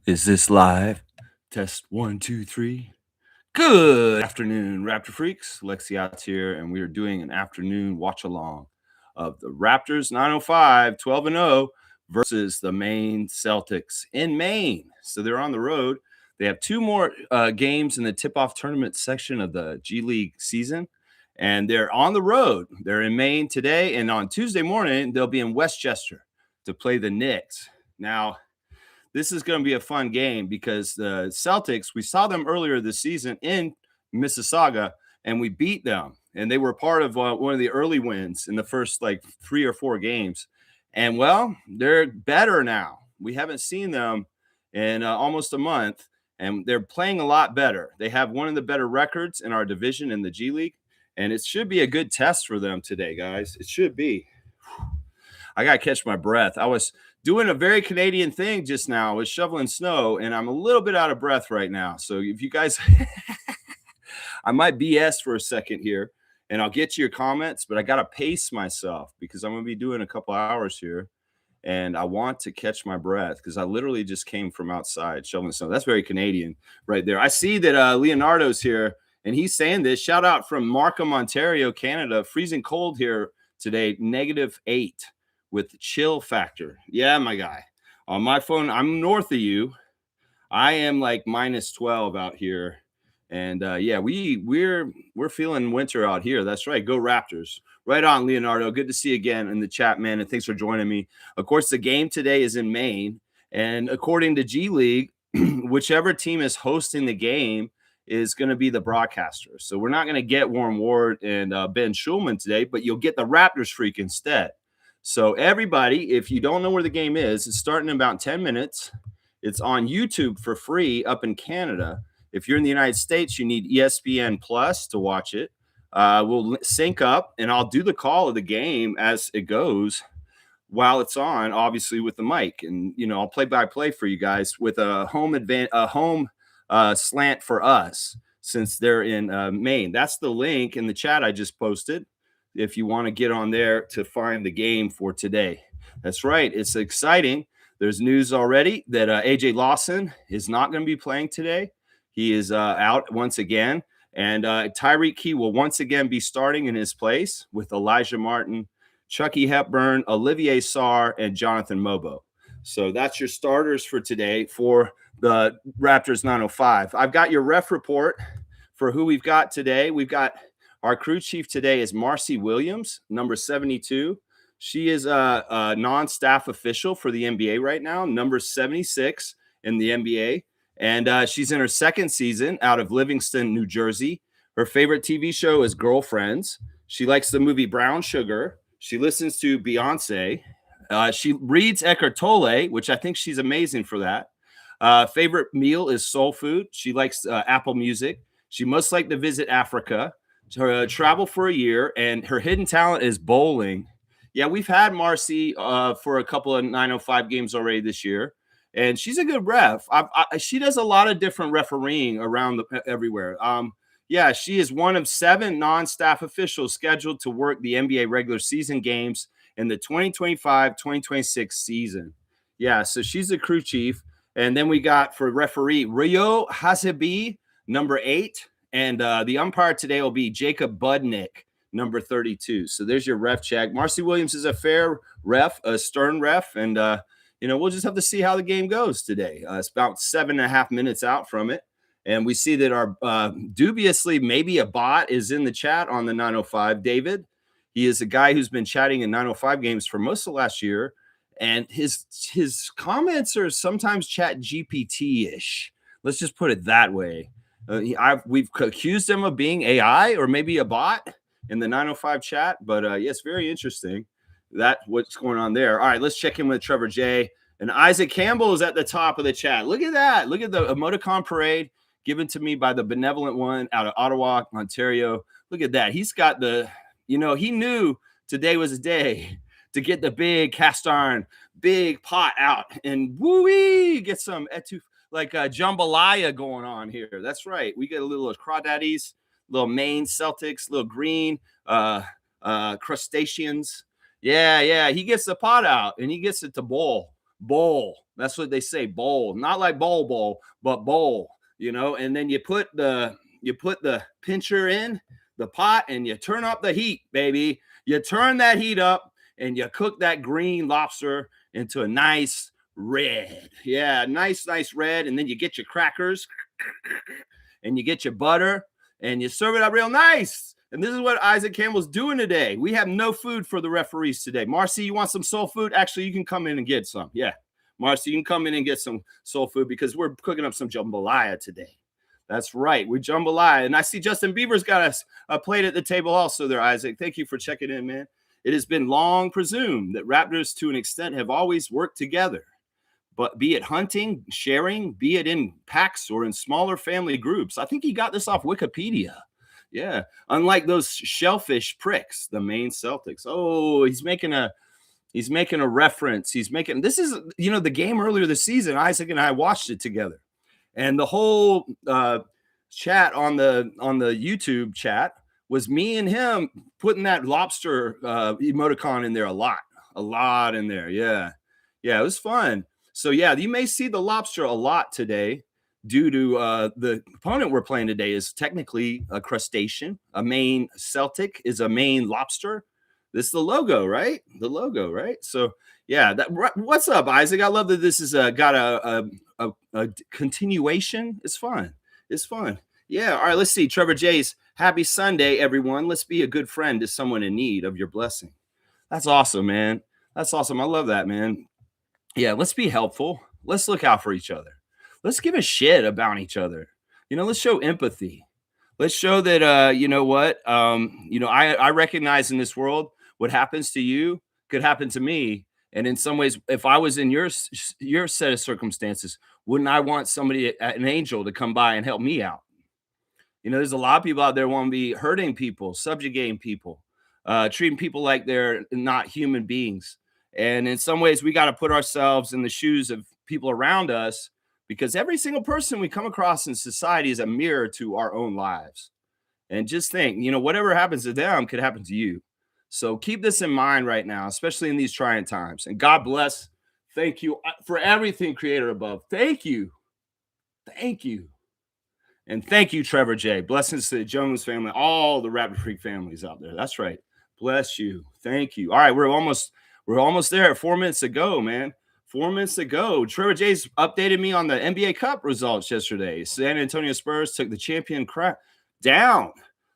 Is this live? Test 1, 2, 3. Good afternoon, Raptor freaks. Lexiot's here, and we are doing an afternoon watch along of the Raptors 905 12-0 versus the Maine Celtics in Maine. So they're on the road. They have two more games in the tip off tournament section of the G League season, and they're on the road. They're in Maine today, and on Tuesday morning, they'll be in Westchester to play the Knicks. Now, this is going to be a fun game because the Celtics, we saw them earlier this season in Mississauga and we beat them. And they were part of one of the early wins in the first like 3 or 4 games. And well, they're better now. We haven't seen them in almost a month, and they're playing a lot better. They have one of the better records in our division in the G League. And it should be a good test for them today, guys. It should be. I got to catch my breath. I was doing a very Canadian thing just now. I was shoveling snow, and I'm a little bit out of breath right now. So if you guys, I might BS for a second here, and I'll get to your comments, but I got to pace myself because I'm going to be doing a couple hours here, and I want to catch my breath because I literally just came from outside shoveling snow. That's very Canadian right there. I see that Leonardo's here, and he's saying this. Shout out from Markham, Ontario, Canada. Freezing cold here today, -8. With chill factor. Yeah, my guy. On my phone, I'm north of you. I am like -12 out here. And yeah, we're feeling winter out here. That's right. Go Raptors. Right on, Leonardo. Good to see you again in the chat, man. And thanks for joining me. Of course, the game today is in Maine. And according to G League, whichever team is hosting the game is going to be the broadcaster. So we're not going to get Warren Ward and Ben Schulman today, but you'll get the Raptors freak instead. So everybody, if you don't know where the game is, it's starting in about 10 minutes. It's on YouTube for free up in Canada. If you're in the United States, you need ESPN Plus to watch it. We'll sync up, and I'll do the call of the game as it goes while it's on, obviously with the mic. And I'll play by play for you guys with a home slant for us since they're in Maine. That's the link in the chat I just posted if you want to get on there to find the game for today. That's right. It's exciting. There's news already that AJ Lawson is not going to be playing today. He is out once again. And Tyreek Key will once again be starting in his place with Elijah Martin, Chucky Hepburn, Olivier Sarr, and Jonathan Mobo. So that's your starters for today for the Raptors 905. I've got your ref report for who we've got today. We've got our crew chief today is Marcy Williams, number 72. She is a non-staff official for the NBA right now, number 76 in the NBA. And she's in her second season out of Livingston, New Jersey. Her favorite TV show is Girlfriends. She likes the movie Brown Sugar. She listens to Beyonce. She reads Eckhart Tolle, which I think she's amazing for that. Favorite meal is soul food. She likes Apple Music. She must like to visit Africa. Travel for a year, and her hidden talent is bowling. Yeah, we've had Marcy for a couple of 905 games already this year, and she's a good ref. She does a lot of different refereeing around everywhere. Yeah, she is one of 7 non-staff officials scheduled to work the NBA regular season games in the 2025-2026 season. Yeah, so she's the crew chief. And then we got for referee Rio Hasebi, number 8. And the umpire today will be Jacob Budnick, number 32. So there's your ref check. Marcy Williams is a fair ref, a stern ref. And, we'll just have to see how the game goes today. It's about 7.5 minutes out from it. And we see that our dubiously maybe a bot is in the chat on the 905. David, he is a guy who's been chatting in 905 games for most of last year. And his comments are sometimes chat GPT-ish. Let's just put it that way. We've accused him of being AI or maybe a bot in the 905 chat, but yes, very interesting that what's going on there. All right, let's check in with Trevor J. And Isaac Campbell is at the top of the chat. Look at that. Look at the emoticon parade given to me by the benevolent one out of Ottawa, Ontario. Look at that. He's got he knew today was a day to get the big cast iron, big pot out and woo-wee, get some like jambalaya going on here. That's right. We get a little crawdaddies, little Maine Celtics, little green crustaceans. Yeah. He gets the pot out and he gets it to boil. bowl. That's what they say, bowl. Not like bowl, but bowl, and then you put the pincher in the pot and you turn up the heat, baby. You turn that heat up and you cook that green lobster into a nice red. Yeah, nice red. And then you get your crackers and you get your butter and you serve it up real nice. And this is what Isaac Campbell's doing today. We have no food for the referees today. Marcy, you want some soul food? Actually, you can come in and get some. Yeah, Marcy, you can come in and get some soul food because we're cooking up some jambalaya today. That's right. We jambalaya. And I see Justin Bieber's got us a plate at the table also there, Isaac. Thank you for checking in, man. It has been long presumed that Raptors, to an extent, have always worked together. But be it hunting, sharing, be it in packs or in smaller family groups. I think he got this off Wikipedia. Yeah. Unlike those shellfish pricks, the Maine Celtics. Oh, he's making a reference. This is, the game earlier this season. Isaac and I watched it together. And the whole chat on the YouTube chat was me and him putting that lobster emoticon in there a lot in there. Yeah. Yeah, it was fun. So, yeah, you may see the lobster a lot today due to the opponent we're playing today is technically a crustacean. A Maine Celtic is a Maine lobster. This is the logo, right? The logo, right? So, yeah, what's up, Isaac? I love that this is got a continuation. It's fun. It's fun. Yeah. All right. Let's see. Trevor J's happy Sunday, everyone. Let's be a good friend to someone in need of your blessing. That's awesome, man. That's awesome. I love that, man. Yeah. Let's be helpful. Let's look out for each other. Let's give a shit about each other. Let's show empathy. Let's show that, you know what? I recognize in this world what happens to you could happen to me. And in some ways, if I was in your set of circumstances, wouldn't I want somebody, an angel, to come by and help me out? There's a lot of people out there want to be hurting people, subjugating people, treating people like they're not human beings. And in some ways, we got to put ourselves in the shoes of people around us because every single person we come across in society is a mirror to our own lives. And just think, whatever happens to them could happen to you. So keep this in mind right now, especially in these trying times. And God bless. Thank you for everything, Creator above. Thank you. Thank you. And thank you, Trevor J. Blessings to the Jones family, all the Raptor Freak families out there. That's right. Bless you. Thank you. All right, we're almost there. 4 minutes to go, man. 4 minutes to go. Trevor J's updated me on the NBA Cup results yesterday. San Antonio Spurs took the champion crap down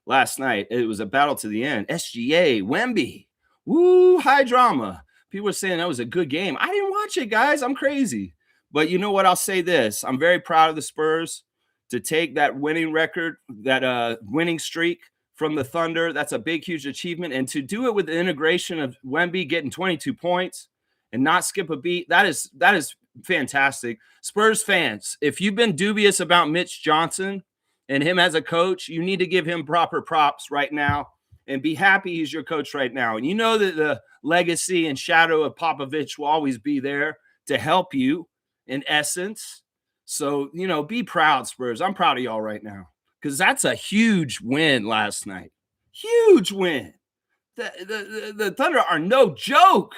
last night. It was a battle to the end. SGA, Wemby. Woo, high drama. People were saying that was a good game. I didn't watch it, guys. I'm crazy. But you know what? I'll say this. I'm very proud of the Spurs to take that winning record, that winning streak from the Thunder. That's a big, huge achievement. And to do it with the integration of Wemby getting 22 points and not skip a beat, that is fantastic. Spurs fans, if you've been dubious about Mitch Johnson and him as a coach, you need to give him proper props right now and be happy he's your coach right now. And you know that the legacy and shadow of Popovich will always be there to help you in essence. So, be proud, Spurs. I'm proud of y'all right now because that's a huge win last night. Huge win. The Thunder are no joke.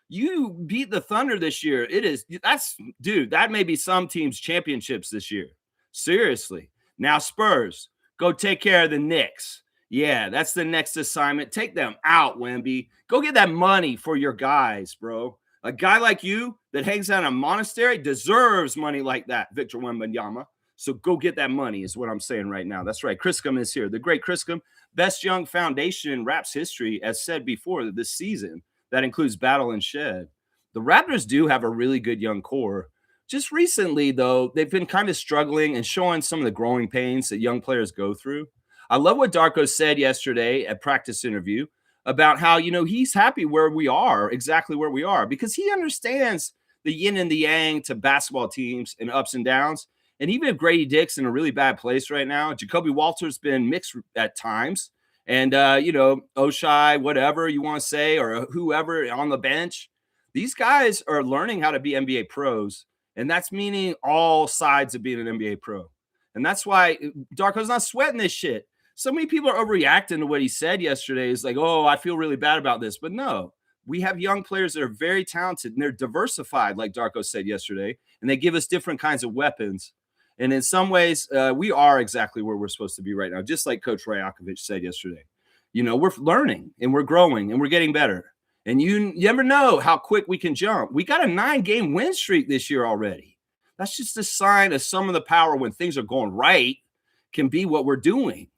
You beat the Thunder this year. That may be some teams' championships this year. Seriously. Now, Spurs, go take care of the Knicks. Yeah, that's the next assignment. Take them out, Wemby. Go get that money for your guys, bro. A guy like you that hangs out in a monastery deserves money like that, Victor Wembanyama. So go get that money is what I'm saying right now. That's right. Criscom is here. The great Criscom, best young foundation in Raps history, as said before this season. That includes Battle and Shed. The Raptors do have a really good young core. Just recently, though, they've been kind of struggling and showing some of the growing pains that young players go through. I love what Darko said yesterday at practice interview about how, he's happy where we are, exactly where we are, because he understands the yin and the yang to basketball teams and ups and downs. And even if Grady Dick's in a really bad place right now, Jacoby Walter's been mixed at times. And, Oshai, whatever you want to say, or whoever on the bench, these guys are learning how to be NBA pros. And that's meaning all sides of being an NBA pro. And that's why Darko's not sweating this shit. So many people are overreacting to what he said yesterday. It's like, oh, I feel really bad about this. But no, we have young players that are very talented and they're diversified, like Darko said yesterday, and they give us different kinds of weapons. And in some ways, we are exactly where we're supposed to be right now, just like Coach Rajakovic said yesterday. We're learning and we're growing and we're getting better. And you never know how quick we can jump. We got a 9-game win streak this year already. That's just a sign of some of the power when things are going right can be what we're doing.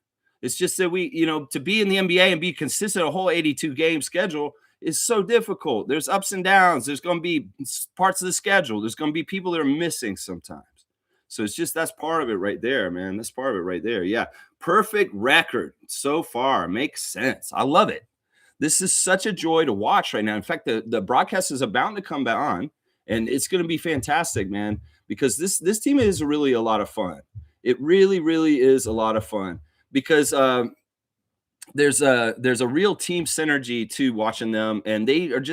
It's just that to be in the NBA and be consistent a whole 82-game schedule is so difficult. There's ups and downs. There's going to be parts of the schedule. There's going to be people that are missing sometimes. So that's part of it right there, man. That's part of it right there. Yeah. Perfect record so far. Makes sense. I love it. This is such a joy to watch right now. In fact, the broadcast is about to come back on, and it's going to be fantastic, man, because this team is really a lot of fun. It really, really is a lot of fun because there's a real team synergy to watching them, and they are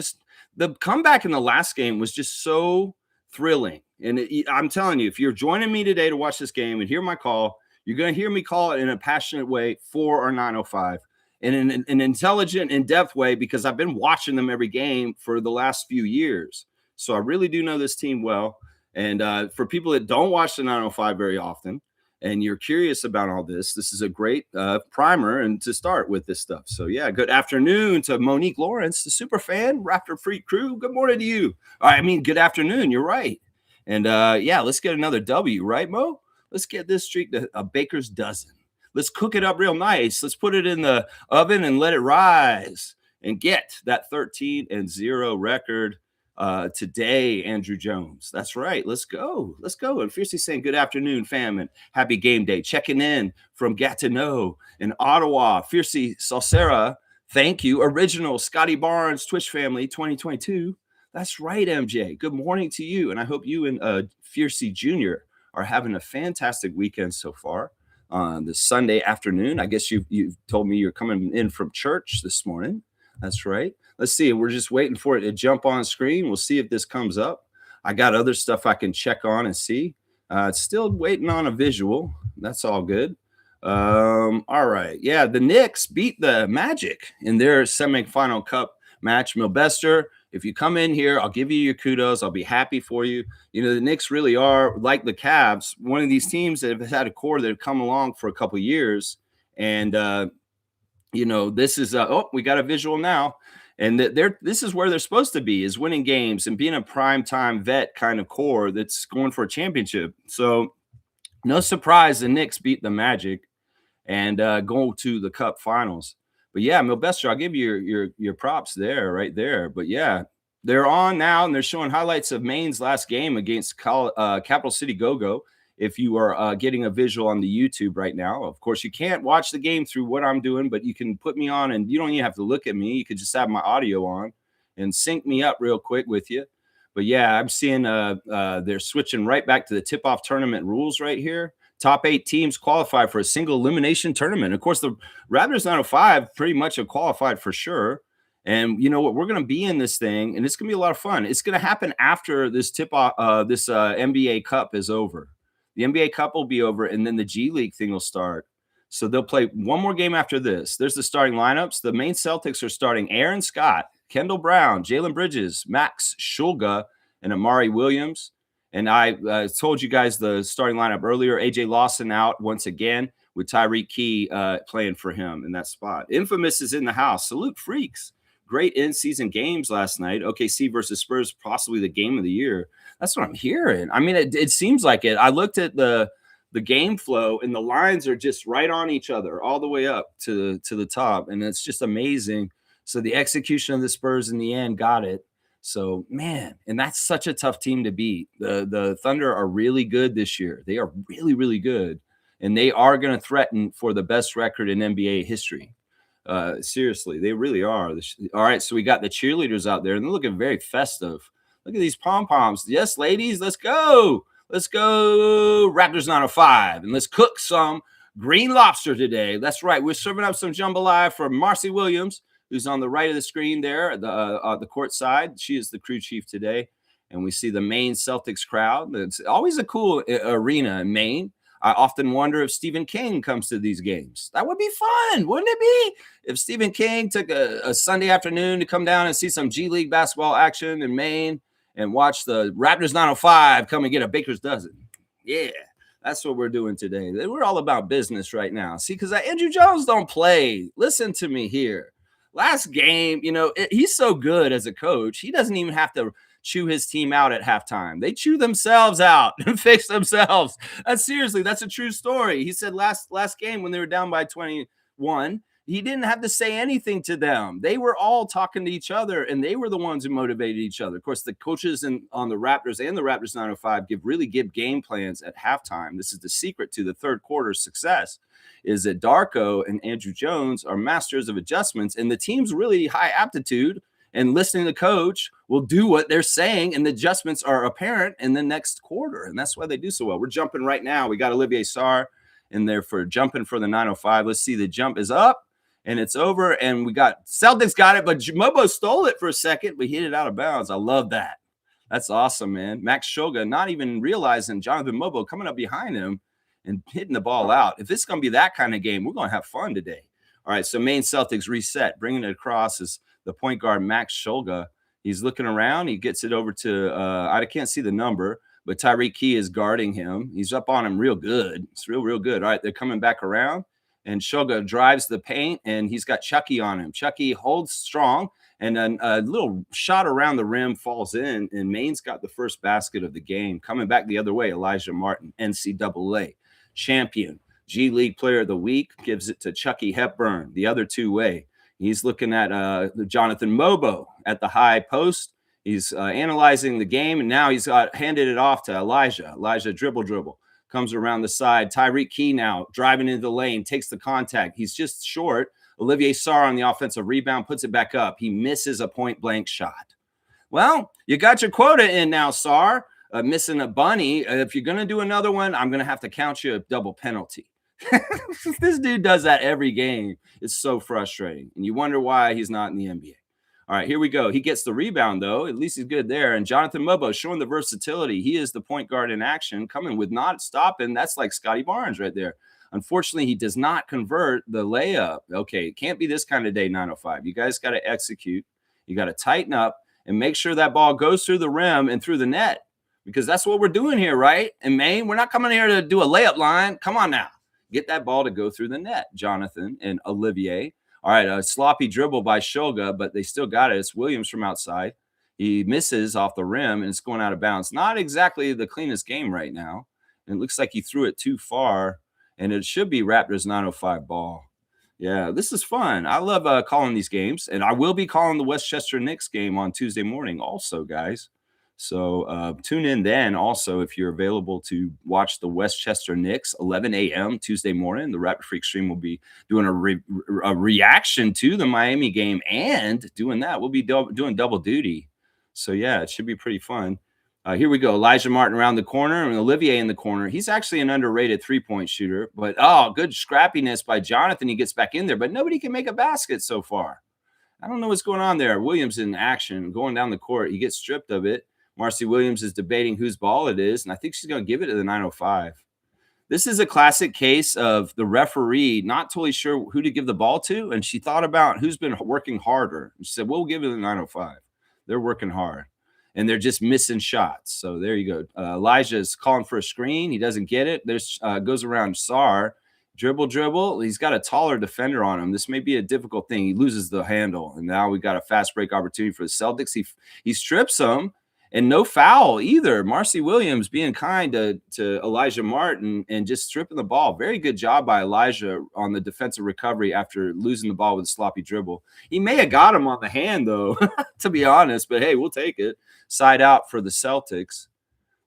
the comeback in the last game was just so thrilling. And I'm telling you, if you're joining me today to watch this game and hear my call, you're going to hear me call it in a passionate way for our 905 and in an intelligent, in-depth way, because I've been watching them every game for the last few years. So I really do know this team well. And for people that don't watch the 905 very often, and you're curious about all this, this is a great primer and to start with this stuff. So, yeah, good afternoon to Monique Lawrence, the super fan, Raptor Freak crew. Good morning to you. Good afternoon. You're right. And, let's get another W, right, Mo? Let's get this streak to a baker's dozen. Let's cook it up real nice. Let's put it in the oven and let it rise and get that 13-0 record today, Andrew Jones. That's right. Let's go. Let's go. And Fiercely saying good afternoon, fam, and happy game day. Checking in from Gatineau in Ottawa. Fiercely Salsera, thank you. Original Scotty Barnes, Twitch family 2022. That's right, MJ. Good morning to you. And I hope you and Fiercely Jr. are having a fantastic weekend so far. This Sunday afternoon. I guess you've told me you're coming in from church this morning. That's right. Let's see. We're just waiting for it to jump on screen. We'll see if this comes up. I got other stuff I can check on and see. It's still waiting on a visual. That's all good. All right. Yeah, the Knicks beat the Magic in their semifinal cup match. Milbester, if you come in here, I'll give you your kudos. I'll be happy for you. The Knicks really are, like the Cavs, one of these teams that have had a core that have come along for a couple of years. And, this is, we got a visual now. And this is where they're supposed to be, is winning games and being a primetime vet kind of core that's going for a championship. So no surprise the Knicks beat the Magic and go to the Cup Finals. But yeah, Milbester, I'll give you your props there, right there. But yeah, they're on now, and they're showing highlights of Maine's last game against Capital City Go-Go. If you are getting a visual on the YouTube right now, of course, you can't watch the game through what I'm doing, but you can put me on, and you don't even have to look at me. You could just have my audio on and sync me up real quick with you. But yeah, I'm seeing they're switching right back to the tip-off tournament rules right here. Top 8 teams qualify for a single elimination tournament. Of course, the Raptors 905 pretty much have qualified for sure. And you know what? We're going to be in this thing, and it's going to be a lot of fun. It's going to happen after this tip-off, this NBA Cup is over. The NBA Cup will be over, and then the G League thing will start. So they'll play one more game after this. There's the starting lineups. The Maine Celtics are starting Aaron Scott, Kendall Brown, Jalen Bridges, Max Shulga, and Amari Williams. And I told you guys the starting lineup earlier. AJ Lawson out once again with Tyreek Key playing for him in that spot. Infamous is in the house. Salute Freaks. Great in-season games last night. OKC versus Spurs, possibly the game of the year. That's what I'm hearing. I mean, it seems like it. I looked at the game flow, and the lines are just right on each other all the way up to the top, and it's just amazing. So the execution of the Spurs in the end got it. So, man, and that's such a tough team to beat. The Thunder are really good this year. They are really, really good, and they are going to threaten for the best record in NBA history. Seriously, they really are. All right, so we got the cheerleaders out there, and they're looking very festive. Look at these pom-poms. Yes, ladies, let's go. Let's go Raptors 905, and let's cook some green lobster today. That's right. We're serving up some jambalaya for Marcy Williams, who's on the right of the screen there, the court side. She is the crew chief today, and we see the Maine Celtics crowd. It's always a cool arena in Maine. I often wonder if Stephen King comes to these games. That would be fun, wouldn't it be? If Stephen King took a Sunday afternoon to come down and see some G League basketball action in Maine and watch the Raptors 905 come and get a baker's dozen. Yeah, that's what we're doing today. We're all about business right now. See, because Andrew Jones don't play. Listen to me here. Last game, he's so good as a coach. He doesn't even have to chew his team out at halftime. They chew themselves out and fix themselves. Seriously, that's a true story. He said last game when they were down by 21, he didn't have to say anything to them. They were all talking to each other, and they were the ones who motivated each other. Of course, the coaches on the Raptors and the Raptors 905 give game plans at halftime. This is the secret to the third quarter success, is that Darko and Andrew Jones are masters of adjustments, and the team's really high aptitude and listening to the coach will do what they're saying, and the adjustments are apparent in the next quarter, and that's why they do so well. We're jumping right now. We got Olivier Sarr in there for jumping for the 905. Let's see, the jump is up, and it's over, and we got Celtics got it, but Mobo stole it for a second, but he hit it out of bounds. I love that. That's awesome, man. Max Shoga not even realizing Jonathan Mobo coming up behind him and hitting the ball out. If it's going to be that kind of game, we're going to have fun today. All right, so Maine Celtics reset. Bringing it across is the point guard, Max Shoga. He's looking around. He gets it over to, I can't see the number, but Tyreek Key is guarding him. He's up on him real good. It's real good. All right, they're coming back around, and Shoga drives the paint, and he's got Chucky on him. Chucky holds strong, and then a little shot around the rim falls in, and Maine's got the first basket of the game. Coming back the other way, Elijah Martin, NCAA champion, G League Player of the Week, gives it to Chucky Hepburn the other two-way. He's looking at Jonathan Mobo at the high post. He's analyzing the game, and now he's handed it off to Elijah. Elijah dribble, comes around the side. Tyreek Key now driving into the lane, takes the contact. He's just short. Olivier Sarr on the offensive rebound, puts it back up. He misses a point-blank shot. Well, you got your quota in now, Sarr. Missing a bunny. If you're going to do another one, I'm going to have to count you a double penalty. This dude does that every game. It's so frustrating. And you wonder why he's not in the NBA. All right, here we go. He gets the rebound, though. At least he's good there. And Jonathan Mobo showing the versatility. He is the point guard in action, coming with not stopping. That's like Scotty Barnes right there. Unfortunately, he does not convert the layup. Okay, it can't be this kind of day, 905. You guys got to execute. You got to tighten up and make sure that ball goes through the rim and through the net, because that's what we're doing here, right? In Maine, we're not coming here to do a layup line. Come on now. Get that ball to go through the net, Jonathan and Olivier. All right, a sloppy dribble by Shoga, but they still got it. It's Williams from outside. He misses off the rim, and it's going out of bounds. Not exactly the cleanest game right now. And it looks like he threw it too far, and it should be Raptors 905 ball. Yeah, this is fun. I love calling these games, and I will be calling the Westchester Knicks game on Tuesday morning also, guys. So tune in then also if you're available to watch the Westchester Knicks, 11 a.m. Tuesday morning. The Raptor Freak stream will be doing a reaction to the Miami game, and doing that, we'll be doing double duty. So, yeah, it should be pretty fun. Here we go. Elijah Martin around the corner and Olivier in the corner. He's actually an underrated three-point shooter, but, good scrappiness by Jonathan. He gets back in there, but nobody can make a basket so far. I don't know what's going on there. Williams in action, going down the court. He gets stripped of it. Marcy Williams is debating whose ball it is, and I think she's going to give it to the 905. This is a classic case of the referee not totally sure who to give the ball to, and she thought about who's been working harder. She said, we'll give it to the 905. They're working hard, and they're just missing shots. So there you go. Elijah is calling for a screen. He doesn't get it. There's goes around Sarr. Dribble. He's got a taller defender on him. This may be a difficult thing. He loses the handle, and now we got a fast break opportunity for the Celtics. He strips him. And no foul either. Marcy Williams being kind to Elijah Martin and just stripping the ball. Very good job by Elijah on the defensive recovery after losing the ball with a sloppy dribble. He may have got him on the hand, though, to be honest. But, hey, we'll take it. Side out for the Celtics.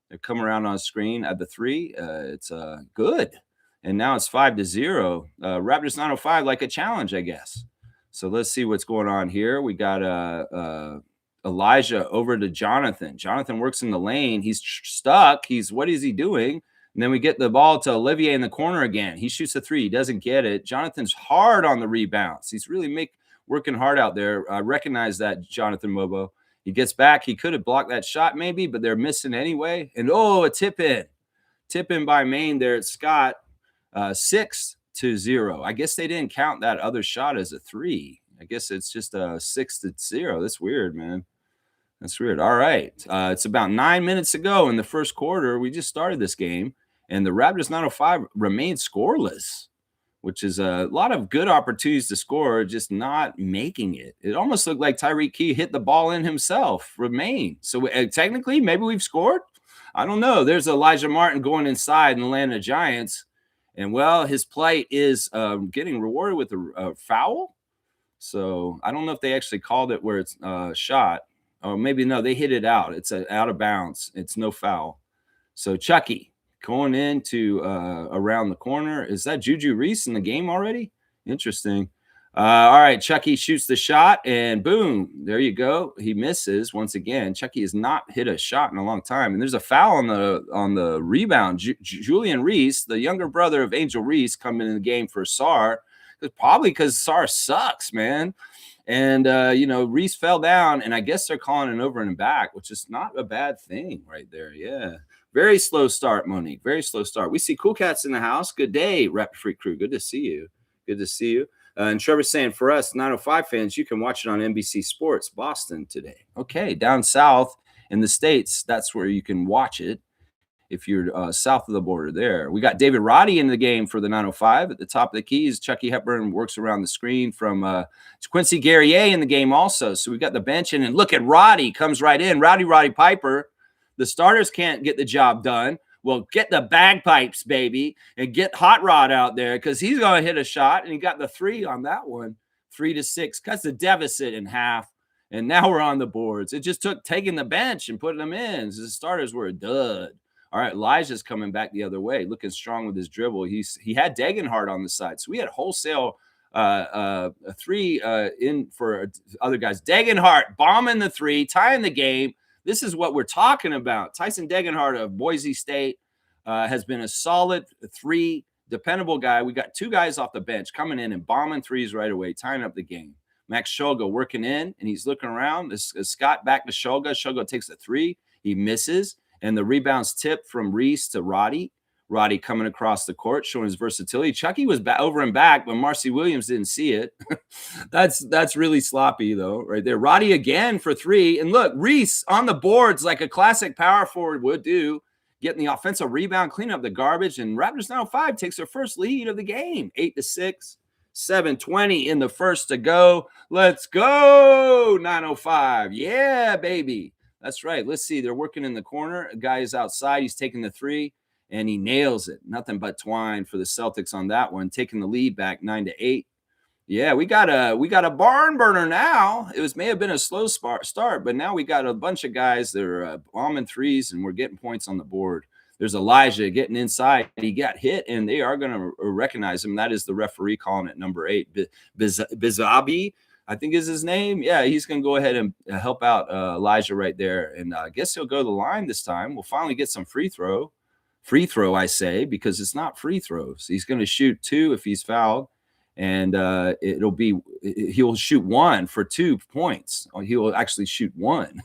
They come around on screen at the three. It's good. And now it's 5-0. Raptors 905 like a challenge, I guess. So let's see what's going on here. We got Elijah over to Jonathan. Jonathan works in the lane. He's stuck. What is he doing? And then we get the ball to Olivier in the corner again. He shoots a three. He doesn't get it. Jonathan's hard on the rebounds. He's really working hard out there. I recognize that, Jonathan Mobo. He gets back. He could have blocked that shot maybe, but they're missing anyway. And, a tip in. Tip in by Maine there at Scott, 6-0. I guess they didn't count that other shot as a 3. I guess it's just a 6-0. That's weird, man. That's weird. All right. It's about 9 minutes ago in the first quarter. We just started this game, and the Raptors 905 remain scoreless, which is a lot of good opportunities to score, just not making it. It almost looked like Tyreek Key hit the ball in himself, remain. So technically, maybe we've scored. I don't know. There's Elijah Martin going inside in the land of Giants. And, well, his plight is getting rewarded with a foul. So I don't know if they actually called it where it's shot. Or maybe no, they hit it out. It's out of bounds. It's no foul. So Chucky going into around the corner. Is that Juju Reese in the game already? Interesting. All right, Chucky shoots the shot, and boom, there you go. He misses once again. Chucky has not hit a shot in a long time, and there's a foul on the rebound. Julian Reese, the younger brother of Angel Reese, coming in the game for Sarr. Probably because Sarr sucks, man. And, Reese fell down, and I guess they're calling an over and back, which is not a bad thing right there. Yeah. Very slow start, Monique. Very slow start. We see Cool Cats in the house. Good day, Raptor Freak crew. Good to see you. Good to see you. And Trevor's saying, for us 905 fans, you can watch it on NBC Sports Boston today. Okay, down south in the States, that's where you can watch it. If you're south of the border there. We got David Roddy in the game for the 905 at the top of the keys. Chucky Hepburn works around the screen from Quincy Guerrier in the game also. So we got the bench in, and look at Roddy comes right in. Roddy Piper. The starters can't get the job done. Well, get the bagpipes, baby, and get Hot Rod out there because he's going to hit a shot, and he got the 3 on that one. 3-6, cuts the deficit in half. And now we're on the boards. It just took taking the bench and putting them in. So the starters were a dud. All right, Elijah's coming back the other way, looking strong with his dribble. He had Degenhardt on the side, so we had wholesale a 3 in for other guys. Degenhardt bombing the 3, tying the game. This is what we're talking about. Tyson Degenhardt of Boise State has been a solid 3, dependable guy. We got 2 guys off the bench coming in and bombing 3s right away, tying up the game. Max Shoga working in, and he's looking around. This is Scott back to Shoga. Shoga takes a 3. He misses. And the rebounds tip from Reese to Roddy. Roddy coming across the court, showing his versatility. Chucky was over and back, but Marcy Williams didn't see it. That's really sloppy, though, right there. Roddy again for 3. And look, Reese on the boards like a classic power forward would do, getting the offensive rebound, cleaning up the garbage. And Raptors 905 takes their first lead of the game, 8-6. 7:20 in the first to go. Let's go, 905. Yeah, baby. That's right. Let's see. They're working in the corner. A guy is outside. He's taking the 3, and he nails it. Nothing but twine for the Celtics on that one, taking the lead back 9-8. Yeah, we got a barn burner now. It may have been a slow start, but now we got a bunch of guys that are bombing 3s, and we're getting points on the board. There's Elijah getting inside. He got hit, and they are going to recognize him. That is the referee calling it number 8, Bizabi. I think is his name. Yeah, he's going to go ahead and help out Elijah right there. And I guess he'll go to the line this time. We'll finally get some free throw, I say, because it's not free throws. He's going to shoot 2 if he's fouled. And he'll shoot 1 for 2 points. Or he will actually shoot 1.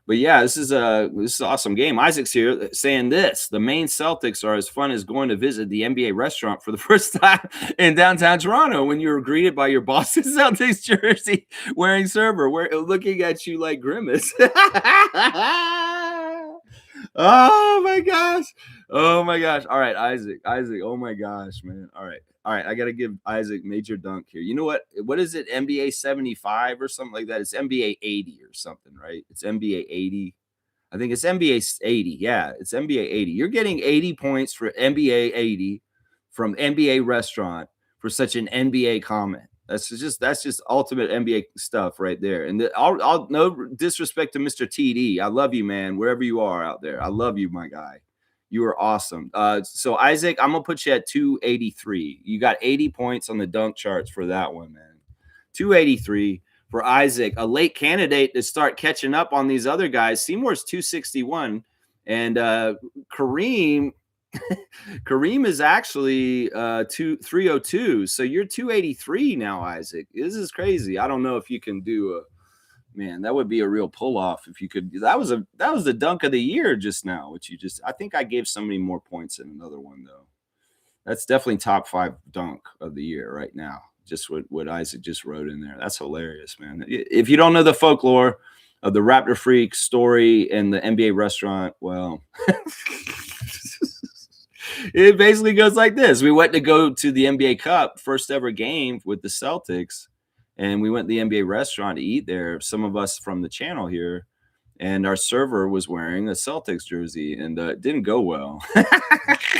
But yeah, this is an awesome game. Isaac's here saying this: the Maine Celtics are as fun as going to visit the NBA restaurant for the first time in downtown Toronto when you were greeted by your Boston Celtics jersey wearing server, looking at you like Grimace. Oh my gosh. All right, Isaac. Oh my gosh, man. All right. I got to give Isaac major dunk here. You know what? What is it? NBA 75 or something like that? It's NBA 80 or something, right? It's NBA 80. I think it's NBA 80. Yeah, it's NBA 80. You're getting 80 points for NBA 80 from NBA restaurant for such an NBA comment. That's just ultimate NBA stuff right there. And I'll no disrespect to Mr. TD. I love you, man, wherever you are out there. I love you, my guy. You are awesome. So, Isaac, I'm going to put you at 283. You got 80 points on the dunk charts for that one, man. 283 for Isaac, a late candidate to start catching up on these other guys. Seymour's 261, and Kareem is actually 302. So you're 283 now, Isaac. This is crazy. I don't know if you can do Man, that would be a real pull off if you could. That was the dunk of the year just now, which you just. I think I gave somebody more points than another one though. That's definitely top 5 dunk of the year right now. Just what Isaac just wrote in there. That's hilarious, man. If you don't know the folklore of the Raptor Freak story and the NBA restaurant, well, it basically goes like this. We went to go to the NBA Cup, first ever game with the Celtics, and we went to the NBA restaurant to eat there. Some of us from the channel here, and our server was wearing a Celtics jersey, and it didn't go well.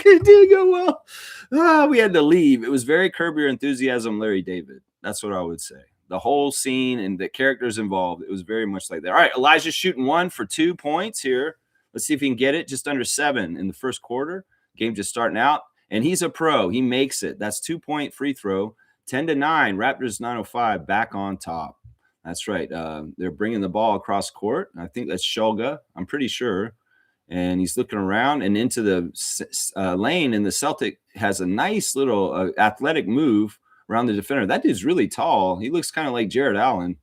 It didn't go well. We had to leave. It was very Curb Your Enthusiasm, Larry David. That's what I would say. The whole scene and the characters involved, it was very much like that. All right, Elijah's shooting 1 for 2 points here. Let's see if he can get it. Just under 7 in the first quarter. Game just starting out, and he's a pro. He makes it. That's 2-point free throw. 10-9. Raptors 905 back on top. That's right. They're bringing the ball across court. I think that's Shulga. I'm pretty sure. And he's looking around and into the lane, and the Celtic has a nice little athletic move around the defender. That dude's really tall. He looks kind of like Jared Allen.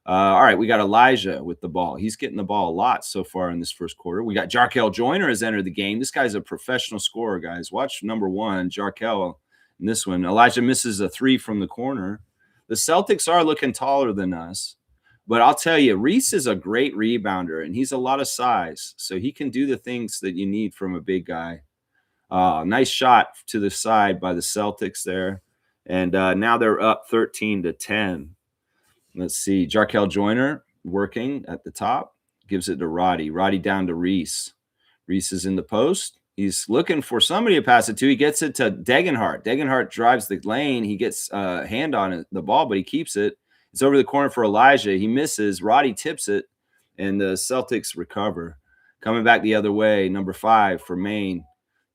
All right, we got Elijah with the ball. He's getting the ball a lot so far in this first quarter. We got Jarkel Joyner has entered the game. This guy's a professional scorer, guys. Watch number 1, Jarkel, in this one. Elijah misses a 3 from the corner. The Celtics are looking taller than us. But I'll tell you, Reese is a great rebounder, and he's a lot of size. So he can do the things that you need from a big guy. Nice shot to the side by the Celtics there. And now they're up 13-10. Let's see. Jarkel Joyner working at the top. Gives it to Roddy. Roddy down to Reese. Reese is in the post. He's looking for somebody to pass it to. He gets it to Degenhart. Degenhart drives the lane. He gets a hand on the ball, but he keeps it. It's over the corner for Elijah. He misses. Roddy tips it, and the Celtics recover. Coming back the other way, number 5 for Maine.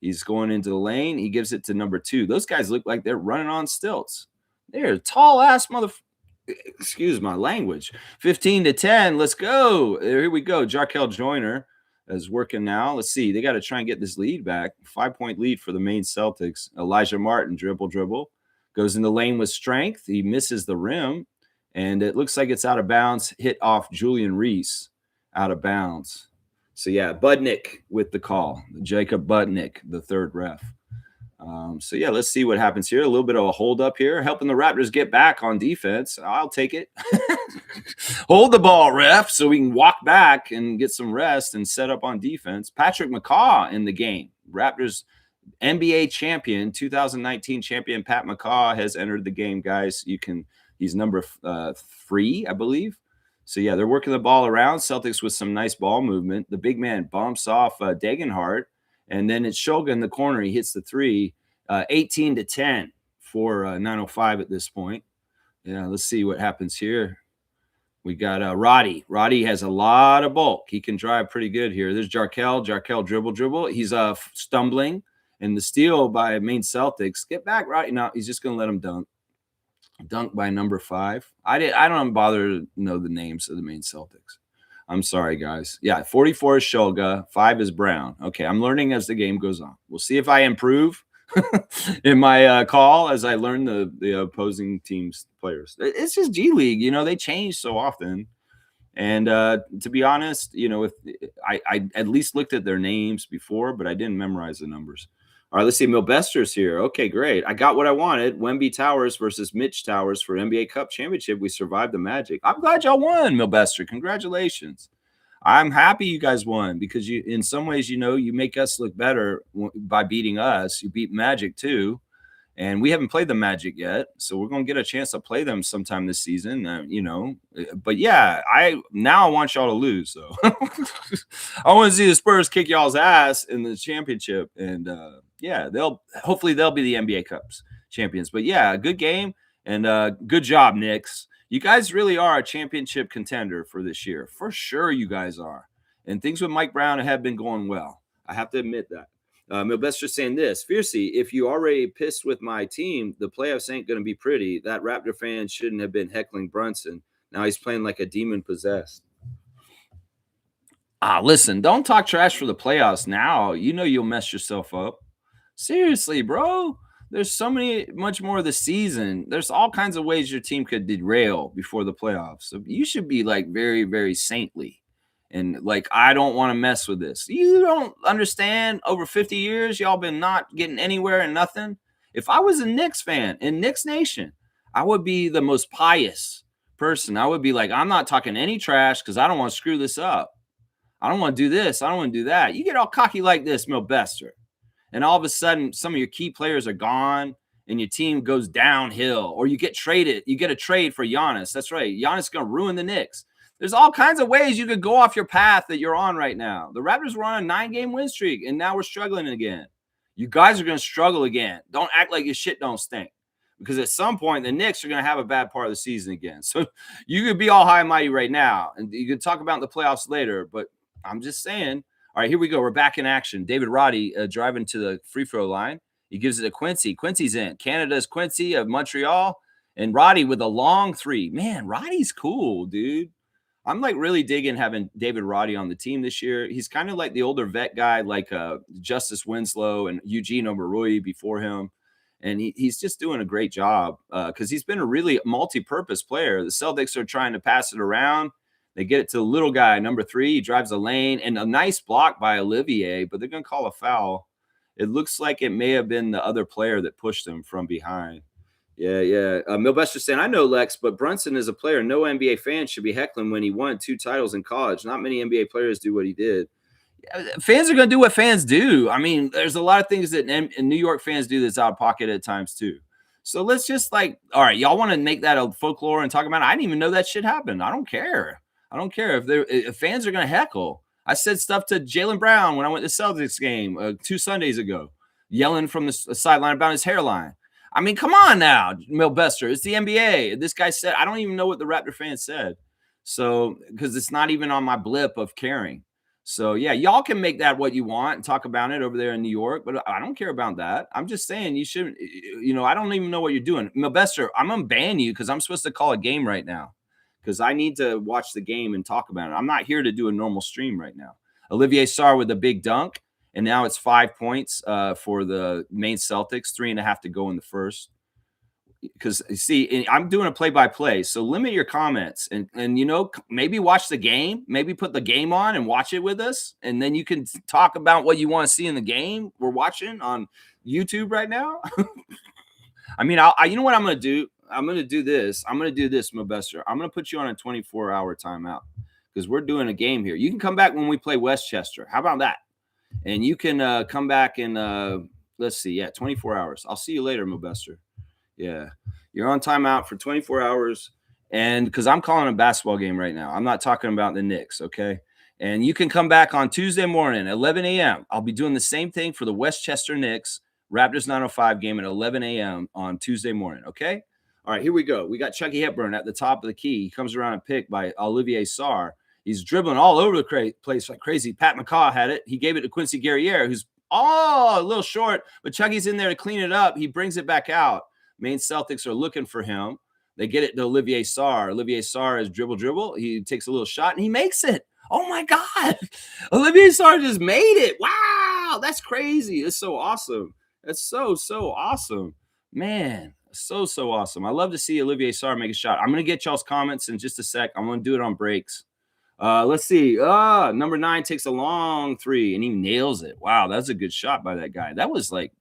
He's going into the lane. He gives it to number 2. Those guys look like they're running on stilts. They're tall-ass excuse my language. 15-10. Let's go. Here we go. Jarkel Joyner is working now. Let's see. They got to try and get this lead back. 5-point lead for the Maine Celtics. Elijah Martin, dribble. Goes in the lane with strength. He misses the rim. And it looks like it's out of bounds, hit off Julian Reese, out of bounds. So, yeah, Budnick with the call. Jacob Budnick, the third ref. So, yeah, let's see what happens here. A little bit of a hold up here, helping the Raptors get back on defense. I'll take it. Hold the ball, ref, so we can walk back and get some rest and set up on defense. Patrick McCaw in the game. Raptors NBA champion, 2019 champion Pat McCaw has entered the game, guys. He's number 3, I believe. So, yeah, they're working the ball around. Celtics with some nice ball movement. The big man bumps off Degenhart, and then it's Shulga in the corner. He hits the 3, 18-10 for 905 at this point. Yeah, let's see what happens here. We got Roddy. Roddy has a lot of bulk. He can drive pretty good here. There's Jarkel. Jarkel dribble. He's stumbling, and the steal by Maine Celtics. Get back right now. He's just going to let him dunk. Dunk by number 5. I don't bother to know the names of the Maine Celtics. I'm sorry, guys. Yeah, 44 is Shulga, 5 is Brown. Okay, I'm learning as the game goes on. We'll see if I improve in my call as I learn the opposing team's players. It's just G League, they change so often. And to be honest, if I at least looked at their names before, but I didn't memorize the numbers. All right, let's see. Milbester's here. Okay, great. I got what I wanted. Wemby Towers versus Mitch Towers for NBA Cup Championship. We survived the Magic. I'm glad y'all won, Milbester. Congratulations. I'm happy you guys won because in some ways, you make us look better by beating us. You beat Magic too. And we haven't played the Magic yet, so we're going to get a chance to play them sometime this season, But, yeah, I want y'all to lose, so. I want to see the Spurs kick y'all's ass in the championship. And, hopefully they'll be the NBA Cups champions. But, yeah, good game, and good job, Knicks. You guys really are a championship contender for this year. For sure you guys are. And things with Mike Brown have been going well. I have to admit that. Milbester saying this, Fiercey, if you already pissed with my team, the playoffs ain't going to be pretty. That Raptor fan shouldn't have been heckling Brunson. Now he's playing like a demon possessed. Listen, don't talk trash for the playoffs now. You'll mess yourself up. Seriously, bro. There's so much more of the season. There's all kinds of ways your team could derail before the playoffs. So you should be like very, very saintly. And like, I don't want to mess with this. You don't understand. Over 50 years, y'all been not getting anywhere and nothing. If I was a Knicks fan in Knicks Nation, I would be the most pious person. I would be like, I'm not talking any trash because I don't want to screw this up. I don't want to do this. I don't want to do that. You get all cocky like this, Milbester, and all of a sudden some of your key players are gone and your team goes downhill, or you get traded. You get a trade for Giannis. That's right. Giannis is going to ruin the Knicks. There's all kinds of ways you could go off your path that you're on right now. The Raptors were on a 9-game win streak, and now we're struggling again. You guys are going to struggle again. Don't act like your shit don't stink, because at some point the Knicks are going to have a bad part of the season again. So you could be all high and mighty right now, and you can talk about the playoffs later, but I'm just saying. All right, here we go. We're back in action. David Roddy driving to the free throw line. He gives it to Quincy. Quincy's in. Canada's Quincy of Montreal. And Roddy with a long three. Man, Roddy's cool, dude. I'm like really digging having David Roddy on the team this year. He's kind of like the older vet guy, like Justice Winslow and Eugene Oberoi before him. And he's just doing a great job because he's been a really multi-purpose player. The Celtics are trying to pass it around. They get it to the little guy, number 3. He drives a lane, and a nice block by Olivier, but they're going to call a foul. It looks like it may have been the other player that pushed him from behind. Yeah. Milbester saying, I know, Lex, but Brunson is a player no NBA fan should be heckling when he won 2 titles in college. Not many NBA players do what he did. Fans are going to do what fans do. I mean, there's a lot of things that New York fans do that's out of pocket at times, too. So let's just all right, y'all want to make that a folklore and talk about it? I didn't even know that shit happened. I don't care. If fans are going to heckle. I said stuff to Jaylen Brown when I went to the Celtics game 2 Sundays ago, yelling from the sideline about his hairline. I mean, come on now, Milbester. It's the NBA. This guy said, I don't even know what the Raptor fans said. So, because it's not even on my blip of caring. So, yeah, y'all can make that what you want and talk about it over there in New York, but I don't care about that. I'm just saying you shouldn't, I don't even know what you're doing. Milbester, I'm going to ban you because I'm supposed to call a game right now, because I need to watch the game and talk about it. I'm not here to do a normal stream right now. Olivier Sarr with a big dunk, and now it's 5 points for the Maine Celtics, 3.5 to go in the first. Because, see, I'm doing a play-by-play, so limit your comments and maybe watch the game. Maybe put the game on and watch it with us, and then you can talk about what you want to see in the game we're watching on YouTube right now. I mean, you know what I'm going to do? I'm going to do this. Milbester. I'm going to put you on a 24-hour timeout because we're doing a game here. You can come back when we play Westchester. How about that? And you can come back and let's see. Yeah, 24 hours. I'll see you later, Milbester. Yeah, you're on timeout for 24 hours. And because I'm calling a basketball game right now. I'm not talking about the Knicks, okay? And you can come back on Tuesday morning, 11 a.m. I'll be doing the same thing for the Westchester Knicks Raptors 905 game at 11 a.m. on Tuesday morning, okay? All right, here we go. We got Chucky Hepburn at the top of the key. He comes around and picked by Olivier Sarr. He's dribbling all over the place like crazy. Pat McCaw had it. He gave it to Quincy Guerriere, who's a little short, but Chucky's in there to clean it up. He brings it back out. Maine Celtics are looking for him. They get it to Olivier Sarr. Olivier Sarr is dribble. He takes a little shot, and he makes it. Oh, my God. Olivier Sarr just made it. Wow, that's crazy. It's so awesome. That's so awesome. Man, so awesome. I love to see Olivier Sarr make a shot. I'm going to get y'all's comments in just a sec. I'm going to do it on breaks. Let's see. Number 9 takes a long 3, and he nails it. Wow, that's a good shot by that guy. That was like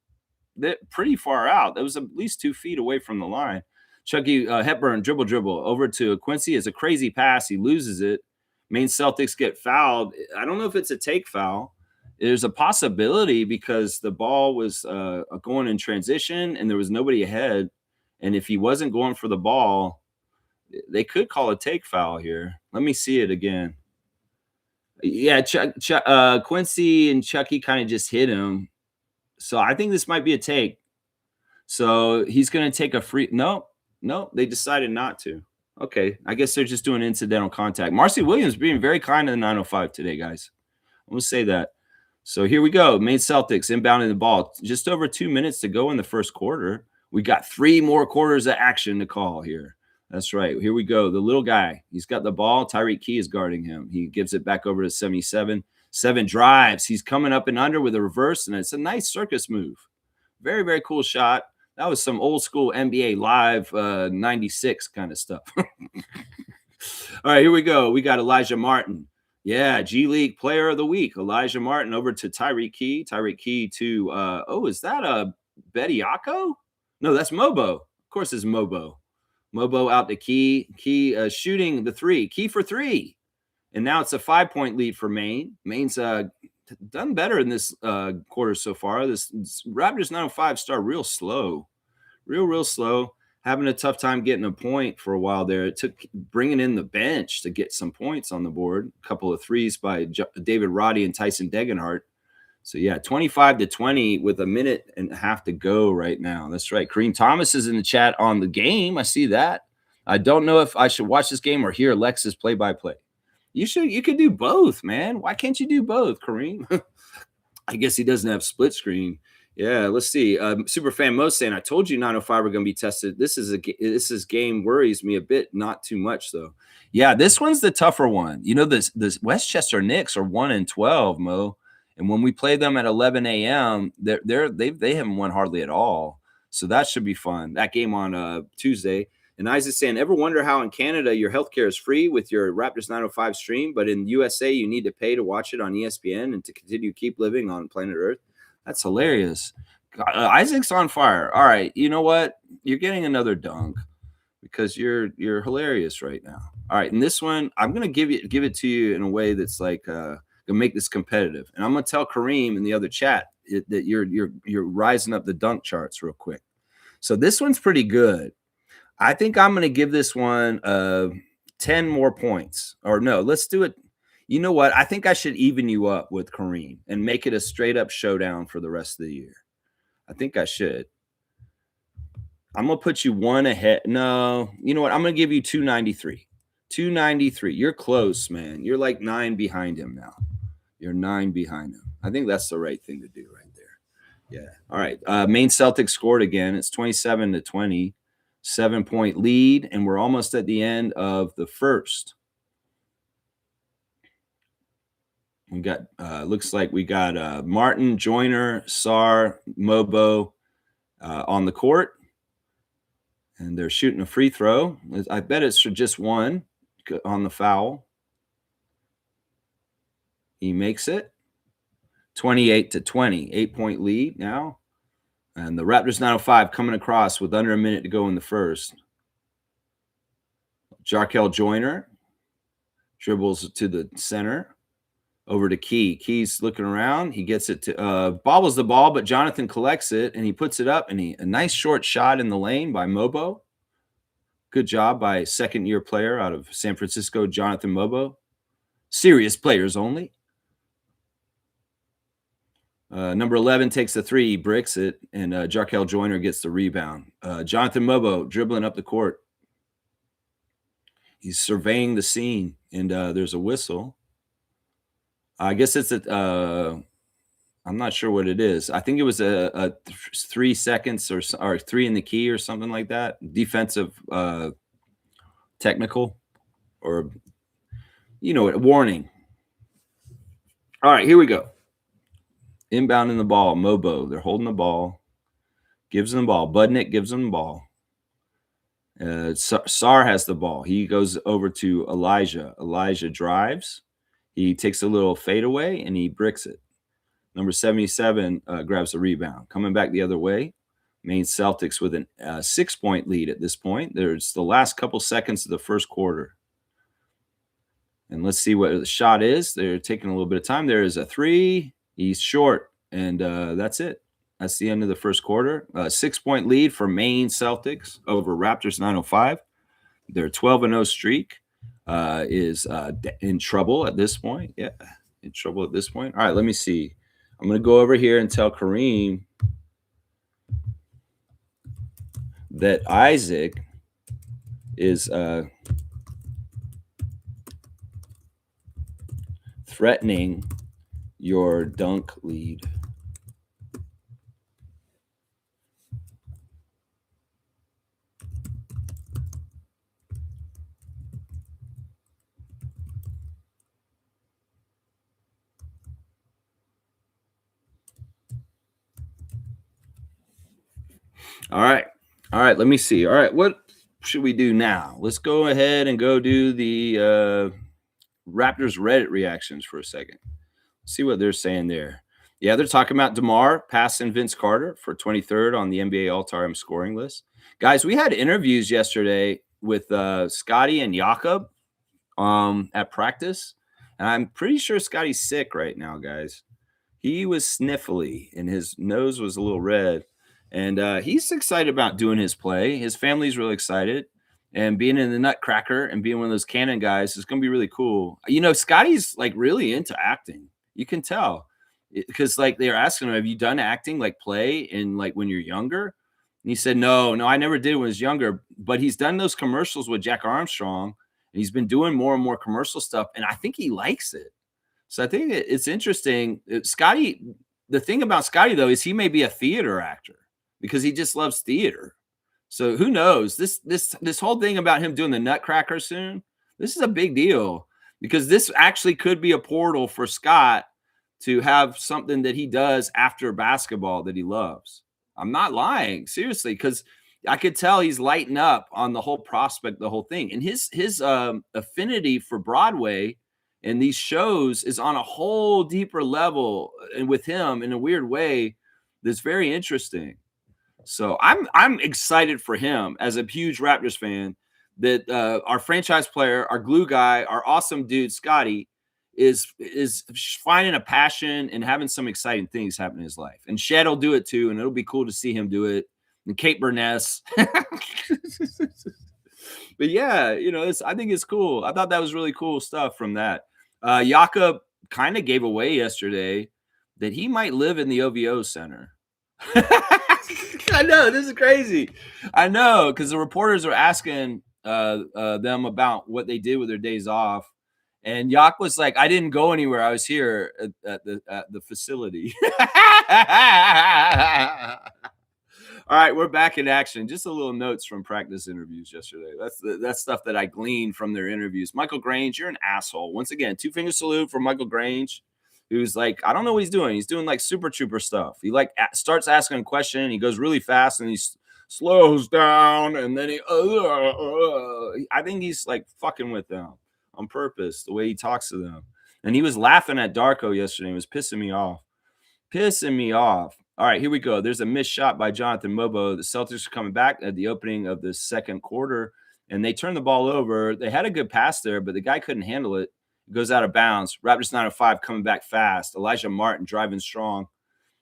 pretty far out. That was at least 2 feet away from the line. Chucky Hepburn dribble over to Quincy. It's a crazy pass. He loses it. Maine Celtics get fouled. I don't know if it's a take foul. There's a possibility because the ball was going in transition and there was nobody ahead. And if he wasn't going for the ball, they could call a take foul here. Let me see it again. Yeah, Quincy and Chucky kind of just hit him. So I think this might be a take. So he's going to take a free. No, they decided not to. Okay, I guess they're just doing incidental contact. Marcy Williams being very kind to the 905 today, guys. I'm going to say that. So here we go. Maine Celtics inbounding the ball. Just over 2 minutes to go in the first quarter. We got 3 more quarters of action to call here. That's right. Here we go. The little guy. He's got the ball. Tyreek Key is guarding him. He gives it back over to 77. 7 drives. He's coming up and under with a reverse, and it's a nice circus move. Very, very cool shot. That was some old school NBA live 96 kind of stuff. All right, here we go. We got Elijah Martin. Yeah, G League Player of the Week. Elijah Martin over to Tyreek Key. Tyreek Key to is that a Bediako? No, that's Mobo. Of course, it's Mobo. Mobo out to Key. Key shooting the three. Key for three. And now it's a 5-point lead for Maine. Maine's done better in this quarter so far. This Raptors 905 start real slow, real slow. Having a tough time getting a point for a while there. It took bringing in the bench to get some points on the board. A couple of threes by David Roddy and Tyson Degenhart. So, yeah, 25-20 with a minute and a half to go right now. That's right. Kareem Thomas is in the chat on the game. I see that. I don't know if I should watch this game or hear Lex's play-by-play. You could do both, man. Why can't you do both, Kareem? I guess he doesn't have split screen. Yeah, let's see. Superfan Mo saying, I told you 905 are going to be tested. This game worries me a bit, not too much though. Yeah, this one's the tougher one. You know, this Westchester Knicks are 1-12, Mo, and when we play them at 11 a.m., they haven't won hardly at all. So that should be fun. That game on Tuesday. And Isaac's saying, ever wonder how in Canada your healthcare is free with your Raptors 905 stream, but in USA you need to pay to watch it on ESPN and to continue to keep living on planet Earth? That's hilarious. Isaac's on fire. All right, you know what? You're getting another dunk because you're hilarious right now. All right, and this one I'm gonna give it to you in a way that's like gonna make this competitive. And I'm gonna tell Kareem in the other chat that you're rising up the dunk charts real quick. So this one's pretty good. I think I'm going to give this one 10 more points. Or no, let's do it. You know what? I think I should even you up with Kareem and make it a straight up showdown for the rest of the year. I think I should. I'm going to put you one ahead. No, you know what? I'm going to give you 293. 293. You're close, man. You're like 9 behind him now. You're 9 behind him. I think that's the right thing to do right there. Yeah. All right. Maine Celtics scored again. It's 27-20. 7-point lead, and we're almost at the end of the first. We got looks like we got Martin, Joyner, Sarr, Mobo on the court, and they're shooting a free throw. I bet it's for just one on the foul. He makes it. 28-20, 8-point lead now. And the Raptors 905 coming across with under a minute to go in the first. Jarkel Joyner dribbles to the center, over to Key. Key's looking around. He gets it to bobbles the ball, but Jonathan collects it and he puts it up. And a nice short shot in the lane by Mobo. Good job by second-year player out of San Francisco, Jonathan Mobo. Serious players only. Number 11 takes the three, bricks it, and Jarkel Joyner gets the rebound. Jonathan Mobo dribbling up the court. He's surveying the scene, and there's a whistle. I guess it's I'm not sure what it is. I think it was a 3 seconds or 3 in the key or something like that. Defensive technical or, a warning. All right, here we go. Inbounding the ball, Mobo. They're holding the ball. Gives them the ball. Budnick gives them the ball. Sarr has the ball. He goes over to Elijah. Elijah drives. He takes a little fadeaway, and he bricks it. Number 77 grabs the rebound. Coming back the other way, Maine Celtics with a 6-point lead at this point. There's the last couple seconds of the first quarter. And let's see what the shot is. They're taking a little bit of time. There is a three. He's short, and that's it. That's the end of the first quarter. 6-point lead for Maine Celtics over Raptors 905. Their 12-0 streak is in trouble at this point. Yeah, in trouble at this point. All right, let me see. I'm going to go over here and tell Kareem that Isaac is threatening your dunk lead. All right. All right. Let me see. All right. What should we do now? Let's go ahead and go do the Raptors Reddit reactions for a second. See what they're saying there. Yeah, they're talking about DeMar passing Vince Carter for 23rd on the NBA all-time scoring list. Guys, we had interviews yesterday with Scotty and Jakob at practice, and I'm pretty sure Scotty's sick right now, guys. He was sniffly and his nose was a little red. And he's excited about doing his play. His family's really excited. And being in the Nutcracker and being one of those canon guys is going to be really cool. You know, Scotty's like really into acting. You can tell because like they're asking him, have you done acting like play in like when you're younger? And he said, no, I never did when I was younger. But he's done those commercials with Jack Armstrong and he's been doing more and more commercial stuff. And I think he likes it. So I think it's interesting. Scotty, the thing about Scotty though is he may be a theater actor because he just loves theater. So who knows? This whole thing about him doing the Nutcracker soon, this is a big deal because this actually could be a portal for Scott to have something that he does after basketball that he loves. I'm not lying, seriously, because I could tell he's lighting up on the whole prospect, the whole thing, and his affinity for Broadway and these shows is on a whole deeper level, and with him in a weird way that's very interesting. So I'm excited for him as a huge Raptors fan that our franchise player, our glue guy, our awesome dude Scotty is finding a passion and having some exciting things happen in his life. And Shed will do it too, and it'll be cool to see him do it. And Kate Burness. But yeah, you know, I think it's cool. I thought that was really cool stuff from that. Jakob kind of gave away yesterday that he might live in the OVO Center. I know, this is crazy. I know, because the reporters were asking them about what they did with their days off. And Yak was like, I didn't go anywhere. I was here at the facility. All right, we're back in action. Just a little notes from practice interviews yesterday. That's stuff that I gleaned from their interviews. Michael Grange, you're an asshole. Once again, 2-finger salute for Michael Grange, who's like, I don't know what he's doing. He's doing like super trooper stuff. He like starts asking a question, and he goes really fast, and he slows down, and then I think he's like fucking with them on purpose, the way he talks to them. And he was laughing at Darko yesterday. It was pissing me off. All right, here we go. There's a missed shot by Jonathan Mobo. The Celtics are coming back at the opening of the second quarter, and they turn the ball over. They had a good pass there, but the guy couldn't handle it. It goes out of bounds. Raptors 905 coming back fast. Elijah Martin driving strong.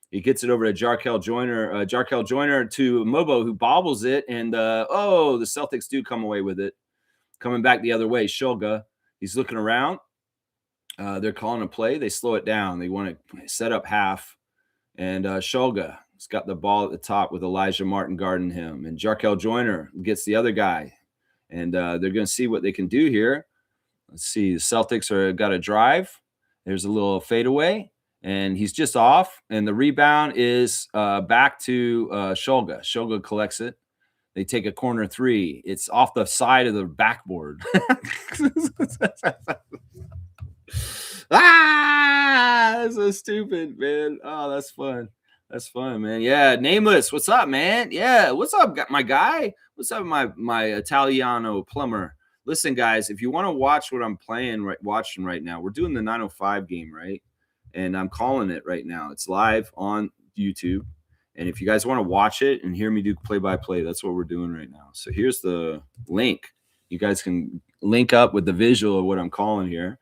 He gets it over to Jarkel Joyner. Jarkel Joyner to Mobo, who bobbles it, and the Celtics do come away with it. Coming back the other way, Shulga. He's looking around. They're calling a play. They slow it down. They want to set up half. And Shulga has got the ball at the top with Elijah Martin guarding him. And Jarkel Joyner gets the other guy. And they're going to see what they can do here. Let's see. The Celtics got a drive. There's a little fadeaway. And he's just off. And the rebound is back to Shulga. Shulga collects it. They take a corner three. It's off the side of the backboard. That's so stupid, man. Oh, that's fun. That's fun, man. Yeah, Nameless. What's up, man? Yeah, what's up, my guy? What's up, my Italiano plumber? Listen, guys, if you want to watch what I'm watching right now, we're doing the 905 game, right? And I'm calling it right now. It's live on YouTube. And if you guys want to watch it and hear me do play-by-play, that's what we're doing right now. So here's the link. You guys can link up with the visual of what I'm calling here.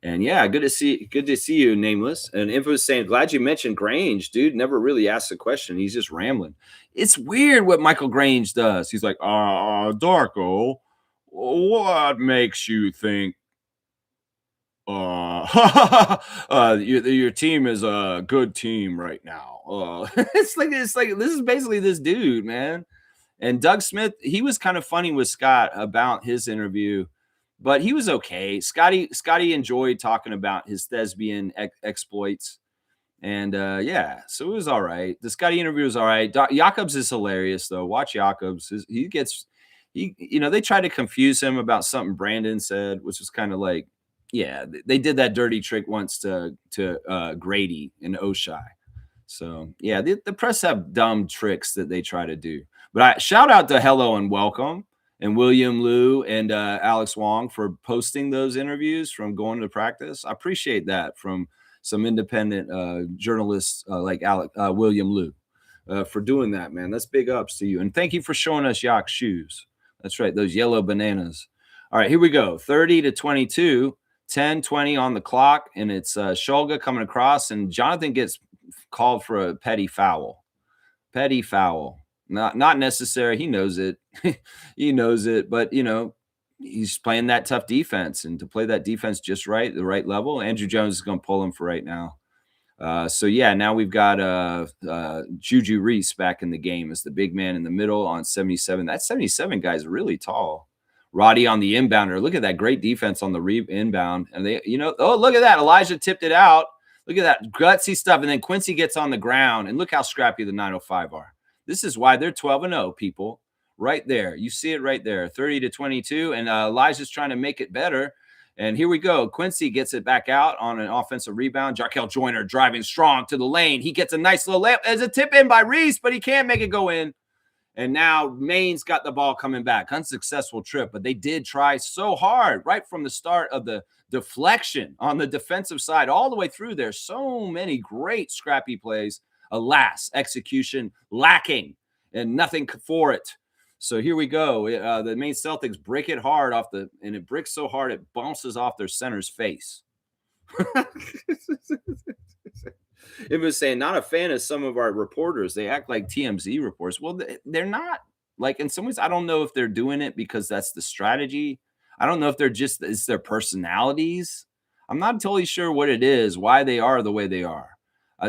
And yeah, good to see you, Nameless. And Info is saying, glad you mentioned Grange, dude. Never really asked a question. He's just rambling. It's weird what Michael Grange does. He's like, Darko, what makes you think your team is a good team right now? It's like this is basically this dude, man. And Doug Smith, he was kind of funny with Scott about his interview. But he was okay. Scotty enjoyed talking about his thespian exploits. And yeah, so it was all right. The Scotty interview was all right. Jakobs is hilarious, though. Watch Jakobs. They tried to confuse him about something Brandon said, which was kind of like, yeah, they did that dirty trick once to Grady in Oshai. So yeah, the press have dumb tricks that they try to do. But I shout out to Hello and Welcome and William Liu and Alex Wong for posting those interviews from going to practice. I appreciate that from some independent journalists like William Liu for doing that, man. That's big ups to you. And thank you for showing us Yak's shoes. That's right, those yellow bananas. All right, here we go. 30 to 22, 10-20 on the clock. And it's Shulga coming across, and Jonathan gets called for a petty foul. Petty foul. Not necessary. He knows it. He knows it. But, he's playing that tough defense. And to play that defense just right, the right level, Andrew Jones is going to pull him for right now. So yeah, now we've got Juju Reese back in the game as the big man in the middle on 77. That 77 guy is really tall. Roddy on the inbounder. Look at that great defense on the inbound. And they, oh, look at that. Elijah tipped it out. Look at that gutsy stuff. And then Quincy gets on the ground. And look how scrappy the 905 are. This is why they're 12-0, people. Right there. You see it right there. 30 to 22. And Elijah's trying to make it better. And here we go. Quincy gets it back out on an offensive rebound. Jarkel Joyner driving strong to the lane. He gets a nice little layup. There's a tip in by Reese, but he can't make it go in. And now Maine's got the ball coming back. Unsuccessful trip, but they did try so hard right from the start of the deflection on the defensive side all the way through there. So many great scrappy plays. Alas, execution lacking and nothing for it. So here we go. The Maine Celtics break it hard and it bricks so hard it bounces off their center's face. It was saying, not a fan of some of our reporters. They act like TMZ reporters. Well, they're not. Like, in some ways, I don't know if they're doing it because that's the strategy. I don't know if it's their personalities. I'm not totally sure what it is, why they are the way they are.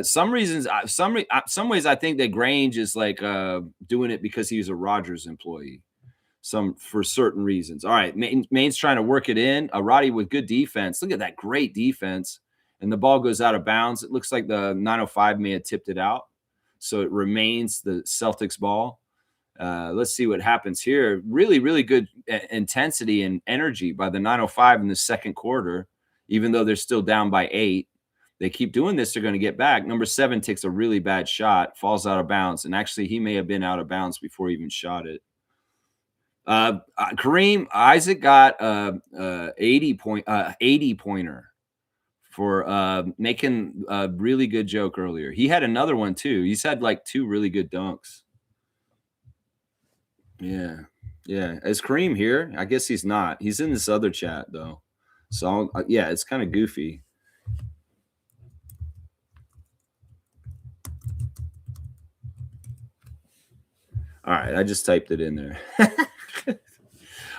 Some ways, I think that Grange is like doing it because he's a Rogers employee. For certain reasons. All right, Maine's trying to work it in. Roddy with good defense. Look at that great defense. And the ball goes out of bounds. It looks like the 905 may have tipped it out. So it remains the Celtics ball. Let's see what happens here. Really, really good intensity and energy by the 905 in the second quarter, even though they're still down by 8. They keep doing this, they're going to get back. Number 7 takes a really bad shot, falls out of bounds. And actually, he may have been out of bounds before he even shot it. Kareem Isaac got 80 pointer for making a really good joke earlier. He had another one too. He's had like 2 really good dunks. Yeah. Is Kareem here? I guess he's not. He's in this other chat though. So yeah, it's kind of goofy. All right, I just typed it in there.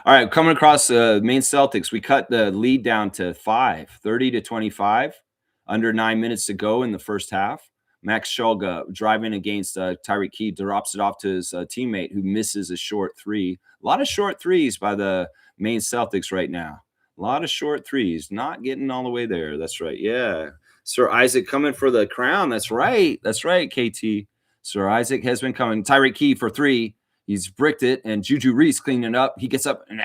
All right, coming across Maine Celtics, we cut the lead down to 5, 30 to 25, under 9 minutes to go in the first half. Max Shulga driving against Tyreek Key, drops it off to his teammate who misses a short 3. A lot of short 3s by the Maine Celtics right now. A lot of short 3s, not getting all the way there. That's right. Yeah. Sir Isaac coming for the crown. That's right. That's right, KT. Sir Isaac has been coming. Tyreek Key for 3. He's bricked it, and Juju Reese cleaning up. He gets up, and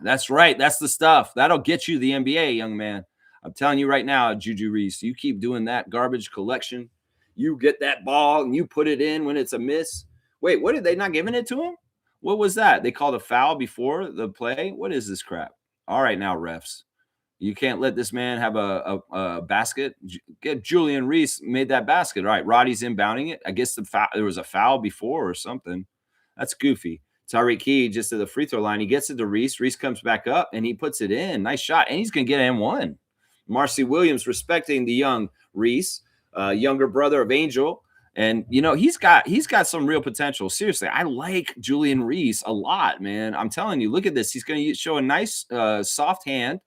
that's right. That's the stuff. That'll get you the NBA, young man. I'm telling you right now, Juju Reese, you keep doing that garbage collection. You get that ball, and you put it in when it's a miss. Wait, what, did they not giving it to him? What was that? They called a foul before the play? What is this crap? All right now, refs. You can't let this man have a basket. Get Julian Reese made that basket. All right, Roddy's inbounding it. I guess there was a foul before or something. That's goofy. Tyreek Key just to the free throw line. He gets it to Reese. Reese comes back up, and he puts it in. Nice shot, and he's going to get M1. Marcy Williams respecting the young Reese, younger brother of Angel. And, he's got some real potential. Seriously, I like Julian Reese a lot, man. I'm telling you, look at this. He's going to show a nice soft hand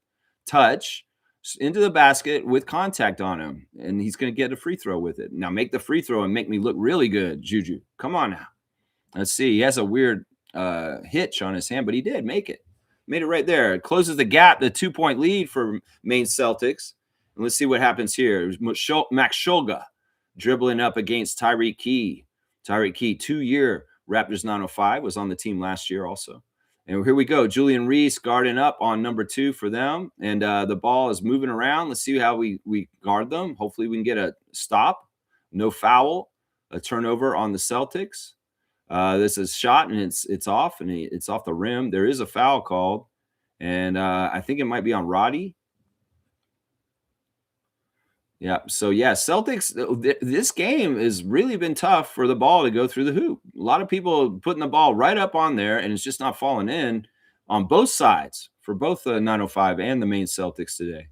touch into the basket with contact on him, and he's going to get a free throw with it. Now make the free throw and make me look really good, Juju. Come on now. Let's see. He has a weird hitch on his hand, but he did make it. Made it right there. It closes the gap, the 2-point lead for Maine Celtics. And let's see what happens here. Max Shulga dribbling up against Tyreek Key. Tyreek Key, 2-year Raptors 905, was on the team last year also. And here we go. Julian Reese guarding up on number 2 for them. And the ball is moving around. Let's see how we guard them. Hopefully we can get a stop. no foul, a turnover on the Celtics. This is shot and it's off and it's off the rim. There is a foul called, and I think it might be on Roddy. Yeah. So yeah, Celtics. This game has really been tough for the ball to go through the hoop. A lot of people putting the ball right up on there, and it's just not falling in on both sides for both the 905 and the Maine Celtics today.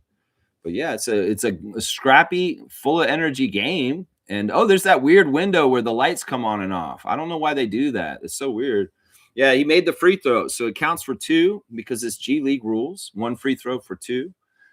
But yeah, it's a scrappy, full of energy game. And oh, there's that weird window where the lights come on and off. I don't know why they do that. It's so weird. Yeah, he made the free throw, so it counts for 2 because it's G League rules. 1 free throw for 2,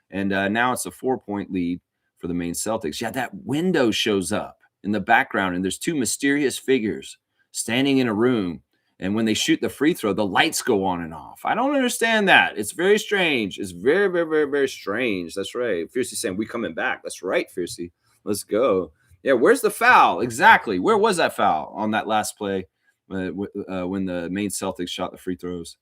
and now it's a 4-point lead for the Maine Celtics. Yeah, that window shows up in the background, and there's 2 mysterious figures standing in a room. And when they shoot the free throw, the lights go on and off. I don't understand that. It's very strange. It's very, very, very, very strange. That's right. Fiercey saying, we coming back. That's right, Fiercey. Let's go. Yeah, where's the foul? Exactly. Where was that foul on that last play when the Maine Celtics shot the free throws?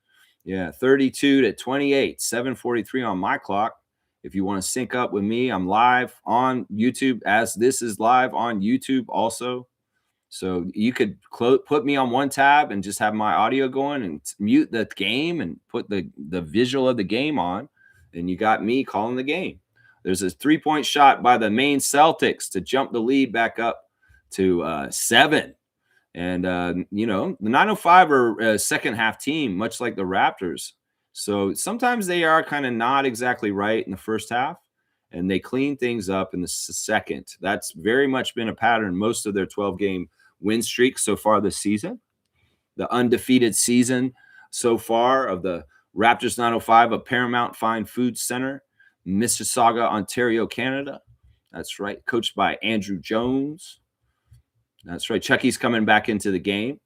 Yeah, 32-28, 7:43 on my clock. If you want to sync up with me, I'm live on YouTube as this is live on YouTube also. So you could put me on one tab and just have my audio going and mute the game and put the visual of the game on. And you got me calling the game. There's a 3-point shot by the Maine Celtics to jump the lead back up to 7. And, the 905 are a second half team, much like the Raptors. So sometimes they are kind of not exactly right in the first half, and they clean things up in the second. That's very much been a pattern most of their 12-game win streak so far this season. The undefeated season so far of the Raptors 905 of Paramount Fine Food Center, Mississauga, Ontario, Canada. That's right. Coached by Andrew Jones. That's right. Chucky's coming back into the game.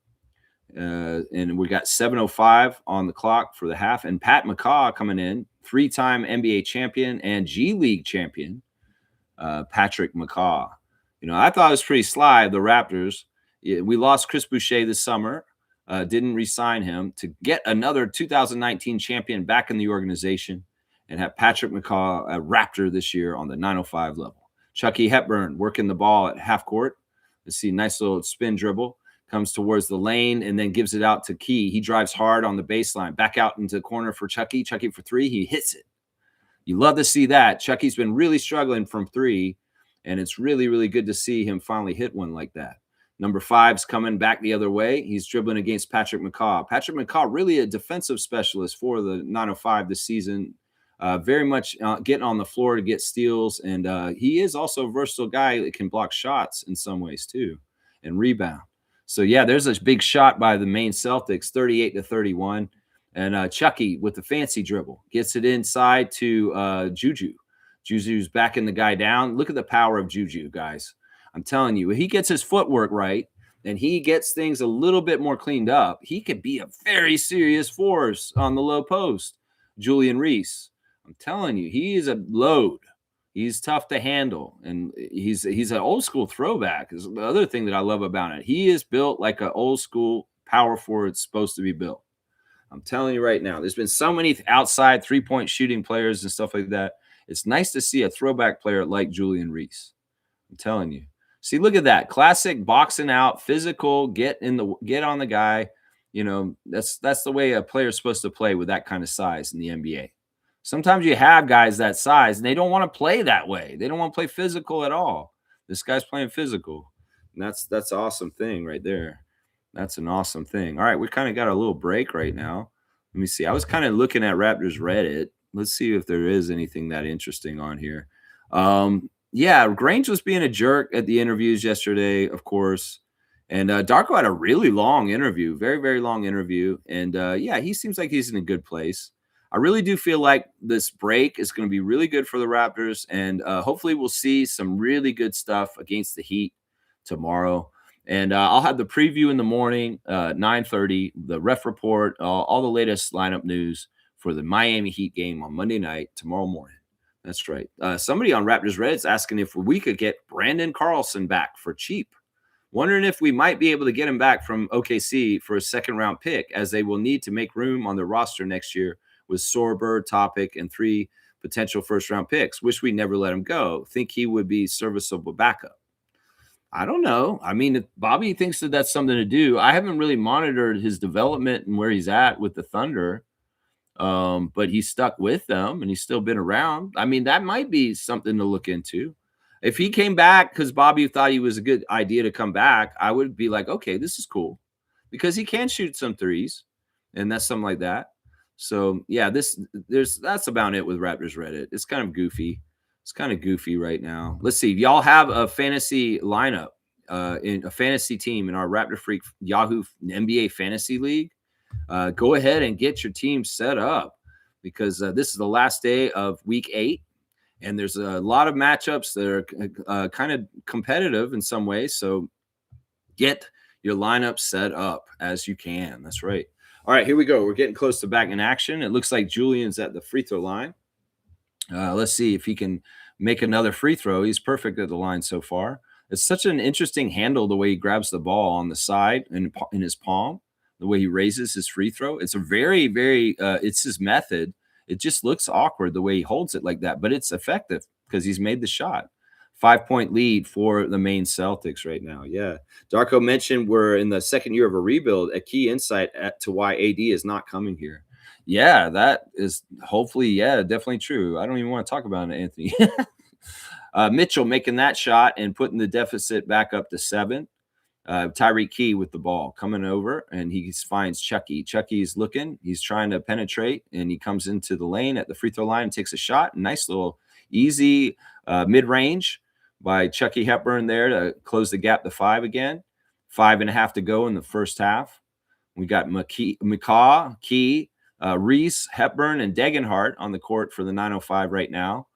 And we got 7:05 on the clock for the half. And Pat McCaw coming in, 3-time NBA champion and G League champion, Patrick McCaw. I thought it was pretty sly, the Raptors. We lost Chris Boucher this summer, didn't re-sign him to get another 2019 champion back in the organization and have Patrick McCaw, a Raptor this year on the 905 level. Chucky Hepburn working the ball at half court. Let's see, nice little spin dribble. Comes towards the lane and then gives it out to Key. He drives hard on the baseline. Back out into the corner for Chucky. Chucky for 3. He hits it. You love to see that. Chucky's been really struggling from 3, and it's really, really good to see him finally hit one like that. Number 5's coming back the other way. He's dribbling against Patrick McCaw. Patrick McCaw, really a defensive specialist for the 905 this season. Very much getting on the floor to get steals, and he is also a versatile guy that can block shots in some ways too and rebound. So, yeah, there's a big shot by the Maine Celtics, 38-31. And Chucky with the fancy dribble gets it inside to Juju. Juju's backing the guy down. Look at the power of Juju, guys. I'm telling you, if he gets his footwork right and he gets things a little bit more cleaned up, he could be a very serious force on the low post. Julian Reese, I'm telling you, he is a load. He's tough to handle, and he's an old school throwback. Is the other thing that I love about it. He is built like an old school power forward supposed to be built. I'm telling you right now, there's been so many outside 3-point shooting players and stuff like that. It's nice to see a throwback player like Julian Reese. I'm telling you. See, look at that. Classic boxing out, physical, get on the guy. That's the way a player is supposed to play with that kind of size in the NBA. Sometimes you have guys that size, and they don't want to play that way. They don't want to play physical at all. This guy's playing physical. And that's an awesome thing right there. That's an awesome thing. All right, we kind of got a little break right now. Let me see. I was kind of looking at Raptors Reddit. Let's see if there is anything that interesting on here. Yeah, Grange was being a jerk at the interviews yesterday, of course. And Darko had a really long interview, very, very long interview. And yeah, he seems like he's in a good place. I really do feel like this break is going to be really good for the Raptors. And hopefully we'll see some really good stuff against the Heat tomorrow. And I'll have the preview in the morning, 9:30, the ref report, all the latest lineup news for the Miami Heat game on Monday night, tomorrow morning. That's right. Somebody on Raptors Reddit is asking if we could get Brandon Carlson back for cheap. Wondering if we might be able to get him back from OKC for a second-round pick, as they will need to make room on their roster next year with Sorber, Topic, and 3 potential first-round picks. Wish we never let him go. Think he would be serviceable backup. I don't know. I mean, if Bobby thinks that that's something to do, I haven't really monitored his development and where he's at with the Thunder. But he's stuck with them and he's still been around. I mean, that might be something to look into. If he came back because Bobby thought he was a good idea to come back, I would be like, okay, this is cool because he can shoot some threes, and that's something like that. So yeah, that's about it with Raptors Reddit. It's kind of goofy. It's kind of goofy right now. Let's see. Y'all have a fantasy lineup, in a fantasy team in our Raptor Freak Yahoo NBA Fantasy League. Go ahead and get your team set up because this is the last day of week 8. And there's a lot of matchups that are kind of competitive in some ways. So get your lineup set up as you can. That's right. All right, here we go. We're getting close to back in action. It looks like Julian's at the free throw line. Let's see if he can make another free throw. He's perfect at the line so far. It's such an interesting handle the way he grabs the ball on the side and in his palm, the way he raises his free throw. It's a very, very, it's his method. It just looks awkward the way he holds it like that, but it's effective because he's made the shot. 5-point lead for the Maine Celtics right now. Yeah. Darko mentioned we're in the second year of a rebuild, a key insight to why AD is not coming here. Yeah, that is hopefully, yeah, definitely true. I don't even want to talk about it, Anthony. Mitchell making that shot and putting the deficit back up to 7. Tyreek Key with the ball coming over, and he finds Chucky. Chucky's looking. He's trying to penetrate, and he comes into the lane at the free throw line and takes a shot. Nice little easy mid-range by Chucky Hepburn there to close the gap to 5 again. 5.5 to go in the first half. We got McCaw, Key, Reese, Hepburn, and Degenhart on the court for the 905 right now.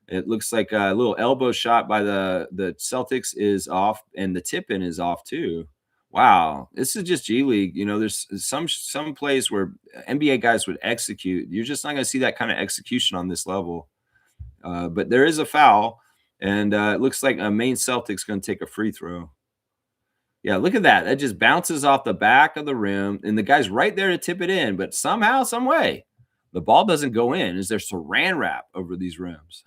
It looks like a little elbow shot by the Celtics is off, and the tip-in is off too. Wow, this is just G League. You know, there's some plays where NBA guys would execute. You're just not going to see that kind of execution on this level. But there is a foul, and it looks like a Maine Celtics going to take a free throw. Yeah, look at that. That just bounces off the back of the rim, and the guy's right there to tip it in, but somehow, some way, the ball doesn't go in. Is there saran wrap over these rims?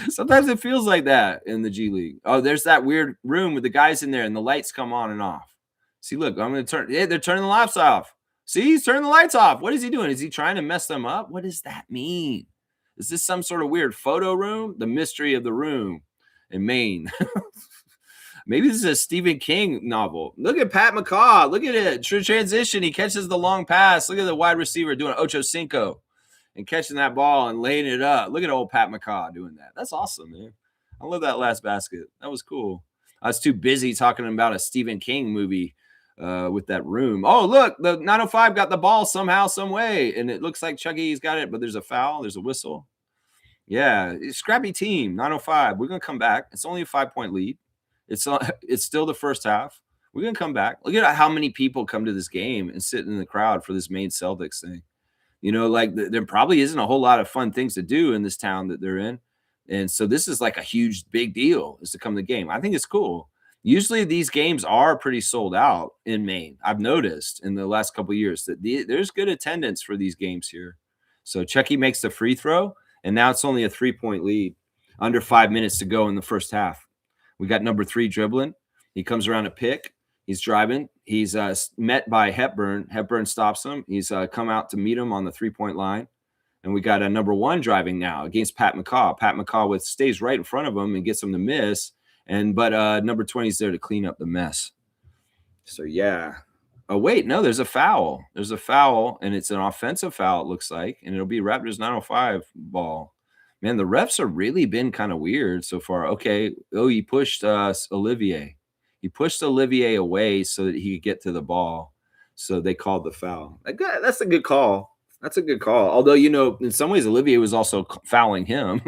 Sometimes it feels like that in the G League. Oh, there's that weird room with the guys in there, and the lights come on and off. See, look, I'm going to turn. Yeah, they're turning the lights off. See, he's turning the lights off. What is he doing? Is he trying to mess them up? What does that mean? Is this some sort of weird photo room? The mystery of the room in Maine. Maybe this is a Stephen King novel. Look at Pat McCaw. Look at it. True transition. He catches the long pass. Look at the wide receiver doing Ocho Cinco and catching that ball and laying it up. Look at old Pat McCaw doing that. That's awesome, man. I love that last basket. That was cool. I was too busy talking about a Stephen King movie with that room. Oh, look, the 905 got the ball somehow, some way. And it looks like Chucky's got it, but there's a foul. There's a whistle. Yeah, scrappy team, 905. We're going to come back. It's only a 5-point lead. It's still the first half. We're going to come back. Look at how many people come to this game and sit in the crowd for this Maine Celtics thing. You know, like there probably isn't a whole lot of fun things to do in this town that they're in. And so this is like a huge, big deal is to come to the game. I think it's cool. Usually these games are pretty sold out in Maine. I've noticed in the last couple of years that there's good attendance for these games here. So Chucky makes the free throw, and now it's only a 3-point lead. Under 5 minutes to go in the first half. We got number 3 dribbling. He comes around a pick. He's driving. He's met by Hepburn. Hepburn stops him. He's come out to meet him on the 3-point line. And we got a number 1 driving now against Pat McCaw. Pat McCaw stays right in front of him and gets him to miss. But number 20 is there to clean up the mess. So, yeah. Oh, wait. No, there's a foul. There's a foul, and it's an offensive foul, it looks like. And it'll be Raptors 905 ball. Man, the refs have really been kind of weird so far. Okay. Oh, he pushed Olivier. He pushed Olivier away so that he could get to the ball. So they called the foul. That's a good call. That's a good call. Although, you know, in some ways, Olivier was also fouling him.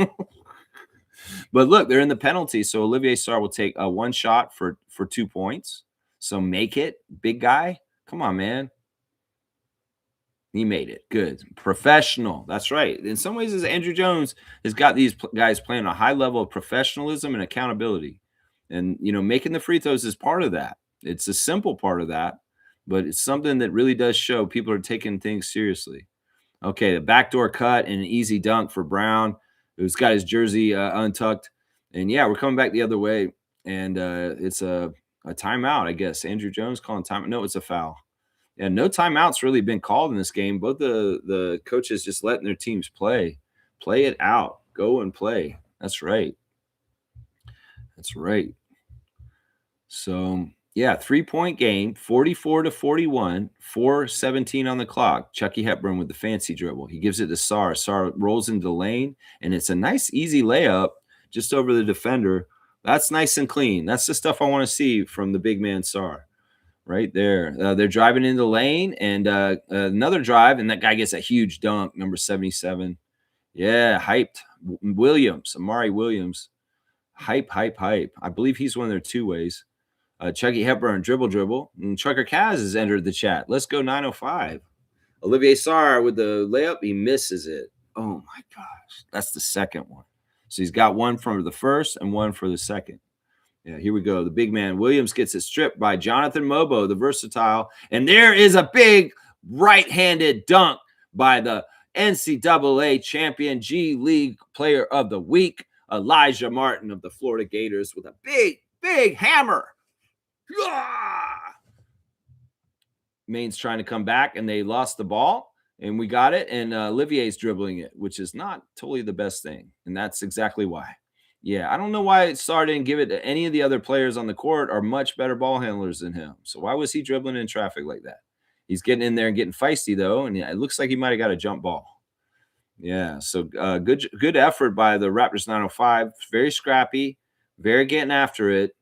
But look, they're in the penalty. So Olivier Sarr will take a 1 shot for 2 points. So make it, big guy. Come on, man. He made it. Good. Professional. That's right. In some ways, as Andrew Jones has got these guys playing a high level of professionalism and accountability. And, you know, making the free throws is part of that. It's a simple part of that, but it's something that really does show people are taking things seriously. Okay, the backdoor cut and an easy dunk for Brown, who's got his jersey untucked. And, yeah, we're coming back the other way. and it's a timeout, I guess. Andrew Jones calling time. No, it's a foul. Yeah, no timeouts really been called in this game. Both the coaches just letting their teams play it out, go and play. That's right. That's right. So yeah, 3-point game, 44-41, 4:17 on the clock. Chucky Hepburn with the fancy dribble. He gives it to Sarr. Sarr rolls into the lane, and it's a nice, easy layup just over the defender. That's nice and clean. That's the stuff I want to see from the big man Sarr. Right there. They're driving into the lane, and another drive, and that guy gets a huge dunk, number 77. Yeah, hyped. Williams, Amari Williams. Hype. I believe he's one of their two ways. Chucky Hepburn, dribble. And Trucker Kaz has entered the chat. Let's go 905. Olivier Sarr with the layup. He misses it. Oh, my gosh. That's the second one. So he's got one for the first and one for the second. Yeah, here we go. The big man Williams gets it stripped by Jonathan Mobo, the versatile. And there is a big right-handed dunk by the NCAA champion G League Player of the Week, Elijah Martin of the Florida Gators, with a big hammer. Maine's trying to come back, and they lost the ball, and we got it. And Olivier's dribbling it, which is not totally the best thing. And that's exactly why. Yeah, I don't know why Sarr didn't give it to any of the other players on the court are much better ball handlers than him. So why was he dribbling in traffic like that? He's getting in there and getting feisty, though, and it looks like he might have got a jump ball. Yeah, so good effort by the Raptors 905. Very scrappy, very getting after it.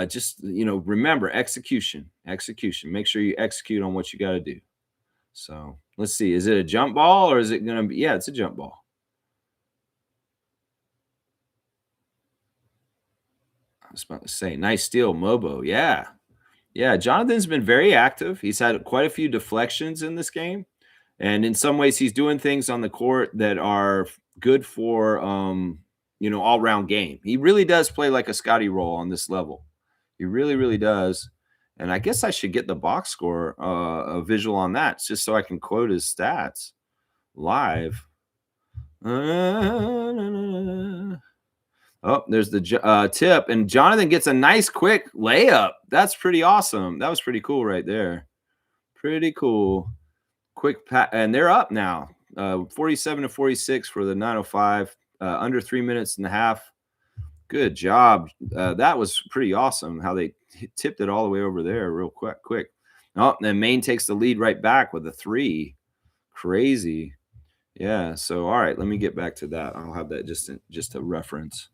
Just, remember, execution. Make sure you execute on what you got to do. So let's see. Is it a jump ball or is it going to be? Yeah, it's a jump ball. I was about to say, nice steal, Mobo. Yeah. Jonathan's been very active. He's had quite a few deflections in this game. And in some ways, he's doing things on the court that are good for, all-round game. He really does play like a Scotty role on this level. He really, really does. And I guess I should get the box score, a visual on that, just so I can quote his stats live. Oh, there's the tip, and Jonathan gets a nice quick layup. That's pretty awesome. That was pretty cool right there. Pretty cool. Quick pat, and they're up now. 47-46 for the 905. Under 3 minutes and a half. Good job. That was pretty awesome how they tipped it all the way over there real quick. Oh, and then Maine takes the lead right back with a 3. Crazy. Yeah, so all right, let me get back to that. I'll have that just a reference.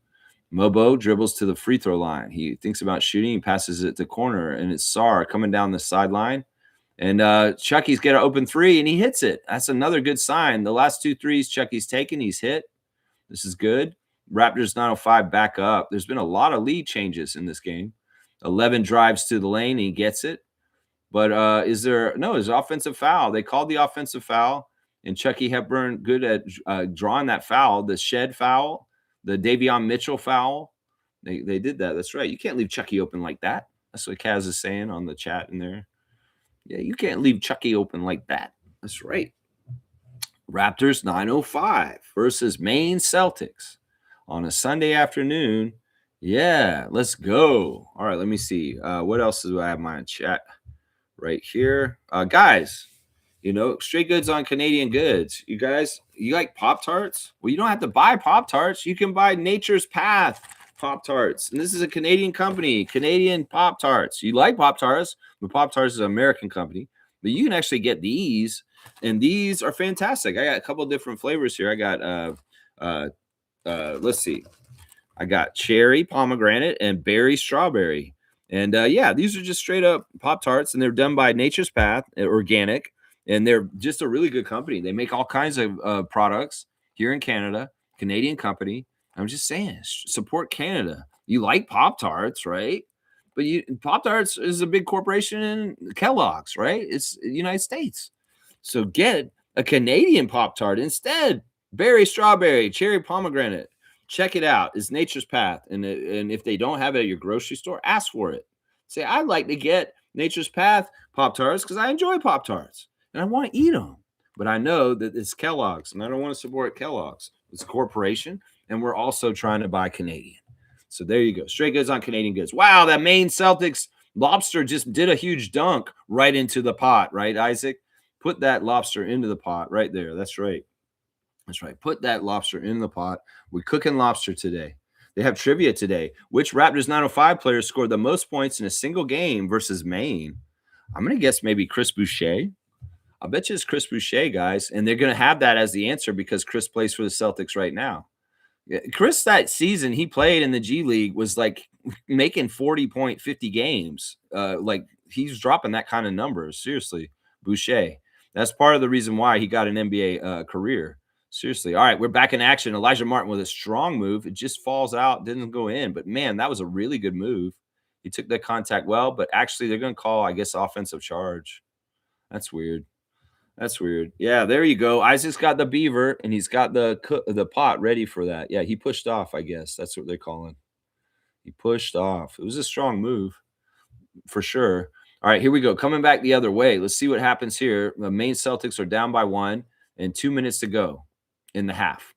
Mobo dribbles to the free throw line. He thinks about shooting. He passes it to corner, and it's Sarr coming down the sideline. And Chucky's got an open 3, and he hits it. That's another good sign. The last 2 threes Chucky's taken, he's hit. This is good. Raptors 905 back up. There's been a lot of lead changes in this game. 11 drives to the lane, and he gets it. But is there – no, there's an offensive foul. They called the offensive foul, and Chucky Hepburn good at drawing that foul, the Shed foul, the Davion Mitchell foul. They did that. That's right. You can't leave Chucky open like that. That's what Kaz is saying on the chat in there. Yeah, you can't leave Chucky open like that. That's right. Raptors 905 versus Maine Celtics on a Sunday afternoon. Yeah, let's go. All right, let me see. What else do I have in my chat right here? Guys, straight goods on Canadian goods. You guys, you like Pop-Tarts? Well, you don't have to buy Pop-Tarts. You can buy Nature's Path Pop-Tarts. And this is a Canadian company, Canadian Pop-Tarts. You like Pop-Tarts, but Pop-Tarts is an American company. But you can actually get these, and these are fantastic. I got a couple of different flavors here. I got, let's see. I got cherry, pomegranate, and berry strawberry. And these are just straight up Pop-Tarts, and they're done by Nature's Path, organic. And they're just a really good company. They make all kinds of products here in Canada, Canadian company. I'm just saying, support Canada. You like Pop-Tarts, right? But Pop-Tarts is a big corporation in Kellogg's, right? It's the United States. So get a Canadian Pop-Tart instead. Berry, strawberry, cherry, pomegranate. Check it out. It's Nature's Path. And if they don't have it at your grocery store, ask for it. Say, I'd like to get Nature's Path Pop-Tarts because I enjoy Pop-Tarts. And I want to eat them. But I know that it's Kellogg's, and I don't want to support Kellogg's. It's a corporation, and we're also trying to buy Canadian. So there you go. Straight goods on Canadian goods. Wow, that Maine Celtics lobster just did a huge dunk right into the pot, right, Isaac? Put that lobster into the pot right there. That's right. That's right. Put that lobster in the pot. We're cooking lobster today. They have trivia today. Which Raptors 905 player scored the most points in a single game versus Maine? I'm going to guess maybe Chris Boucher. I bet you it's Chris Boucher, guys. And they're going to have that as the answer because Chris plays for the Celtics right now. Yeah, Chris, that season he played in the G League was like making 40.50 games. Like he's dropping that kind of numbers. Seriously, Boucher. That's part of the reason why he got an NBA career. Seriously. All right, we're back in action. Elijah Martin with a strong move. It just falls out, didn't go in. But man, that was a really good move. He took that contact well, but actually they're going to call, I guess, offensive charge. That's weird. That's weird. Yeah, there you go. Isaac's got the beaver, and he's got the pot ready for that. Yeah, he pushed off, I guess. That's what they're calling. He pushed off. It was a strong move for sure. All right, here we go. Coming back the other way. Let's see what happens here. The Maine Celtics are down by 1 and 2 minutes to go in the half.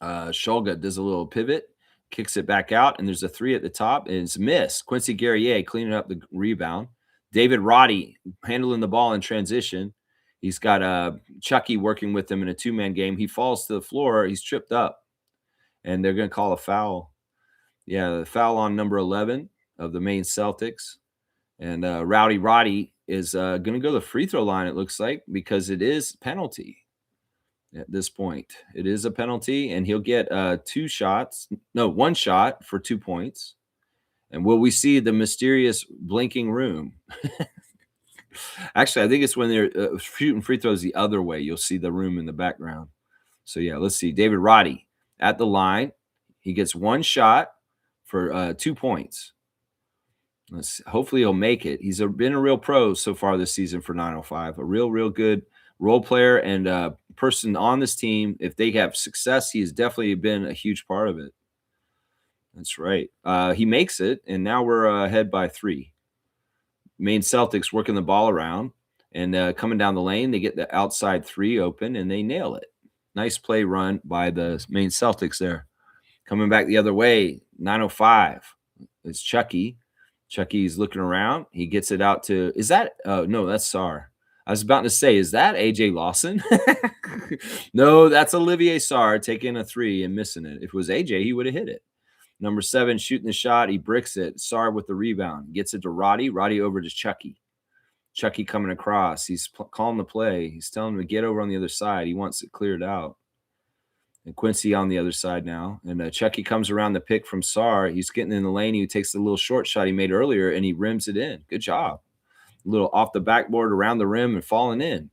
Shulga does a little pivot, kicks it back out, and there's a 3 at the top, and it's missed. Quincy Guerrier cleaning up the rebound. David Roddy handling the ball in transition. He's got Chucky working with him in a 2-man game. He falls to the floor. He's tripped up, and they're going to call a foul. Yeah, the foul on number 11 of the Maine Celtics. And Rowdy Roddy is going to go to the free throw line, it looks like, because it is penalty at this point. It is a penalty, and he'll get 1 shot for 2 points. And will we see the mysterious blinking room? Actually, I think it's when they're shooting free throws the other way. You'll see the room in the background. So, yeah, let's see. David Roddy at the line. He gets 1 shot for 2 points. Hopefully he'll make it. He's been a real pro so far this season for 905. A real good role player and person on this team. If they have success, he has definitely been a huge part of it. That's right. He makes it, and now we're ahead by 3. Maine Celtics working the ball around and coming down the lane. They get the outside 3 open, and they nail it. Nice play run by the Maine Celtics there. Coming back the other way, 905. It's Chucky. Chucky's looking around. He gets it out to – is that – no, that's Sarr. I was about to say, is that A.J. Lawson? No, that's Olivier Sarr taking a 3 and missing it. If it was A.J., he would have hit it. Number 7 shooting the shot. He bricks it. Sarr with the rebound. Gets it to Roddy. Roddy over to Chucky. Chucky coming across. He's calling the play. He's telling him to get over on the other side. He wants it cleared out. And Quincy on the other side now. And Chucky comes around the pick from Sarr. He's getting in the lane. He takes the little short shot he made earlier, and he rims it in. Good job. A little off the backboard around the rim and falling in.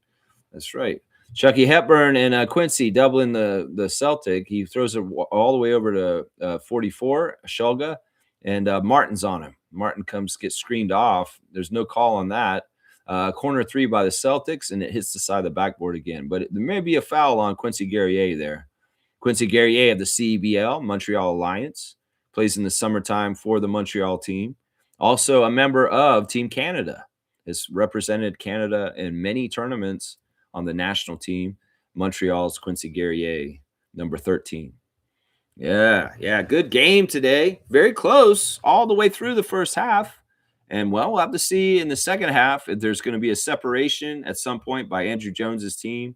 That's right. Chucky Hepburn and Quincy doubling the Celtic. He throws it all the way over to 44, Shulga, and Martin's on him. Martin gets screened off. There's no call on that. Corner 3 by the Celtics, and it hits the side of the backboard again. But there may be a foul on Quincy Guerrier there. Quincy Guerrier of the CEBL, Montreal Alliance, plays in the summertime for the Montreal team. Also a member of Team Canada. Has represented Canada in many tournaments on the national team. Montreal's Quincy Guerrier, number 13. Yeah, good game today. Very close all the way through the first half. And, well, we'll have to see in the second half if there's going to be a separation at some point by Andrew Jones's team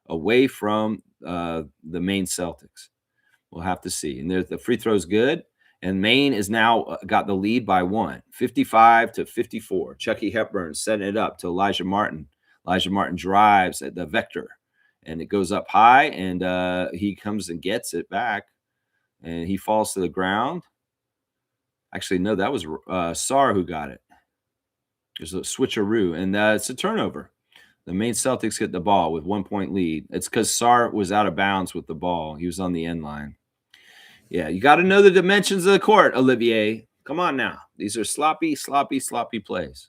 away from the Maine Celtics. We'll have to see. And the free throw's good. And Maine is now got the lead by 1, 55-54. Chucky Hepburn setting it up to Elijah Martin. Elijah Martin drives at the vector, and it goes up high, and he comes and gets it back, and he falls to the ground. Actually, no, that was Sarr who got it. There's a switcheroo, and it's a turnover. The Maine Celtics get the ball with 1-point lead. It's because Sarr was out of bounds with the ball. He was on the end line. Yeah, you got to know the dimensions of the court, Olivier. Come on now. These are sloppy plays.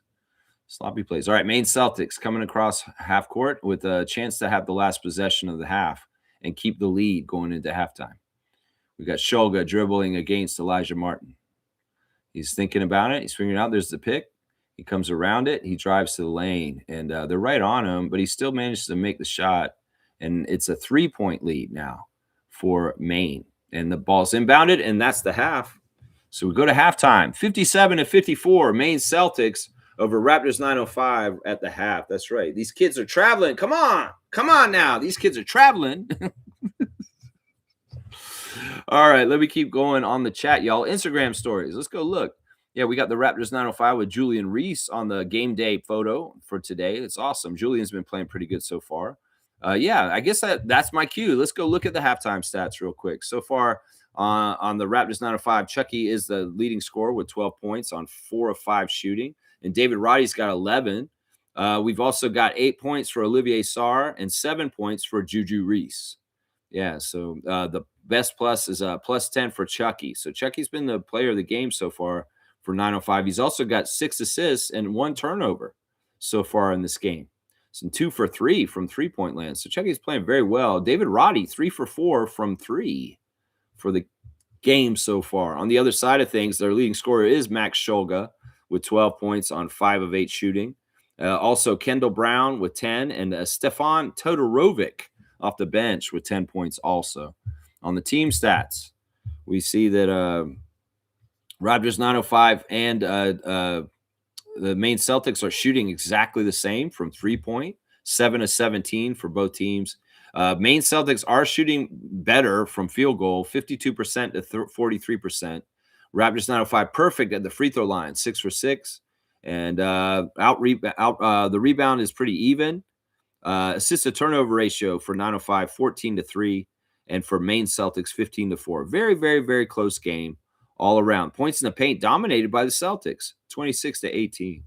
Sloppy plays. All right, Maine Celtics coming across half court with a chance to have the last possession of the half and keep the lead going into halftime. We got Shulga dribbling against Elijah Martin. He's thinking about it. He's figuring out there's the pick. He comes around it. He drives to the lane, and they're right on him, but he still manages to make the shot, and it's a 3-point lead now for Maine. And the ball's inbounded, and that's the half. So we go to halftime, 57-54, Maine Celtics over Raptors 905 at the half. That's right. These kids are traveling. Come on now. These kids are traveling. All right, let me keep going on the chat, y'all. Instagram stories. Let's go look. Yeah, we got the Raptors 905 with Julian Reese on the game day photo for today. It's awesome. Julian's been playing pretty good so far. Yeah, I guess that's my cue. Let's go look at the halftime stats real quick. So far on the Raptors 905, Chucky is the leading scorer with 12 points on 4 of 5 shooting, and David Roddy's got 11. We've also got 8 points for Olivier Sarr and 7 points for Juju Reese. Yeah, so the best plus is plus 10 for Chucky. So Chucky's been the player of the game so far for 905. He's also got 6 assists and 1 turnover so far in this game. So 2 for 3 from three-point land. So Chucky's playing very well. David Roddy, 3 for 4 from 3 for the game so far. On the other side of things, their leading scorer is Max Shulga with 12 points on 5 of 8 shooting. Also, Kendall Brown with 10 and Stefan Todorovic off the bench with 10 points also. On the team stats, we see that Raptors 905 and the Maine Celtics are shooting exactly the same from 3-point, 7 of 17 for both teams. Maine Celtics are shooting better from field goal, 52% to 43%. Raptors 905 perfect at the free throw line, 6 for 6. And the rebound is pretty even. Assist to turnover ratio for 905, 14-3. And for Maine Celtics, 15-4. Very, very, very close game all around. Points in the paint dominated by the Celtics, 26-18.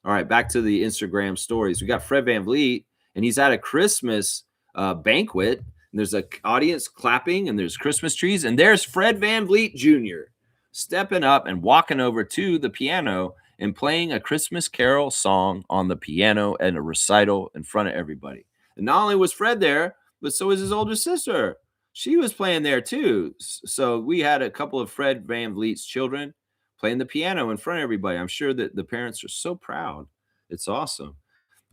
All right, back to the Instagram stories. We got Fred VanVleet, and he's at a Christmas banquet. And there's an audience clapping, and there's Christmas trees. And there's Fred VanVleet Jr. stepping up and walking over to the piano and playing a Christmas Carol song on the piano and a recital in front of everybody. And not only was Fred there, but so was his older sister. She was playing there too. So we had a couple of Fred VanVleet's children playing the piano in front of everybody. I'm sure that the parents are so proud. It's awesome.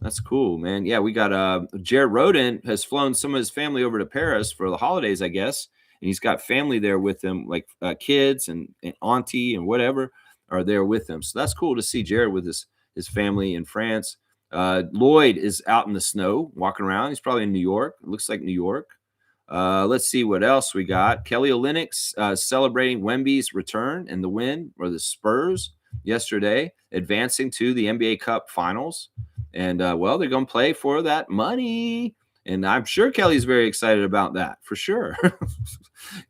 That's cool, man. Yeah, we got Jared Roden has flown some of his family over to Paris for the holidays, I guess. And he's got family there with him, like kids and auntie and whatever are there with him. So that's cool to see Jared with his family in France. Lloyd is out in the snow walking around. He's probably in New York. It looks like New York. Let's see what else we got. Kelly Olynyk celebrating Wemby's return and the win for the Spurs yesterday, advancing to the NBA Cup Finals. And, well, they're going to play for that money. And I'm sure Kelly's very excited about that, for sure.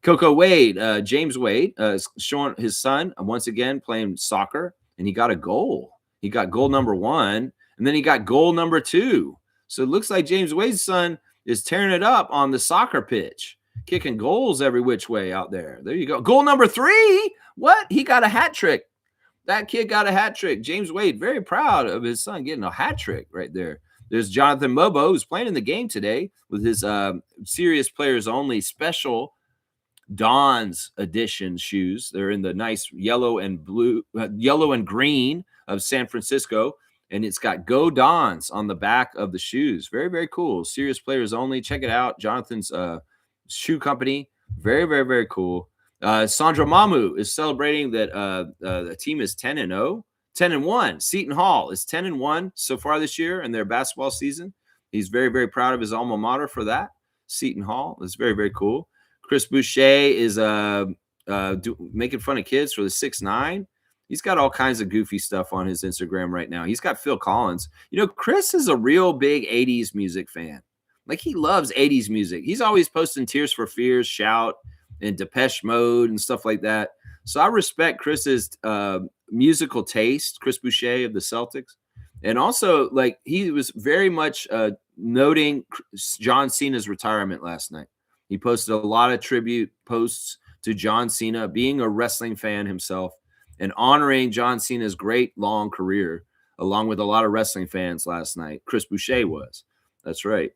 Coco Wade, James Wade, is showing his son once again playing soccer, and he got a goal. He got goal number 1, and then he got goal number 2. So it looks like James Wade's son is tearing it up on the soccer pitch, kicking goals every which way out there. There you go. Goal number 3. What? He got a hat trick. That kid got a hat trick. James Wade, very proud of his son getting a hat trick right there. There's Jonathan Mobo, who's playing in the game today with his Serious Players Only special Don's edition shoes. They're in the nice yellow and green of San Francisco. And it's got Go Dons on the back of the shoes. Very, very cool. Serious Players Only. Check it out. Jonathan's shoe company. Very, very, very cool. Sandra Mamu is celebrating that the team is 10-0. 10-1. Seton Hall is 10-1 so far this year in their basketball season. He's very, very proud of his alma mater for that. Seton Hall is very, very cool. Chris Boucher is making fun of kids for the 6'9". He's got all kinds of goofy stuff on his Instagram right now. He's got Phil Collins. You know, Chris is a real big 80s music fan. Like, he loves 80s music. He's always posting Tears for Fears, Shout, and Depeche Mode and stuff like that. So I respect Chris's musical taste, Chris Boucher of the Celtics. And also, like, he was very much noting John Cena's retirement last night. He posted a lot of tribute posts to John Cena, being a wrestling fan himself, and honoring John Cena's great long career, along with a lot of wrestling fans last night. Chris Boucher was. That's right.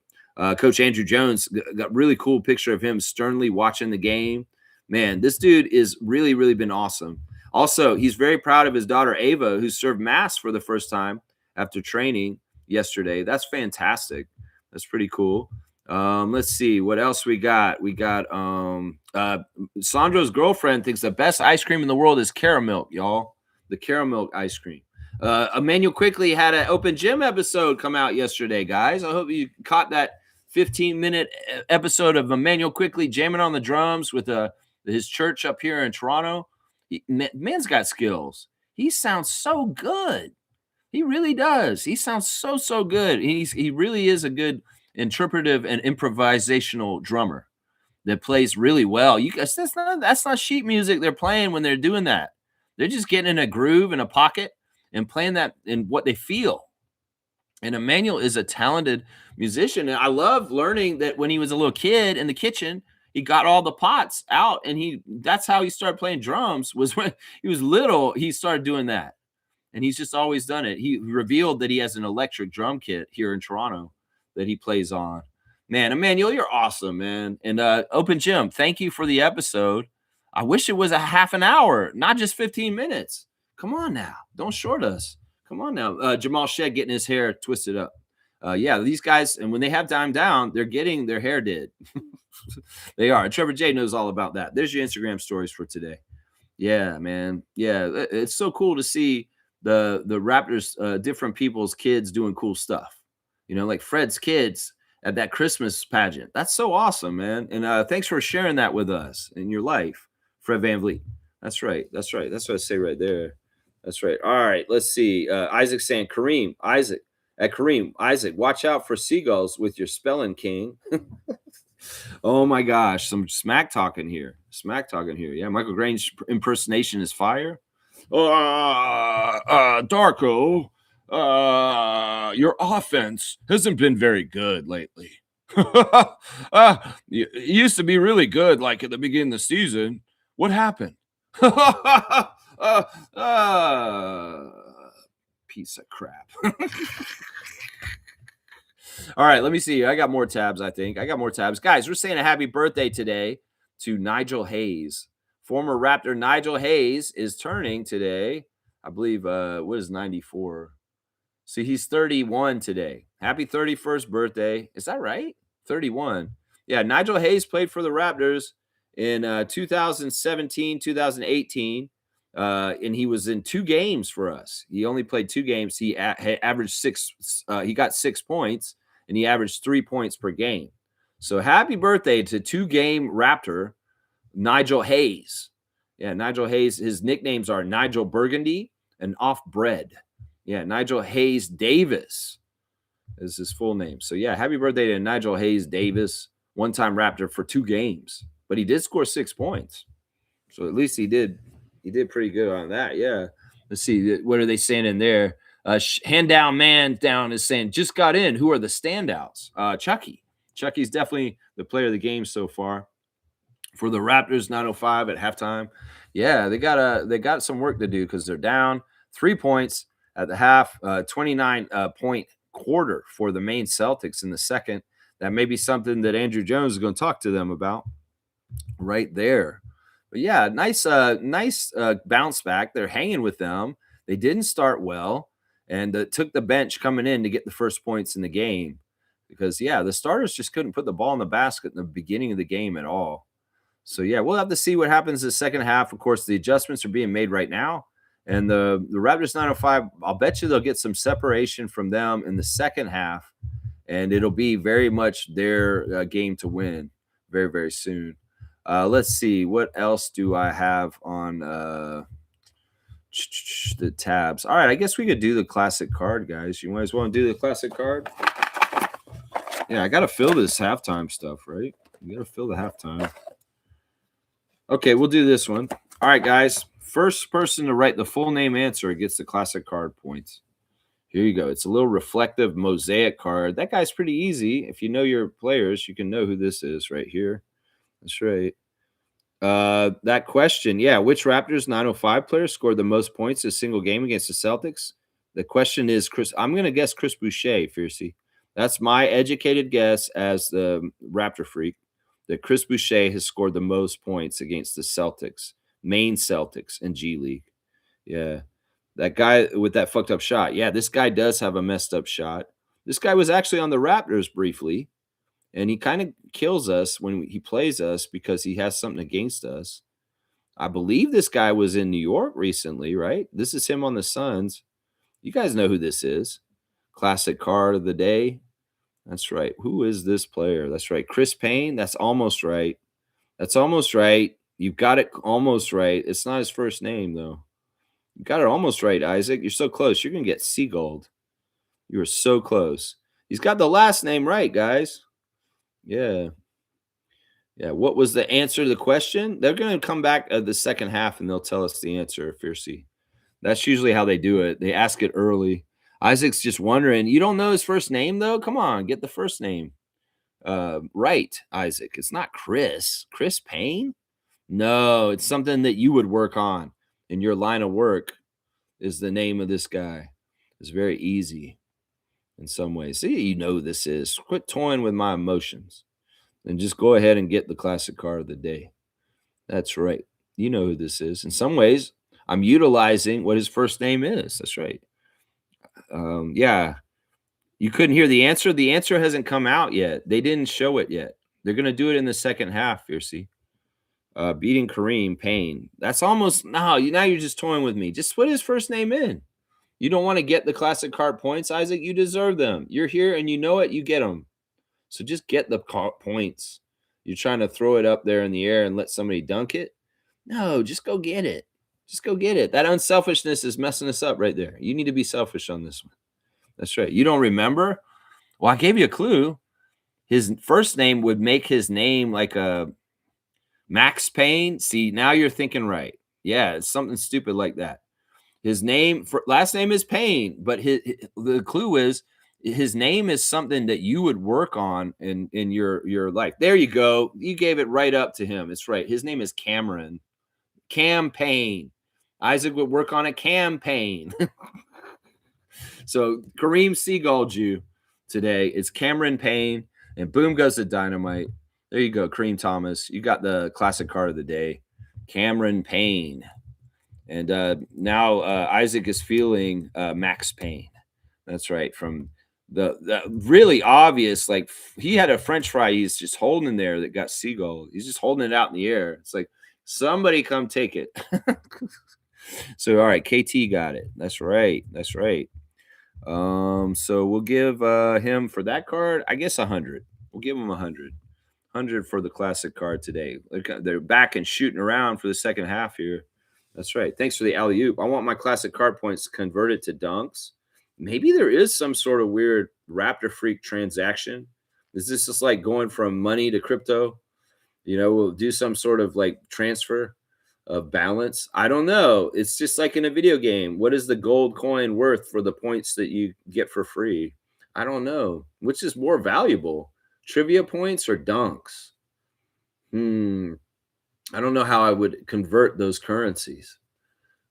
Coach Andrew Jones got a really cool picture of him sternly watching the game. Man, this dude is really, really been awesome. Also, he's very proud of his daughter, Ava, who served Mass for the first time after training yesterday. That's fantastic. That's pretty cool. Let's see what else we got. We got Sandro's girlfriend thinks the best ice cream in the world is caramel, y'all. The caramel ice cream. Emmanuel quickly had an open gym episode come out yesterday, guys. I hope you caught that 15-minute episode of Emmanuel quickly jamming on the drums with his church up here in Toronto. Man's got skills. He sounds so good. He really does. He sounds so good. He really is a good interpretive and improvisational drummer that plays really well. You guys, that's not sheet music they're playing when they're doing that. They're just getting in a groove in a pocket and playing that in what they feel. And Emmanuel is a talented musician. And I love learning that when he was a little kid in the kitchen, he got all the pots out and that's how he started playing drums. Was when he was little, he started doing that. And he's just always done it. He revealed that he has an electric drum kit here in Toronto that he plays on. Man, Emmanuel, you're awesome, man. And Open Gym, thank you for the episode. I wish it was a half an hour, not just 15 minutes. Come on now. Don't short us. Come on now. Jamal Shed getting his hair twisted up. Yeah, these guys, and when they have time down, they're getting their hair did. They are. Trevor J knows all about that. There's your Instagram stories for today. Yeah, man. Yeah, it's so cool to see the Raptors, different people's kids doing cool stuff. You know, like Fred's kids at that Christmas pageant. That's so awesome, man. And thanks for sharing that with us in your life, Fred Van Vliet. That's right. That's right. That's what I say right there. That's right. All right. Let's see. Isaac saying, Isaac, watch out for seagulls with your spelling king. Oh my gosh. Some smack talking here. Yeah. Michael Grange's impersonation is fire. Darko, your offense hasn't been very good lately. It used to be really good, like at the beginning of the season. What happened? Piece of crap. All right, let me see. I got more tabs, I think. Guys, we're saying a happy birthday today to Nigel Hayes. Former Raptor Nigel Hayes is turning today. I believe, what is 94? See, he's 31 today. Happy 31st birthday. Is that right? 31. Yeah, Nigel Hayes played for the Raptors in 2017, 2018. And he was in 2 games for us. He only played 2 games. He averaged 6. He got 6 points, and he averaged 3 points per game. So happy birthday to 2-game Raptor, Nigel Hayes. Yeah, Nigel Hayes. His nicknames are Nigel Burgundy and Off Bread. Yeah, Nigel Hayes Davis is his full name. So yeah, happy birthday to Nigel Hayes Davis, one-time Raptor for 2 games. But he did score 6 points. So at least he did pretty good on that. Yeah. Let's see. What are they saying in there? Hand down man down is saying, just got in. Who are the standouts? Chucky. Chucky's definitely the player of the game so far. For the Raptors, 9:05 at halftime. Yeah, they got some work to do because they're down 3 points at the half, 29-point quarter for the Maine Celtics in the second. That may be something that Andrew Jones is going to talk to them about right there. But yeah, nice bounce back. They're hanging with them. They didn't start well, and took the bench coming in to get the first points in the game because, yeah, the starters just couldn't put the ball in the basket in the beginning of the game at all. So, yeah, we'll have to see what happens in the second half. Of course, the adjustments are being made right now. And the Raptors 905, I'll bet you they'll get some separation from them in the second half, and it'll be very much their game to win very, very soon. Let's see. What else do I have on the tabs? All right, I guess we could do the classic card, guys. You guys want to do the classic card? Yeah, I got to fill this halftime stuff, right? You got to fill the halftime. Okay, we'll do this one. All right, guys. First person to write the full name answer gets the classic card points. Here you go. It's a little reflective mosaic card. That guy's pretty easy. If you know your players, you can know who this is right here. That's right. That question, yeah. Which Raptors 905 player scored the most points in a single game against the Celtics? The question is Chris. I'm going to guess Chris Boucher, Fiercey. That's my educated guess as the Raptor freak, that Chris Boucher has scored the most points against the Celtics, Maine Celtics in G League. Yeah. That guy with that fucked up shot. Yeah, this guy does have a messed up shot. This guy was actually on the Raptors briefly. and he kind of kills us when he plays us because he has something against us. I believe this guy was in New York recently, right? This is him on the Suns. You guys know who this is. Classic card of the day. That's right. Who is this player? That's right. Chris Payne. That's almost right. That's almost right. You've got it almost right. It's not his first name, though. You got it almost right, Isaac. You're so close. You're going to get Seagold. You are so close. He's got the last name right, guys. Yeah. Yeah. What was the answer to the question? They're going to come back the second half and they'll tell us the answer, Fiercey. That's usually how they do it. They ask it early. Isaac's just wondering, you don't know his first name, though? Come on, get the first name. Right, Isaac. It's not Chris. Chris Payne? No, it's something that you would work on in your line of work is the name of this guy. It's very easy in some ways. See, you know who this is. Quit toying with my emotions and just go ahead and get the classic card of the day. That's right. You know who this is. In some ways, I'm utilizing what his first name is. That's right. Yeah. You couldn't hear the answer. The answer hasn't come out yet. They didn't show it yet. They're going to do it in the second half, Fiercey. Beating Kareem Payne. That's almost now you're just toying with me. Just put his first name in. You don't want to get the classic card points, Isaac. You deserve them. You're here and you know it. You get them. So just get the points. You're trying to throw it up there in the air and let somebody dunk it. No, just go get it. Just go get it. That unselfishness is messing us up right there. You need to be selfish on this one. That's right. You don't remember? Well, I gave you a clue. His first name would make his name like a Max Payne. See, now you're thinking right. Yeah, it's something stupid like that. His last name is Payne, but the clue is his name is something that you would work on in your life. There you go. You gave it right up to him. It's right. His name is Cameron. Campaign. Isaac would work on a campaign. So Kareem Seagulled you today. It's Cameron Payne, and boom goes the dynamite. There you go, Kareem Thomas. You got the classic card of the day, Cameron Payne. And now Isaac is feeling Max Payne. That's right. From the really obvious, like he had a French fry he's just holding in there that got Seagull. He's just holding it out in the air. It's like, somebody come take it. So, all right, KT got it. That's right. That's right. So we'll give him for that card, I guess 100. We'll give him 100 for the classic card today. They're back and shooting around for the second half here. That's right. Thanks for the alley-oop. I want my classic card points converted to dunks. Maybe there is some sort of weird Raptor Freak transaction. Is this just like going from money to crypto? We'll do some sort of like transfer of balance. I don't know. It's just like in a video game. What is the gold coin worth for the points that you get for free? I don't know. Which is more valuable, trivia points or dunks? I don't know how I would convert those currencies.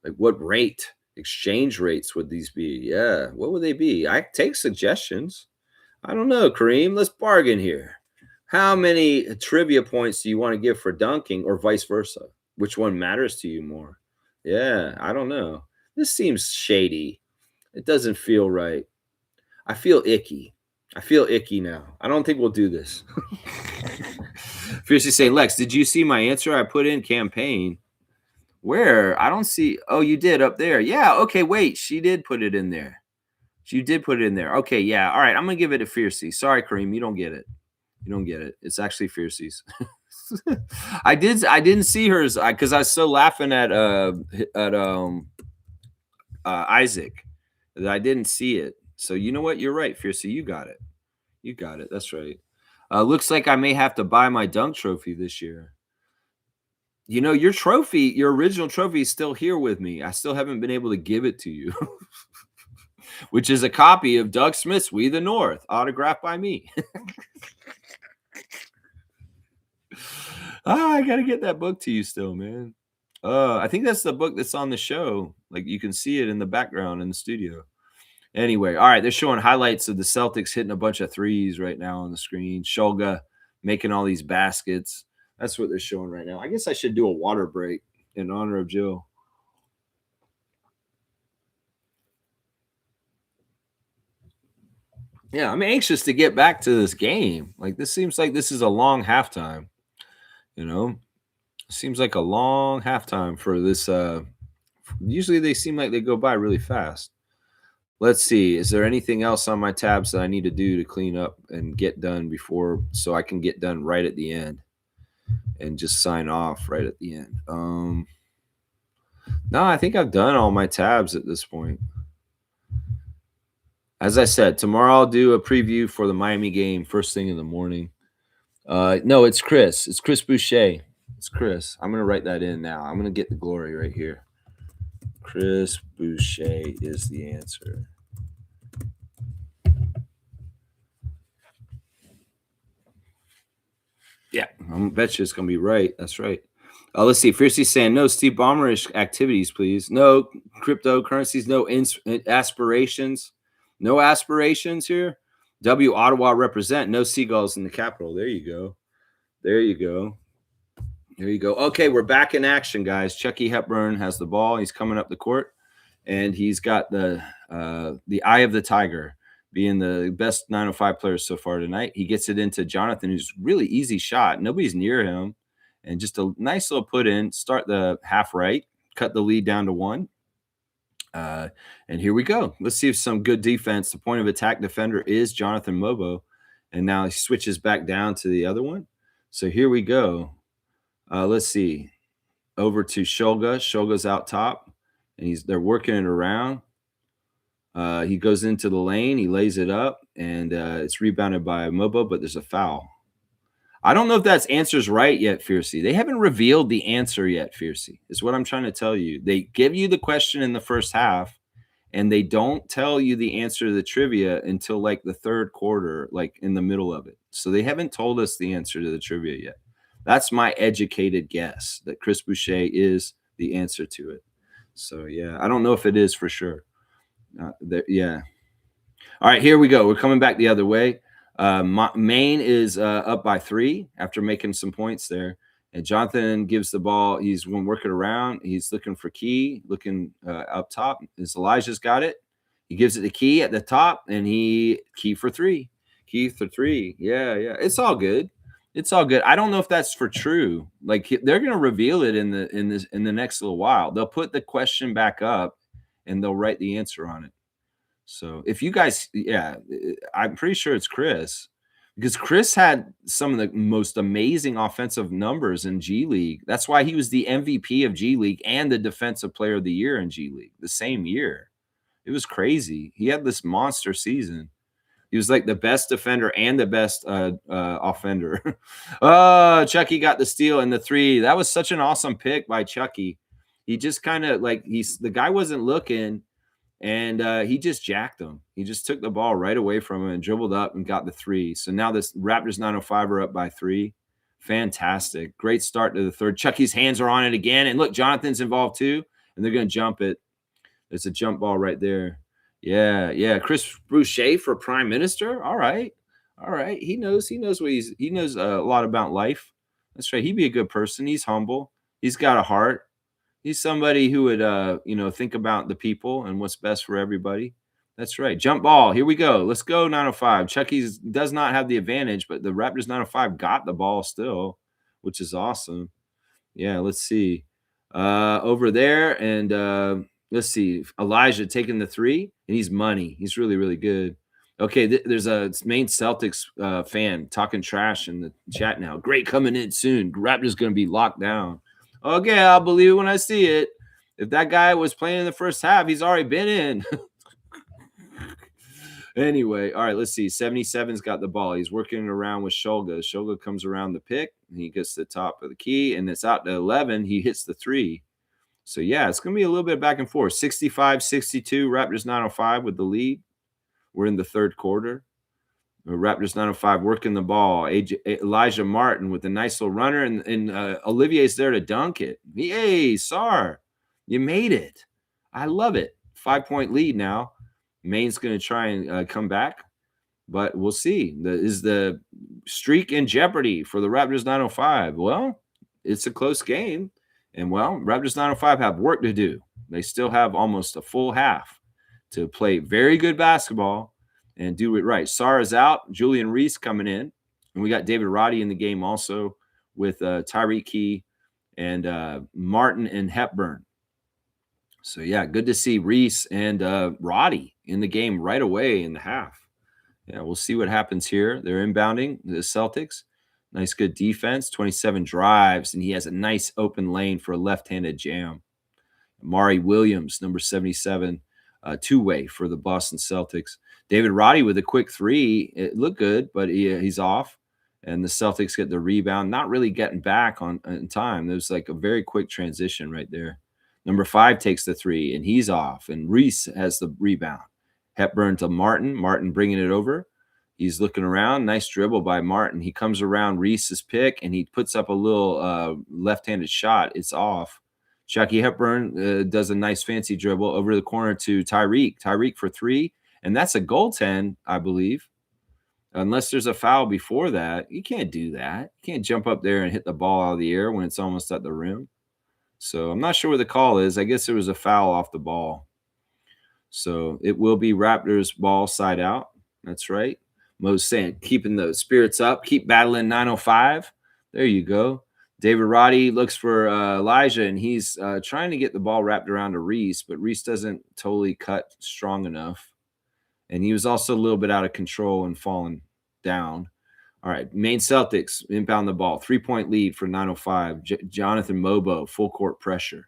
Like what rate, exchange rates would these be? Yeah, what would they be? I take suggestions. I don't know, Kareem. Let's bargain here. How many trivia points do you want to give for dunking or vice versa? Which one matters to you more? Yeah, I don't know. This seems shady. It doesn't feel right. I feel icky. I feel icky now. I don't think we'll do this. Fiercely saying, Lex, did you see my answer? I put in campaign. Where? I don't see. Oh, you did up there. Yeah. Okay. Wait. She did put it in there. She did put it in there. Okay. Yeah. All right. I'm going to give it to Fiercey. Sorry, Kareem. You don't get it. You don't get it. It's actually Fiercey's. I didn't see hers because I was so laughing at Isaac that I didn't see it. So you know what? You're right, Fiercey. You got it. You got it. That's right. Looks like I may have to buy my dunk trophy this year. Your trophy, your original trophy is still here with me. I still haven't been able to give it to you, which is a copy of Doug Smith's We the North, autographed by me. I got to get that book to you still, man. I think that's the book that's on the show. Like you can see it in the background in the studio. Anyway, all right, they're showing highlights of the Celtics hitting a bunch of threes right now on the screen. Shulga making all these baskets. That's what they're showing right now. I guess I should do a water break in honor of Joe. Yeah, I'm anxious to get back to this game. Like, this seems like this is a long halftime, you know? Seems like a long halftime for this, usually they seem like they go by really fast. Let's see, is there anything else on my tabs that I need to do to clean up and get done before so I can get done right at the end and just sign off right at the end? No, I think I've done all my tabs at this point. As I said, tomorrow I'll do a preview for the Miami game first thing in the morning. No, it's Chris. It's Chris Boucher. It's Chris. I'm gonna write that in now. I'm gonna get the glory right here. Chris Boucher is the answer. Yeah, I bet you it's gonna be right. That's right. Let's see. Fiercely saying no Steve Ballmerish activities, please. No cryptocurrencies. No aspirations. No aspirations here. W Ottawa represent. No seagulls in the capital. There you go. There you go. There you go. Okay, we're back in action, guys. Chucky Hepburn has the ball. He's coming up the court, and he's got the eye of the tiger, being the best 905 player so far tonight. He gets it into Jonathan, who's really easy shot. Nobody's near him, and just a nice little put in. Start the half right, cut the lead down to 1. And here we go. Let's see if some good defense. The point of attack defender is Jonathan Mobo, and now he switches back down to the other one. So here we go. Let's see. Over to Shulga. Shulga's out top, and they're working it around. He goes into the lane. He lays it up, and it's rebounded by Mobo, but there's a foul. I don't know if that's answers right yet, Fiercey. They haven't revealed the answer yet, Fiercey, is what I'm trying to tell you. They give you the question in the first half, and they don't tell you the answer to the trivia until like the third quarter, like in the middle of it. So they haven't told us the answer to the trivia yet. That's my educated guess that Chris Boucher is the answer to it. So yeah, I don't know if it is for sure. Yeah. All right, here we go. We're coming back the other way. Maine is up by 3 after making some points there. And Jonathan gives the ball. He's going to work it around. He's looking for Key, looking up top. As Elijah's got it. He gives it to Key at the top, and Key for 3. Key for 3. Yeah. It's all good. It's all good. I don't know if that's for true. Like they're going to reveal it in the next little while. They'll put the question back up, and they'll write the answer on it. So if you guys, I'm pretty sure it's Chris because Chris had some of the most amazing offensive numbers in G League. That's why he was the MVP of G League and the Defensive Player of the Year in G League the same year. It was crazy. He had this monster season. He was like the best defender and the best offender. Chucky got the steal and the 3. That was such an awesome pick by Chucky. He just kind of like the guy wasn't looking. And he just jacked him. He just took the ball right away from him and dribbled up and got the 3. So now this Raptors 905 are up by 3. Fantastic. Great start to the third. Chucky's hands are on it again. And look, Jonathan's involved too. And they're going to jump it. There's a jump ball right there. Yeah. Chris Boucher for prime minister. All right. He knows what he knows a lot about life. That's right. He'd be a good person. He's humble. He's got a heart. He's somebody who would, think about the people and what's best for everybody. That's right. Jump ball. Here we go. Let's go 905. Chucky's does not have the advantage, but the Raptors 905 got the ball still, which is awesome. Yeah, let's see. Over there, and let's see. Elijah taking the 3, and he's money. He's really, really good. Okay, there's a Maine Celtics fan talking trash in the chat now. Great coming in soon. Raptors going to be locked down. Okay, I'll believe it when I see it. If that guy was playing in the first half, he's already been in. Anyway, all right, let's see. 77's got the ball. He's working around with Shulga. Shulga comes around the pick, and he gets the top of the key, and it's out to 11. He hits the 3. So, yeah, it's going to be a little bit back and forth. 65-62, Raptors 905 with the lead. We're in the third quarter. Raptors 905 working the ball. Elijah Martin with a nice little runner, and Olivier's there to dunk it. Hey, Sar, you made it. I love it. 5-point lead now. Maine's going to try and come back, but we'll see. Is the streak in jeopardy for the Raptors 905? Well, it's a close game, and, Raptors 905 have work to do. They still have almost a full half to play very good basketball and do it right. Sarah's out. Julian Reese coming in. And we got David Roddy in the game also with Tyreek Key and Martin and Hepburn. So, yeah, good to see Reese and Roddy in the game right away in the half. Yeah, we'll see what happens here. They're inbounding the Celtics. Nice, good defense. 27 drives, and he has a nice open lane for a left-handed jam. Amari Williams, number 77, two-way for the Boston Celtics. David Roddy with a quick three. It looked good, but he's off. And the Celtics get the rebound, not really getting back in time. There's like a very quick transition right there. Number 5 takes the three, and he's off. And Reese has the rebound. Hepburn to Martin. Martin bringing it over. He's looking around. Nice dribble by Martin. He comes around Reese's pick, and he puts up a little left-handed shot. It's off. Jackie Hepburn does a nice fancy dribble over the corner to Tyreek. Tyreek for three, and that's a goaltend, I believe. Unless there's a foul before that. You can't do that. You can't jump up there and hit the ball out of the air when it's almost at the rim. So I'm not sure where the call is. I guess there was a foul off the ball. So it will be Raptors ball side out. That's right. Mo's saying keeping the spirits up. Keep battling 905. There you go. David Roddy looks for Elijah, and he's trying to get the ball wrapped around to Reese, but Reese doesn't totally cut strong enough. And he was also a little bit out of control and falling down. All right, Maine Celtics inbound the ball. 3-point lead for 905. Jonathan Mobo, full court pressure.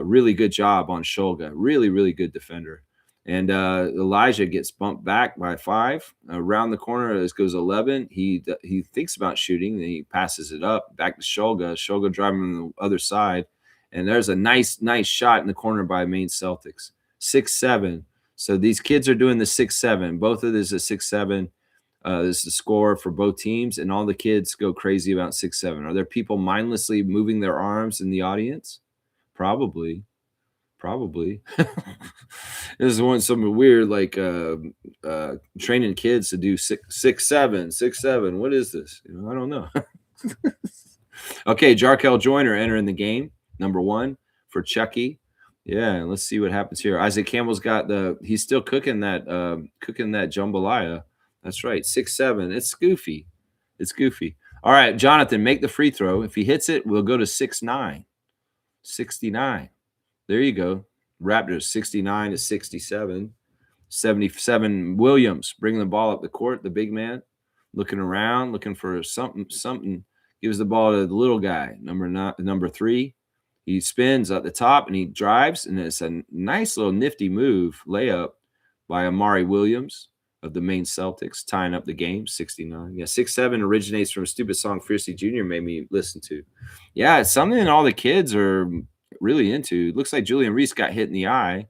Really good job on Shulga. Really, really good defender. And Elijah gets bumped back by 5. Around the corner, this goes 11. He thinks about shooting. Then he passes it up back to Shulga. Shulga driving on the other side. And there's a nice shot in the corner by Maine Celtics. 6-7. So these kids are doing the 6-7. Both of this is 6-7. This is the score for both teams. And all the kids go crazy about 6-7. Are there people mindlessly moving their arms in the audience? Probably. This is one something weird, like training kids to do 6-7. What is this? I don't know. Okay, Jarkel Joyner entering the game, number 1 for Chucky. Yeah, let's see what happens here. Isaac Campbell's got he's still cooking that jambalaya. That's right, 6-7. It's goofy. All right, Jonathan, make the free throw. If he hits it, we'll go to 6-9. 69. There you go. Raptors 69-67. 77 Williams bringing the ball up the court. The big man looking around, looking for something. Gives the ball to the little guy, number 3. He spins at the top and he drives, and it's a nice little nifty move layup by Amari Williams of the Maine Celtics, tying up the game. 69. Yeah, 6-7 originates from a stupid song Fiercely Jr. made me listen to. Yeah, it's something all the kids are really into. Looks like Julian Reese got hit in the eye.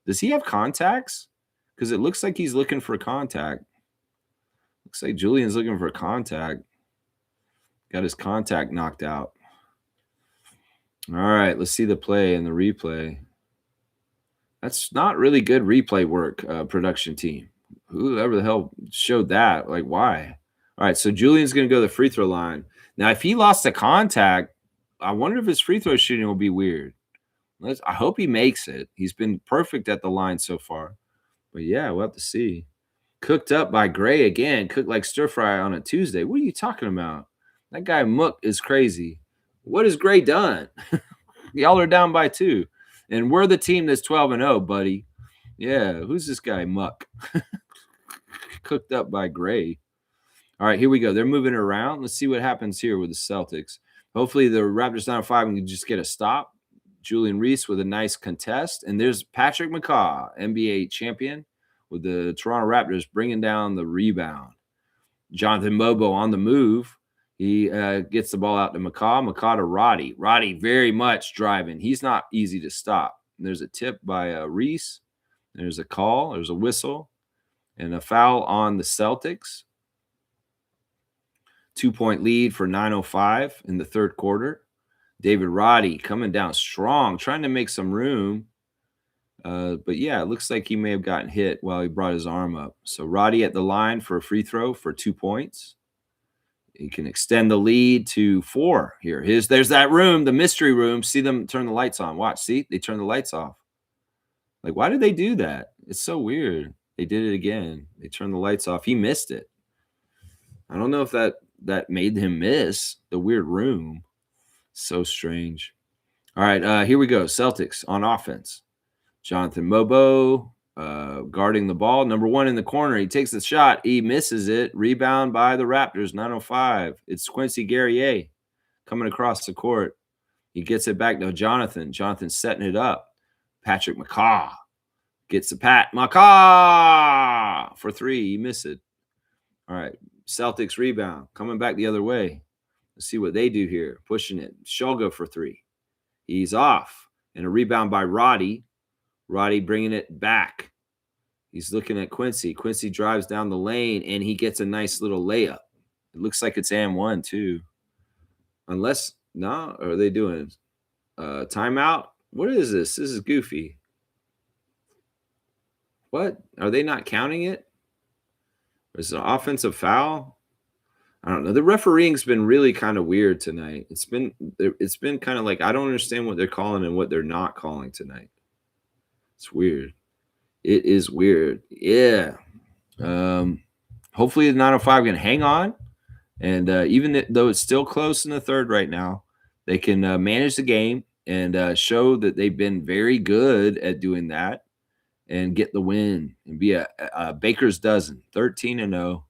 Does he have contacts? Because it looks like he's looking for contact. Looks like Julian's looking for contact. Got his contact knocked out. All right, let's see the play and the replay. That's not really good replay work, production team. Whoever the hell showed that? Like, why? All right, so Julian's going to go to the free throw line. Now, if he lost the contact, I wonder if his free throw shooting will be weird. I hope he makes it. He's been perfect at the line so far. But, yeah, we'll have to see. Cooked up by Gray again. Cooked like stir fry on a Tuesday. What are you talking about? That guy Mook is crazy. What has Gray done? Y'all are down by 2. And we're the team that's 12-0, buddy. Yeah, who's this guy, Muck? Cooked up by Gray. All right, here we go. They're moving around. Let's see what happens here with the Celtics. Hopefully the Raptors 9-5 can just get a stop. Julian Reese with a nice contest. And there's Patrick McCaw, NBA champion, with the Toronto Raptors bringing down the rebound. Jonathan Mobo on the move. He gets the ball out to McCaw to Roddy. Roddy very much driving. He's not easy to stop. There's a tip by Reese. There's a call. There's a whistle. And a foul on the Celtics. 2-point lead for 9:05 in the third quarter. David Roddy coming down strong, trying to make some room. But, yeah, it looks like he may have gotten hit while he brought his arm up. So Roddy at the line for a free throw for 2 points. He can extend the lead to 4 here. There's that room, the mystery room. See them turn the lights on. Watch, see? They turn the lights off. Like, why did they do that? It's so weird. They did it again. They turned the lights off. He missed it. I don't know if that made him miss the weird room. So strange. All right, here we go. Celtics on offense. Jonathan Mobo guarding the ball. Number one in the corner. He takes the shot. He misses it. Rebound by the Raptors, 9:05. It's Quincy Guerrier coming across the court. He gets it back to Jonathan. Jonathan's setting it up. Patrick McCaw gets the pat. McCaw for three. He missed it. All right. Celtics rebound. Coming back the other way. Let's see what they do here. Pushing it. Shulga for three. He's off. And a rebound by Roddy. Roddy bringing it back. He's looking at Quincy. Quincy drives down the lane, and he gets a nice little layup. It looks like it's and one, too. Unless, no, or are they doing timeout? What is this? This is goofy. What? Are they not counting it? Is it an offensive foul? I don't know. The refereeing's been really kind of weird tonight. It's been kind of like I don't understand what they're calling and what they're not calling tonight. It's weird. It is weird. Yeah. Hopefully the 905 can hang on. And even though it's still close in the third right now, they can manage the game and show that they've been very good at doing that and get the win and be a baker's dozen, 13-0.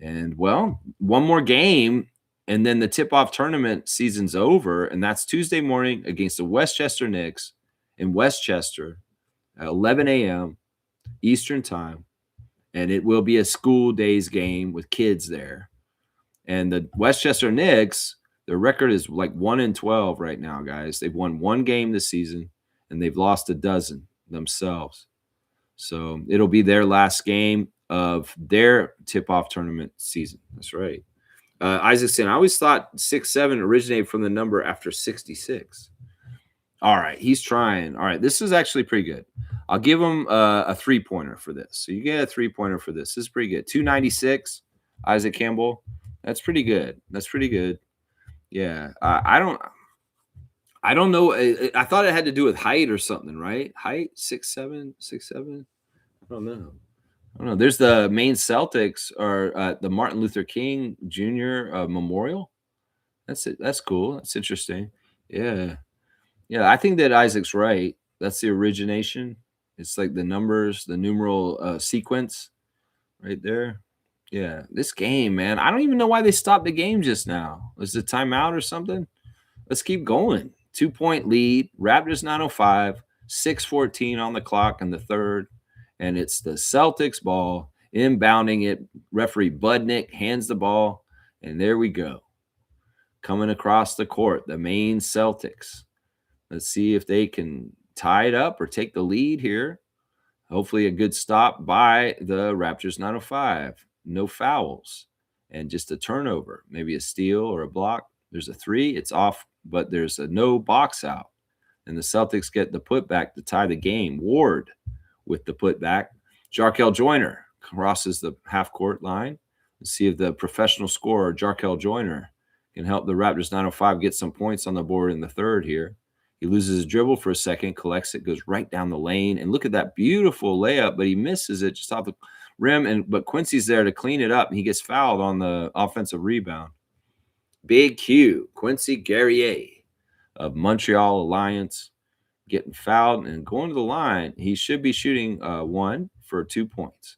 And, well, one more game, and then the tip-off tournament season's over, and that's Tuesday morning against the Westchester Knicks in Westchester at 11 a.m. Eastern time, and it will be a school days game with kids there. And the Westchester Knicks, their record is like 1-12 right now, guys. They've won one game this season, and they've lost a dozen themselves. So it'll be their last game of their tip-off tournament season. That's right. Isaacson, I always thought 6'7" originated from the number after 66. All right, he's trying. All right, this is actually pretty good. I'll give him a three-pointer for this. So you get a three-pointer for this. This is pretty good. 296, Isaac Campbell. That's pretty good. That's pretty good. Yeah, I don't know. I thought it had to do with height or something, right? Height, 6'7", 6'7". I don't know. There's the Maine Celtics or the Martin Luther King Jr. Memorial. That's it. That's cool. That's interesting. Yeah. Yeah, I think that Isaac's right. That's the origination. It's like the numbers, the numeral sequence right there. Yeah, this game, man. I don't even know why they stopped the game just now. Was it timeout or something? Let's keep going. 2-point lead. Raptors 9:05, 6:14 on the clock in the third. And it's the Celtics ball, inbounding it. Referee Budnick hands the ball, and there we go. Coming across the court, the Maine Celtics. Let's see if they can tie it up or take the lead here. Hopefully a good stop by the Raptors 905. No fouls and just a turnover, maybe a steal or a block. There's a three. It's off, but there's a no box out. And the Celtics get the putback to tie the game. Ward with the putback. Jarkel Joyner crosses the half-court line. Let's see if the professional scorer, Jarkel Joyner, can help the Raptors 905 get some points on the board in the third here. He loses his dribble for a second, collects it, goes right down the lane. And look at that beautiful layup, but he misses it just off the rim. But Quincy's there to clean it up, and he gets fouled on the offensive rebound. Big Q, Quincy Guerrier of Montreal Alliance, getting fouled and going to the line. He should be shooting one for 2 points.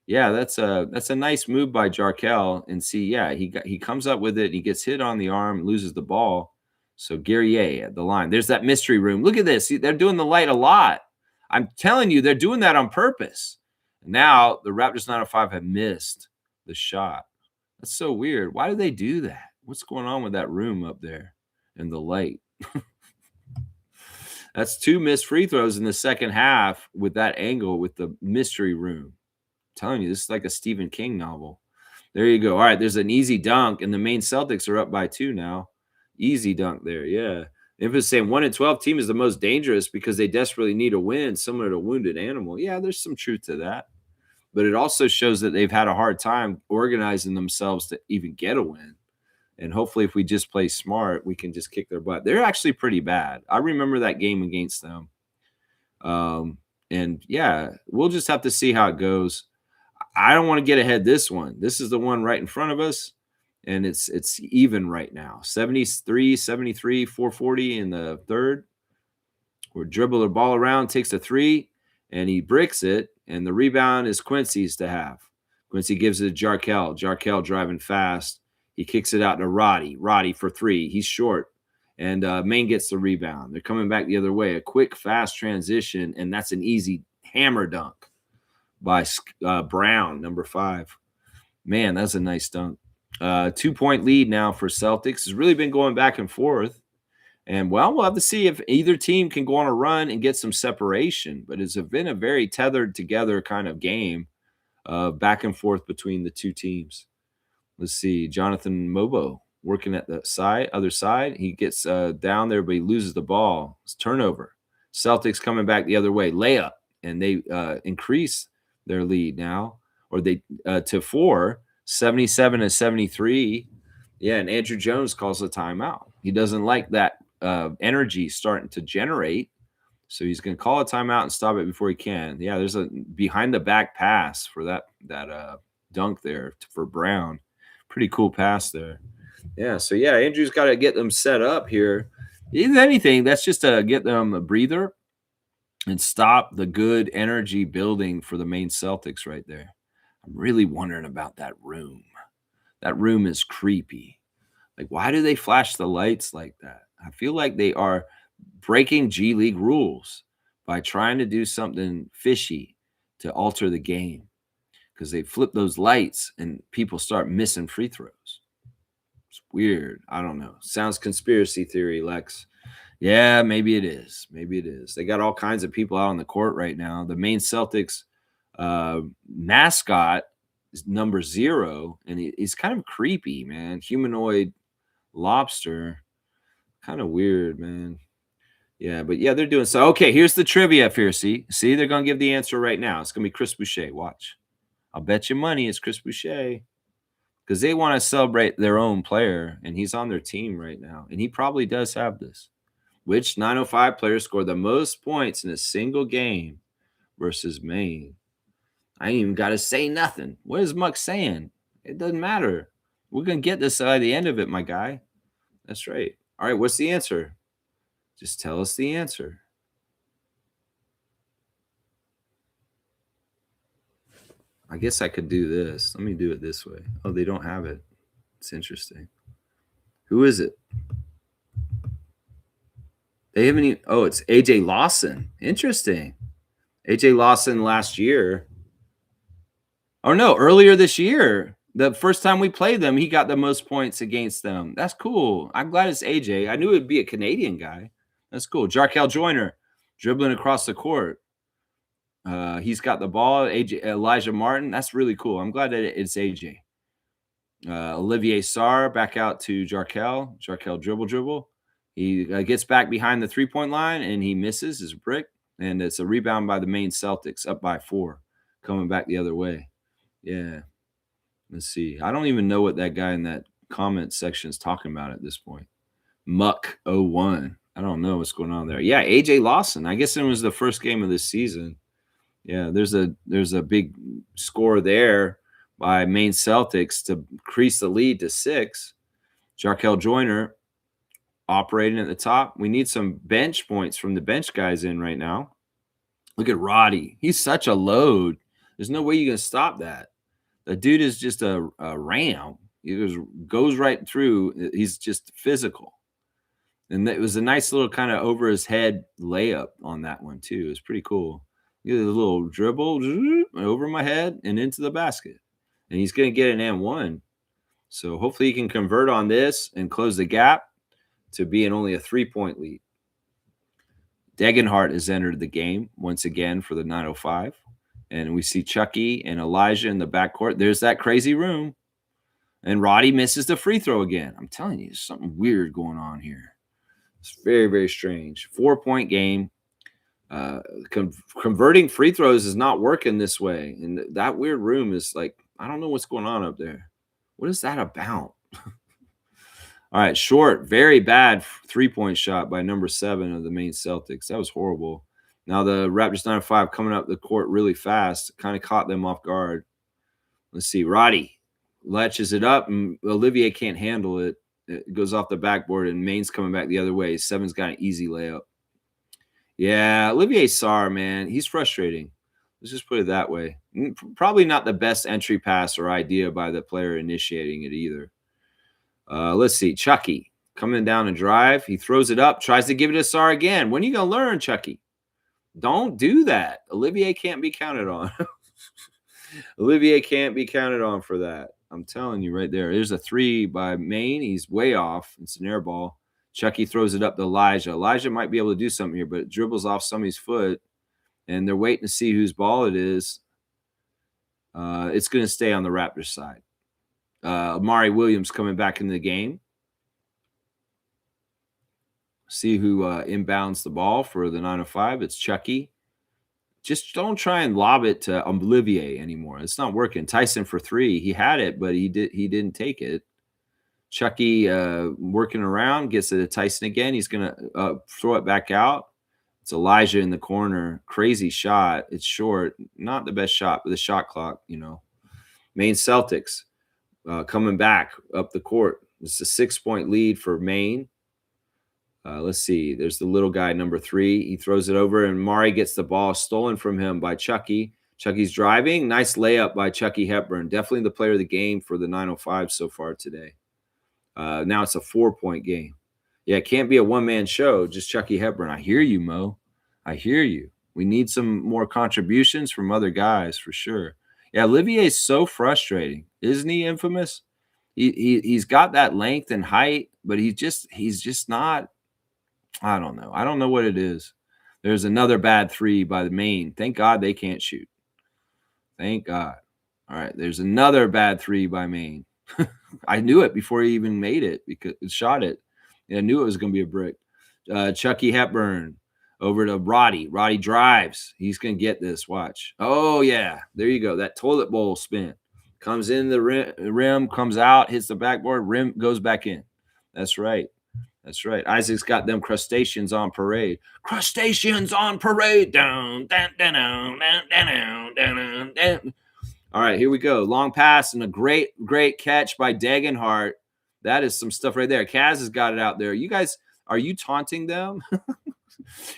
Yeah, that's a nice move by Jarkel. And see, yeah, he comes up with it. He gets hit on the arm, loses the ball. So Guerrier at the line. There's that mystery room. Look at this. See, they're doing the light a lot. I'm telling you, they're doing that on purpose. Now the Raptors 905 have missed the shot. That's so weird. Why do they do that? What's going on with that room up there and the light? That's 2 missed free throws in the second half with that angle with the mystery room. I'm telling you, this is like a Stephen King novel. There you go. All right, there's an easy dunk, and the Maine Celtics are up by 2 now. Easy dunk there, yeah. If it's saying 1-12 team is the most dangerous because they desperately need a win, similar to Wounded Animal. Yeah, there's some truth to that. But it also shows that they've had a hard time organizing themselves to even get a win. And hopefully if we just play smart, we can just kick their butt. They're actually pretty bad. I remember that game against them. And yeah, we'll just have to see how it goes. I don't want to get ahead this one. This is the one right in front of us, and it's even right now. 73, 73, 440 in the third. Or dribble the ball around, takes a three, and he bricks it, and the rebound is Quincy's to have. Quincy gives it to Jarkel. Jarkel driving fast. He kicks it out to Roddy. Roddy for three. He's short. And Maine gets the rebound. They're coming back the other way. A quick, fast transition, and that's an easy hammer dunk by Brown, number 5. Man, that's a nice dunk. 2-point lead now for Celtics. It's really been going back and forth. And, well, we'll have to see if either team can go on a run and get some separation. But it's been a very tethered together kind of game, back and forth between the two teams. Let's see. Jonathan Mobo working at the other side. He gets down there, but he loses the ball. It's turnover. Celtics coming back the other way. Layup. And they increase their lead now, or they to 4, 77-73. Yeah, and Andrew Jones calls a timeout. He doesn't like that energy starting to generate, so he's going to call a timeout and stop it before he can. Yeah, there's a behind the back pass for that dunk there for Brown. Pretty cool pass there. Yeah, so yeah, Andrew's got to get them set up here. If anything, that's just to get them a breather and stop the good energy building for the Maine Celtics right there. I'm really wondering about that room. That room is creepy. Like, why do they flash the lights like that? I feel like they are breaking G League rules by trying to do something fishy to alter the game, because they flip those lights and people start missing free throws. It's weird. I don't know. Sounds conspiracy theory, Lex. Yeah, maybe it is. Maybe it is. They got all kinds of people out on the court right now. The Maine Celtics mascot is number 0, and he's kind of creepy, man. Humanoid lobster. Kind of weird, man. Yeah, but yeah, they're doing so. Okay, here's the trivia, Fiercey. See, they're going to give the answer right now. It's going to be Chris Boucher. Watch. I'll bet you money it's Chris Boucher, because they want to celebrate their own player, and he's on their team right now, and he probably does have this. Which 905 player scored the most points in a single game versus Maine? I ain't even got to say nothing. What is Muck saying? It doesn't matter. We're going to get this by the end of it, my guy. That's right. All right, what's the answer? Just tell us the answer. I guess I could do this. Let me do it this way. Oh, they don't have it. It's interesting. Who is it? They haven't even. Oh, it's AJ Lawson. Interesting. AJ Lawson last year. Oh, no, earlier this year. The first time we played them, he got the most points against them. That's cool. I'm glad it's AJ. I knew it would be a Canadian guy. That's cool. Jarkel Joyner dribbling across the court. He's got the ball. Elijah Martin. That's really cool. I'm glad that it's AJ. Olivier Sarr back out to Jarkel. Jarkel dribble. He gets back behind the three-point line, and he misses his brick. And it's a rebound by the Maine Celtics, up by 4, coming back the other way. Yeah. Let's see. I don't even know what that guy in that comment section is talking about at this point. Muck01. I don't know what's going on there. Yeah, AJ Lawson. I guess it was the first game of this season. Yeah, there's a big score there by Maine Celtics to increase the lead to 6. Jarkel Joyner operating at the top. We need some bench points from the bench guys in right now. Look at Roddy. He's such a load. There's no way you can stop that. The dude is just a ram. He goes right through. He's just physical. And it was a nice little kind of over his head layup on that one, too. It was pretty cool. Look at the little dribble over my head and into the basket. And he's going to get an M1. So hopefully he can convert on this and close the gap to being only a 3-point lead. Degenhart has entered the game once again for the 905. And we see Chucky and Elijah in the backcourt. There's that crazy room. And Roddy misses the free throw again. I'm telling you, there's something weird going on here. It's very, very strange. 4-point game. Converting free throws is not working this way. And that weird room is like, I don't know what's going on up there. What is that about? All right, short, very bad 3-point shot by number 7 of the Maine Celtics. That was horrible. Now the Raptors 9-5 coming up the court really fast, kind of caught them off guard. Let's see. Roddy latches it up, and Olivier can't handle it. It goes off the backboard, and Maine's coming back the other way. Seven's got an easy layup. Yeah, Olivier Sarr, man, he's frustrating. Let's just put it that way. Probably not the best entry pass or idea by the player initiating it either. Let's see. Chucky coming down and drive. He throws it up, tries to give it to Sarr again. When are you going to learn, Chucky? Don't do that. Olivier can't be counted on. Olivier can't be counted on for that. I'm telling you right there. There's a three by Maine. He's way off. It's an air ball. Chucky throws it up to Elijah. Elijah might be able to do something here, but it dribbles off somebody's foot, and they're waiting to see whose ball it is. It's going to stay on the Raptors side. Amari Williams coming back into the game. See who inbounds the ball for the 905. It's Chucky. Just don't try and lob it to Olivier anymore. It's not working. Tyson for three. He had it, but he didn't take it. Chucky working around, gets it to Tyson again. He's going to throw it back out. It's Elijah in the corner. Crazy shot. It's short. Not the best shot, but the shot clock, Maine Celtics coming back up the court. It's a 6-point lead for Maine. Let's see. There's the little guy, number 3. He throws it over, and Mari gets the ball stolen from him by Chucky. Chucky's driving. Nice layup by Chucky Hepburn. Definitely the player of the game for the 905 so far today. Now it's a 4-point game. Yeah, it can't be a one-man show, just Chucky Hepburn. I hear you, Mo. I hear you. We need some more contributions from other guys for sure. Yeah, Olivier's so frustrating. Isn't he infamous? He's got that length and height, but he's just not. I don't know. I don't know what it is. There's another bad 3 by the Maine. Thank God they can't shoot. Thank God. All right, there's another bad 3 by Maine. I knew it before he even made it because it shot it. Yeah, I knew it was going to be a brick. Chucky Hepburn over to Roddy. Roddy drives. He's going to get this. Watch. Oh, yeah. There you go. That toilet bowl spin. Comes in the rim, comes out, hits the backboard, rim goes back in. That's right. That's right. Isaac's got them crustaceans on parade. Crustaceans on parade. Down, down, down, down, down, down, down. All right, here we go. Long pass and a great catch by Dagenhart. That is some stuff right there. Kaz has got it out there. You guys, are you taunting them?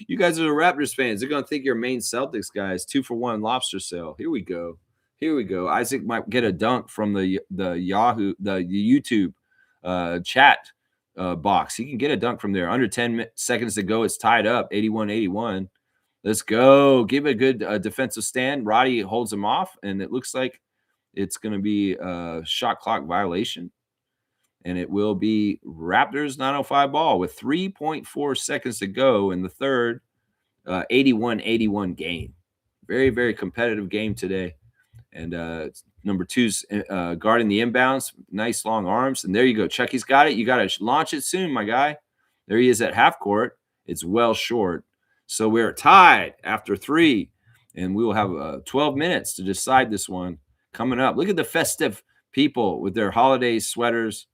You guys are the Raptors fans. They're going to think you're Maine Celtics guys. 2-for-1 lobster sale. Here we go. Here we go. Isaac might get a dunk from the YouTube chat box. He can get a dunk from there. Under 10 seconds to go. It's tied up, 81-81. Let's go. Give a good defensive stand. Roddy holds him off, and it looks like it's going to be a shot clock violation. And it will be Raptors 905 ball with 3.4 seconds to go in the third 81-81 game. Very, very competitive game today. And number 2's guarding the inbounds. Nice long arms. And there you go. Chucky's got it. You got to launch it soon, my guy. There he is at half court. It's well short. So we're tied after 3. And we will have 12 minutes to decide this one coming up. Look at the festive people with their holiday sweaters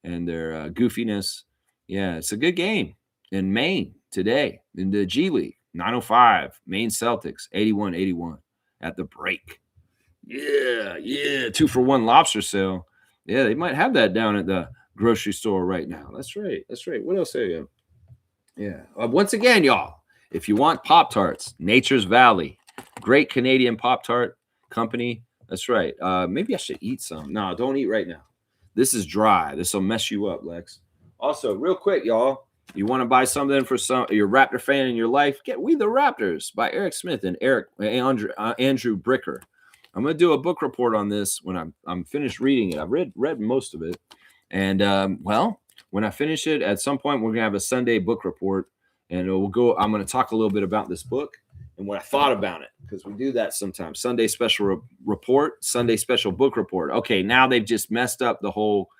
and their goofiness. Yeah, it's a good game in Maine today in the G League. 905, Maine Celtics, 81-81 at the break. Yeah, 2-for-1 lobster sale. Yeah, they might have that down at the grocery store right now. That's right. What else are you? Yeah. Once again, y'all, if you want Pop-Tarts, Nature's Valley, great Canadian Pop-Tart company. That's right. Maybe I should eat some. No, don't eat right now. This is dry. This will mess you up, Lex. Also, real quick, y'all, you want to buy something for your Raptor fan in your life? Get We the Raptors by Eric Smith and Andrew Bricker. I'm going to do a book report on this when I'm finished reading it. I've read most of it. And, when I finish it, at some point, we're going to have a Sunday book report. And I'm going to talk a little bit about this book and what I thought about it, because we do that sometimes. Sunday special report, Sunday special book report. Okay, now they've just messed up the whole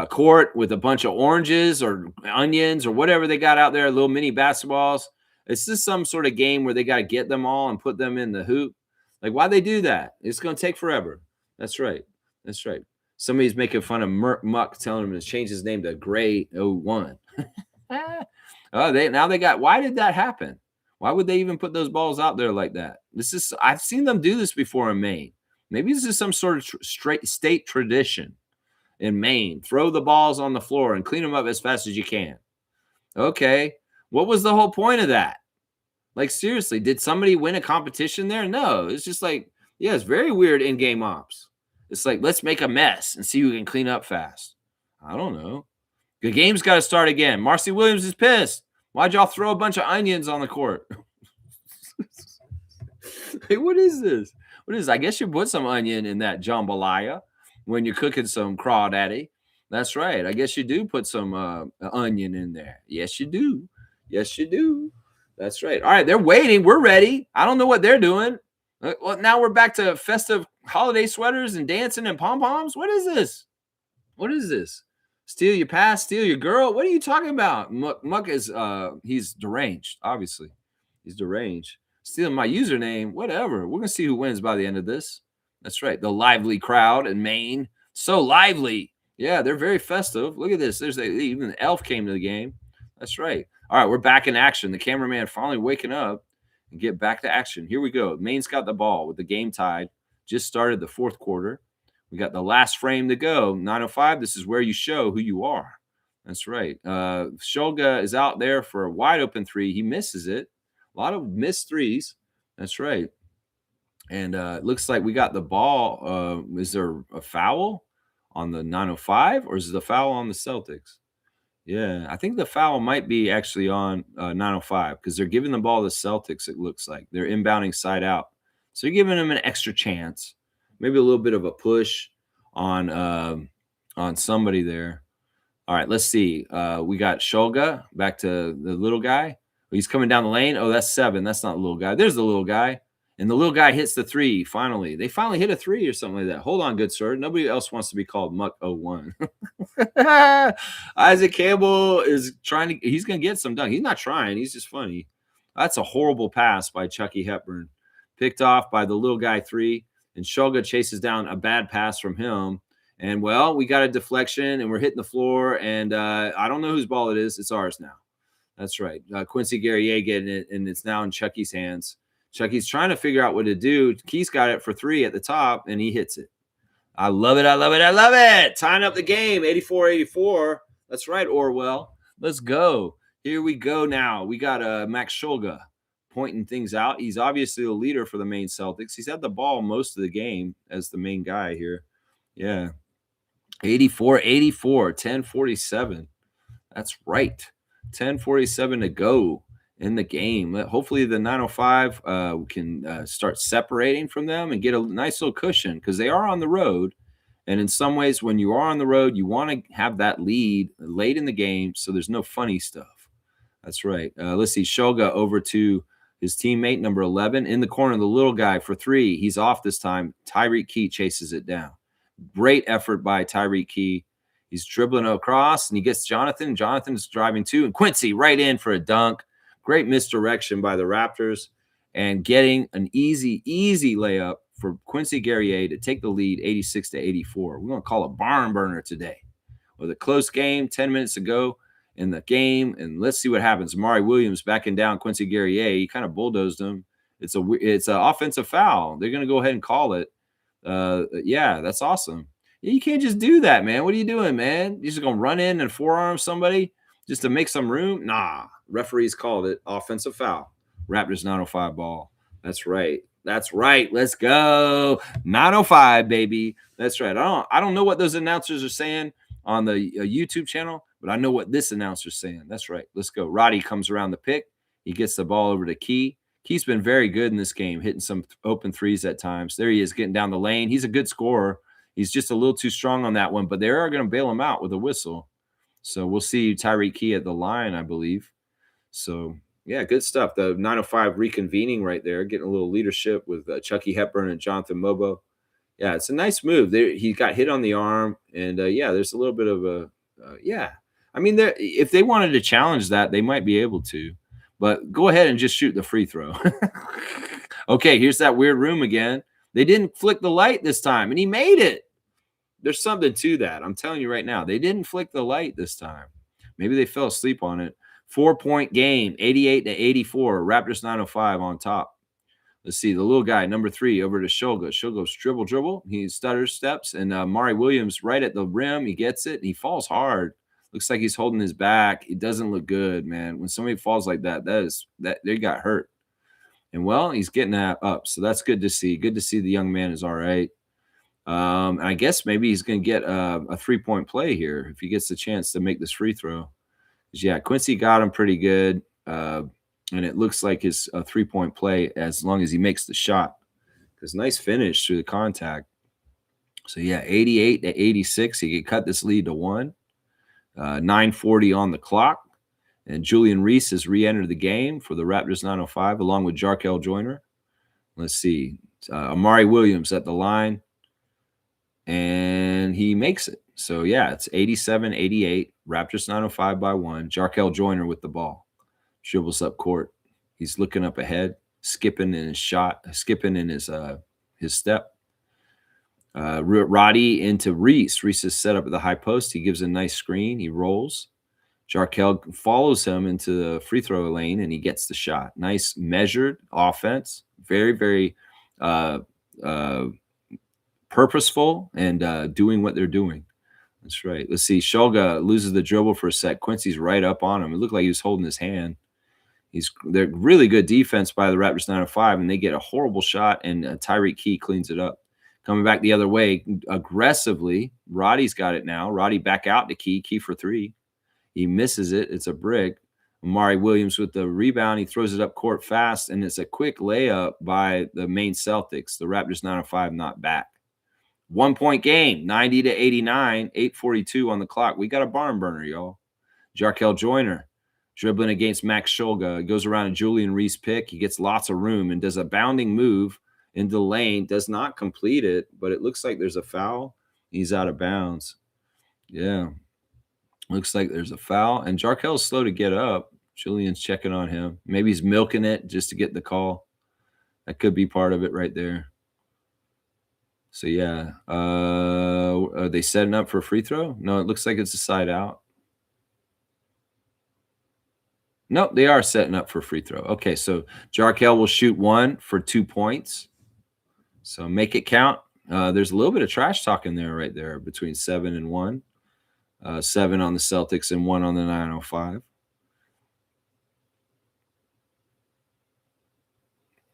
court with a bunch of oranges or onions or whatever they got out there, little mini basketballs. It's just some sort of game where they got to get them all and put them in the hoop. Like, why they do that? It's going to take forever. That's right. Somebody's making fun of Muck, telling him to change his name to Gray 01. Why did that happen? Why would they even put those balls out there like that? I've seen them do this before in Maine. Maybe this is some sort of straight state tradition in Maine. Throw the balls on the floor and clean them up as fast as you can. Okay. What was the whole point of that? Like, seriously, did somebody win a competition there? No. It's just like, yeah, it's very weird in-game ops. It's like, let's make a mess and see who can clean up fast. I don't know. The game's got to start again. Marcy Williams is pissed. Why'd y'all throw a bunch of onions on the court? Hey, what is this? What is this? I guess you put some onion in that jambalaya when you're cooking some crawdaddy. That's right. I guess you do put some onion in there. Yes, you do. Yes, you do. That's right. All right, they're waiting. We're ready. I don't know what they're doing. Well, now we're back to festive holiday sweaters and dancing and pom-poms. What is this? What is this? Steal your pass, steal your girl. What are you talking about? Muck is he's deranged, obviously. He's deranged. Stealing my username, whatever. We're gonna see who wins by the end of this. That's right. The lively crowd in Maine. So lively. Yeah, they're very festive. Look at this. Even the elf came to the game. That's right. All right, we're back in action. The cameraman finally waking up and get back to action. Here we go. Maine's got the ball with the game tied. Just started the fourth quarter. We got the last frame to go. 9:05. This is where you show who you are. That's right. Shulga is out there for a wide open three. He misses it. A lot of missed threes. That's right. And it looks like we got the ball. Is there a foul on the 9:05 or is it a foul on the Celtics? Yeah, I think the foul might be actually on 9:05 because they're giving the ball to the Celtics, it looks like. They're inbounding side out. So you're giving them an extra chance. Maybe a little bit of a push on somebody there. All right, let's see. We got Shulga back to the little guy. He's coming down the lane. Oh, that's 7. That's not the little guy. There's the little guy. And the little guy hits the 3 finally. They finally hit a 3 or something like that. Hold on, good sir. Nobody else wants to be called Muck 01. Isaac Campbell is trying to – he's going to get some dunk. He's not trying. He's just funny. That's a horrible pass by Chucky Hepburn. Picked off by the little guy 3. And Shulga chases down a bad pass from him. And, well, we got a deflection, and we're hitting the floor. And I don't know whose ball it is. It's ours now. That's right. Quincy Guerrier getting it, and it's now in Chucky's hands. Chucky's trying to figure out what to do. Keith's got it for 3 at the top, and he hits it. I love it. I love it. I love it. Tying up the game, 84-84. That's right, Orwell. Let's go. Here we go now. We got Max Shulga pointing things out. He's obviously the leader for the Maine Celtics. He's had the ball most of the game as the main guy here. Yeah. 84-84, 10:47. That's right. 10:47 to go in the game. Hopefully the 9:05 can start separating from them and get a nice little cushion because they are on the road. And in some ways, when you are on the road, you want to have that lead late in the game so there's no funny stuff. That's right. Let's see. Shulga over to his teammate, number 11, in the corner, the little guy for 3. He's off this time. Tyreek Key chases it down. Great effort by Tyreek Key. He's dribbling across, and he gets Jonathan. Jonathan's driving too, and Quincy right in for a dunk. Great misdirection by the Raptors, and getting an easy layup for Quincy Guerrier to take the lead 86-84. We're going to call a barn burner today. With a close game, 10 minutes to go in the game, and let's see what happens. Amari Williams backing down Quincy Guerrier. He kind of bulldozed him. It's an offensive foul. They're going to go ahead and call it. Yeah, that's awesome. You can't just do that, man. What are you doing, man? You're just going to run in and forearm somebody just to make some room? Nah. Referees called it offensive foul. Raptors 9:05 ball. That's right. That's right. Let's go. 9:05, baby. That's right. I don't know what those announcers are saying on the YouTube channel, but I know what this announcer's saying. That's right. Let's go. Roddy comes around the pick. He gets the ball over to Key. Key's been very good in this game, hitting some open threes at times. There he is getting down the lane. He's a good scorer. He's just a little too strong on that one, but they are going to bail him out with a whistle. So we'll see Tyreek Key at the line, I believe. So, yeah, good stuff. The 9:05 reconvening right there, getting a little leadership with Chucky Hepburn and Jonathan Mobo. Yeah, it's a nice move. He got hit on the arm, and, yeah, there's a little bit of a yeah. I mean, if they wanted to challenge that, they might be able to. But go ahead and just shoot the free throw. Okay, here's that weird room again. They didn't flick the light this time, and he made it. There's something to that. I'm telling you right now. They didn't flick the light this time. Maybe they fell asleep on it. 4-point game, 88-84. Raptors 905 on top. Let's see, the little guy, number 3, over to Shulga. Shulga's dribble. He stutters, steps, and Mari Williams right at the rim. He gets it. He falls hard. Looks like he's holding his back. It doesn't look good, man. When somebody falls like that, that they got hurt. And well, he's getting that up, so that's good to see. Good to see the young man is all right. And I guess maybe he's going to get a 3-point play here if he gets the chance to make this free throw. Yeah, Quincy got him pretty good. And it looks like his 3-point play as long as he makes the shot. Because nice finish through the contact. So, yeah, 88-86. He could cut this lead to 1. 9:40 on the clock. And Julian Reese has re-entered the game for the Raptors 905 along with Jarkel Joyner. Let's see. Amari Williams at the line. And he makes it. So, yeah, it's 87-88. Raptors 905 by 1. Jarkel Joyner with the ball. Dribbles up court. He's looking up ahead, skipping in his shot, skipping in his step. Roddy into Reese. Reese is set up at the high post. He gives a nice screen. He rolls. Jarkel follows him into the free throw lane, and he gets the shot. Nice measured offense. Very, very purposeful and doing what they're doing. That's right. Let's see. Shulga loses the dribble for a sec. Quincy's right up on him. It looked like he was holding his hand. They're really good defense by the Raptors 905, and they get a horrible shot, and Tyreek Key cleans it up. Coming back the other way aggressively, Roddy's got it now. Roddy back out to Key for 3. He misses it. It's a brick. Amari Williams with the rebound. He throws it up court fast, and it's a quick layup by the Maine Celtics. The Raptors 905 not back. 1-point game, 90-89, 8:42 on the clock. We got a barn burner, y'all. Jarkel Joyner dribbling against Max Shulga. Goes around a Julian Reese pick. He gets lots of room and does a bounding move into the lane. Does not complete it, but it looks like there's a foul. He's out of bounds. Yeah. Looks like there's a foul. And Jarkel's slow to get up. Julian's checking on him. Maybe he's milking it just to get the call. That could be part of it right there. So, yeah. Are they setting up for a free throw? No, it looks like it's a side out. Nope, they are setting up for free throw. Okay, so Jarkel will shoot 1 for 2 points. So make it count. There's a little bit of trash talk in there right there between 7 and 1. 7 on the Celtics and 1 on the 905.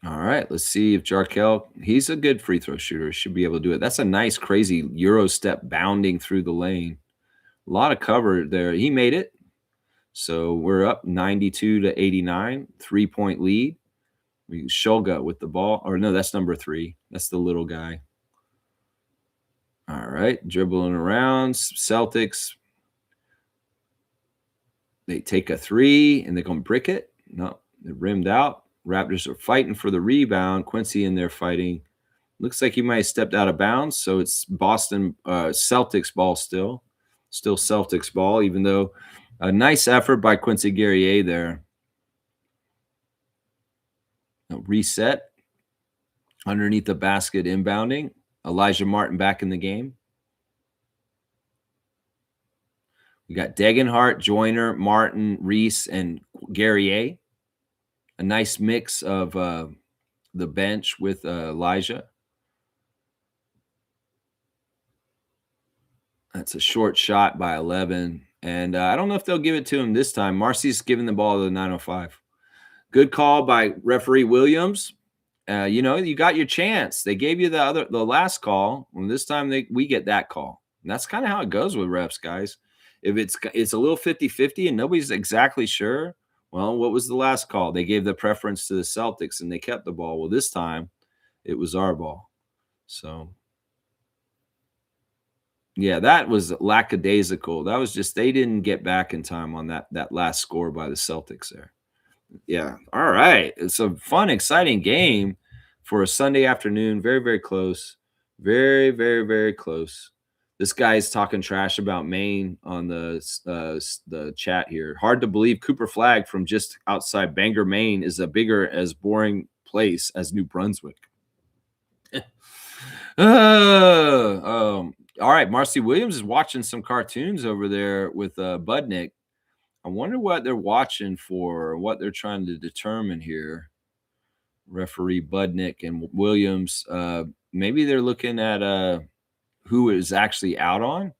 All right, let's see if Jarkel, he's a good free throw shooter. Should be able to do it. That's a nice, crazy Euro step bounding through the lane. A lot of cover there. He made it. So we're up 92-89, 3-point lead. Shulga with the ball. Or no, that's number 3. That's the little guy. All right, dribbling around. Celtics. They take a 3, and they're going to brick it. No, they're rimmed out. Raptors are fighting for the rebound. Quincy in there fighting. Looks like he might have stepped out of bounds, so it's Boston Celtics ball still. Still Celtics ball, even though a nice effort by Quincy Guerrier there. Reset. Underneath the basket inbounding. Elijah Martin back in the game. We got Degenhart, Joyner, Martin, Reese, and Guerrier. A nice mix of the bench with Elijah. That's a short shot by 11. And I don't know if they'll give it to him this time. Marcy's giving the ball to the 905. Good call by referee Williams. You got your chance. They gave you the last call. And this time we get that call. And that's kind of how it goes with refs, guys. If it's a little 50-50 and nobody's exactly sure, well, what was the last call? They gave the preference to the Celtics and they kept the ball. Well, this time it was our ball. So, yeah, that was lackadaisical. That was just they didn't get back in time on that last score by the Celtics there. Yeah. All right. It's a fun, exciting game for a Sunday afternoon. Very, very close. Very, very, very close. This guy's talking trash about Maine on the chat here. Hard to believe Cooper Flagg from just outside Bangor, Maine is a bigger as boring place as New Brunswick. All right. Marcy Williams is watching some cartoons over there with Budnick I wonder what they're watching for, or what they're trying to determine here. Referee Budnick and Williams. Maybe they're looking at who is actually out on.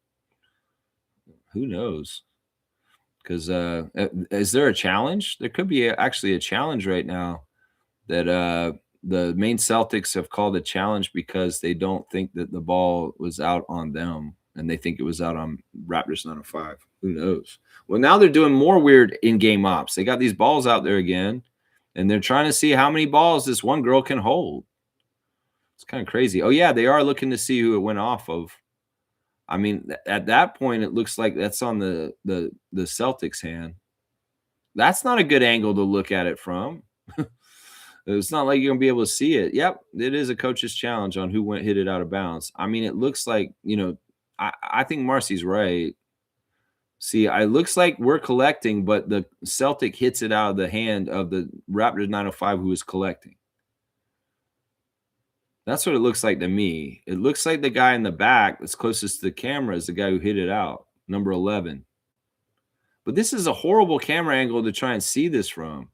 Who knows? Because is there a challenge? There could be actually a challenge right now that the Maine Celtics have called a challenge because they don't think that the ball was out on them, and they think it was out on Raptors 905. Who knows? Well, now they're doing more weird in-game ops. They got these balls out there again, and they're trying to see how many balls this one girl can hold. It's kind of crazy. Oh, yeah, they are looking to see who it went off of. I mean, at that point, it looks like that's on the Celtics hand. That's not a good angle to look at it from. It's not like you're gonna be able to see it. Yep, it is a coach's challenge on who hit it out of bounds. I mean, it looks like, I think Marcy's right. See, it looks like we're collecting, but the Celtic hits it out of the hand of the Raptors 905 who is collecting. That's what it looks like to me. It looks like the guy in the back that's closest to the camera is the guy who hit it out, number 11. But this is a horrible camera angle to try and see this from.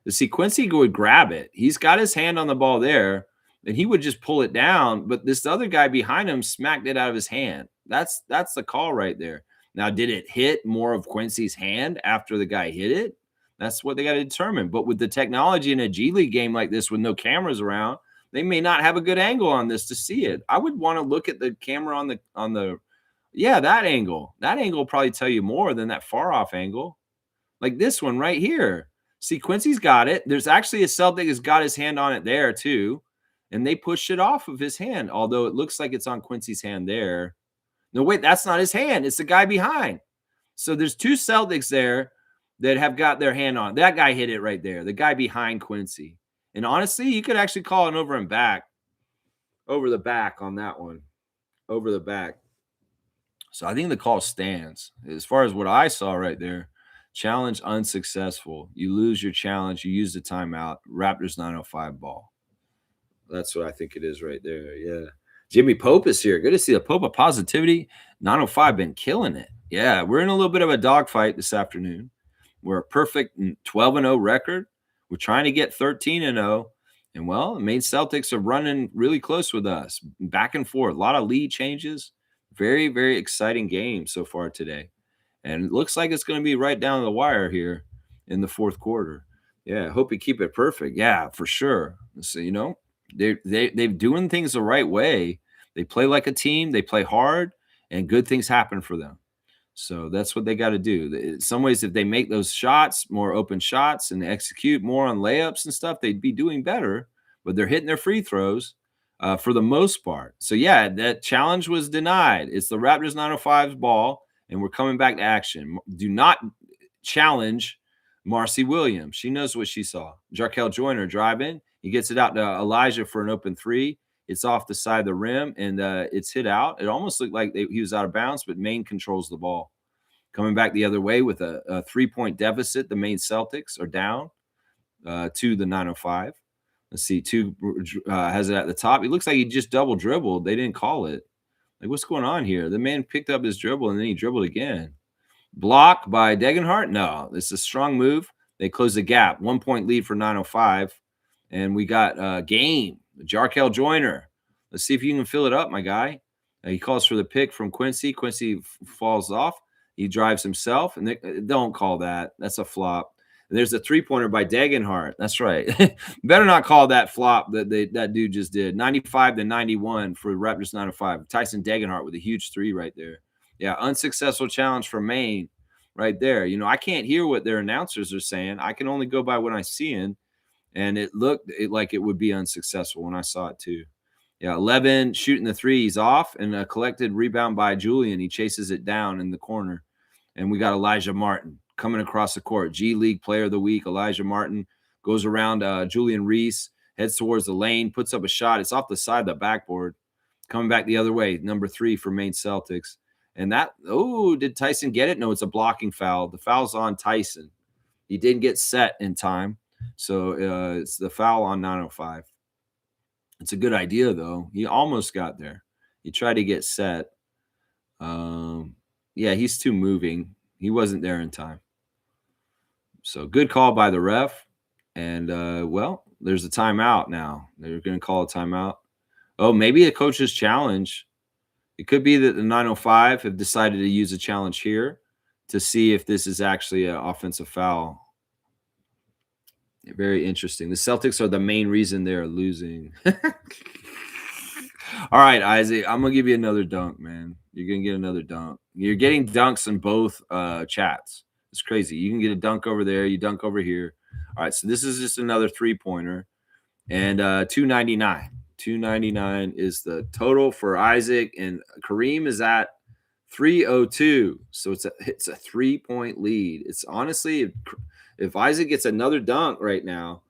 To see Quincy would grab it. He's got his hand on the ball there, and he would just pull it down. But this other guy behind him smacked it out of his hand. That's the call right there. Now, did it hit more of Quincy's hand after the guy hit it? That's what they got to determine. But with the technology in a G League game like this with no cameras around, they may not have a good angle on this to see it. I would want to look at the camera on the that angle. That angle will probably tell you more than that far off angle. Like this one right here. See, Quincy's got it. There's actually a Celtic has got his hand on it there too. And they pushed it off of his hand, although it looks like it's on Quincy's hand there. No, wait, that's not his hand. It's the guy behind. So there's two Celtics there that have got their hand on. That guy hit it right there. The guy behind Quincy. And honestly, you could actually call it over the back on that one. Over the back. So I think the call stands. As far as what I saw right there, challenge unsuccessful. You lose your challenge. You use the timeout. Raptors 905 ball. That's what I think it is right there. Yeah. Jimmy Pope is here. Good to see the Pope of positivity. 905 been killing it. Yeah, we're in a little bit of a dogfight this afternoon. We're a perfect 12-0 record. We're trying to get 13-0. And, well, the Maine Celtics are running really close with us. Back and forth. A lot of lead changes. Very, very exciting game so far today. And it looks like it's going to be right down the wire here in the fourth quarter. Yeah, hope we keep it perfect. Yeah, for sure. So, they're doing things the right way. They play like a team. They play hard, and good things happen for them. So that's what they got to do. In some ways, if they make those shots, more open shots, and execute more on layups and stuff, they'd be doing better. But they're hitting their free throws for the most part. So, yeah, that challenge was denied. It's the Raptors 905's ball, and we're coming back to action. Do not challenge Marcy Williams. She knows what she saw. Jarkel Joyner driving. He gets it out to Elijah for an open three. It's off the side of the rim, and it's hit out. It almost looked like he was out of bounds, but Maine controls the ball. Coming back the other way with a 3-point deficit, the Maine Celtics are down to the 905. Let's see, two has it at the top. It looks like he just double dribbled. They didn't call it. Like, what's going on here? The man picked up his dribble, and then he dribbled again. Block by Degenhart? No, it's a strong move. They close the gap. 1-point lead for 905. And we got game. Jarkel Joyner. Let's see if you can fill it up, my guy. He calls for the pick from Quincy. Quincy falls off. He drives himself. And they don't call that. That's a flop. And there's a three-pointer by Degenhart. That's right. Better not call that flop that dude just did. 95-91 for Raptors 905. Tyson Degenhart with a huge three right there. Yeah, unsuccessful challenge for Maine right there. I can't hear what their announcers are saying. I can only go by what I'm seeing. And it looked like it would be unsuccessful when I saw it too. Yeah, 11 shooting the three. He's off, and a collected rebound by Julian. He chases it down in the corner. And we got Elijah Martin coming across the court. G League Player of the Week, Elijah Martin, goes around Julian Reese, heads towards the lane, puts up a shot. It's off the side of the backboard. Coming back the other way, number 3 for Maine Celtics. And did Tyson get it? No, it's a blocking foul. The foul's on Tyson. He didn't get set in time. So it's the foul on 905. It's a good idea, though. He almost got there. He tried to get set. Yeah, he's too moving. He wasn't there in time. So good call by the ref. And well, there's a timeout now. They're going to call a timeout. Oh, maybe a coach's challenge. It could be that the 905 have decided to use a challenge here to see if this is actually an offensive foul. Very interesting. The Celtics are the main reason they're losing. All right, Isaac, I'm gonna give you another dunk, man. You're gonna get another dunk. You're getting dunks in both chats. It's crazy. You can get a dunk over there, you dunk over here. All right, so this is just another 3-pointer, and 299. 299 is the total for Isaac, and Kareem is at 302. So it's a 3-point lead. It's honestly, if Isaac gets another dunk right now,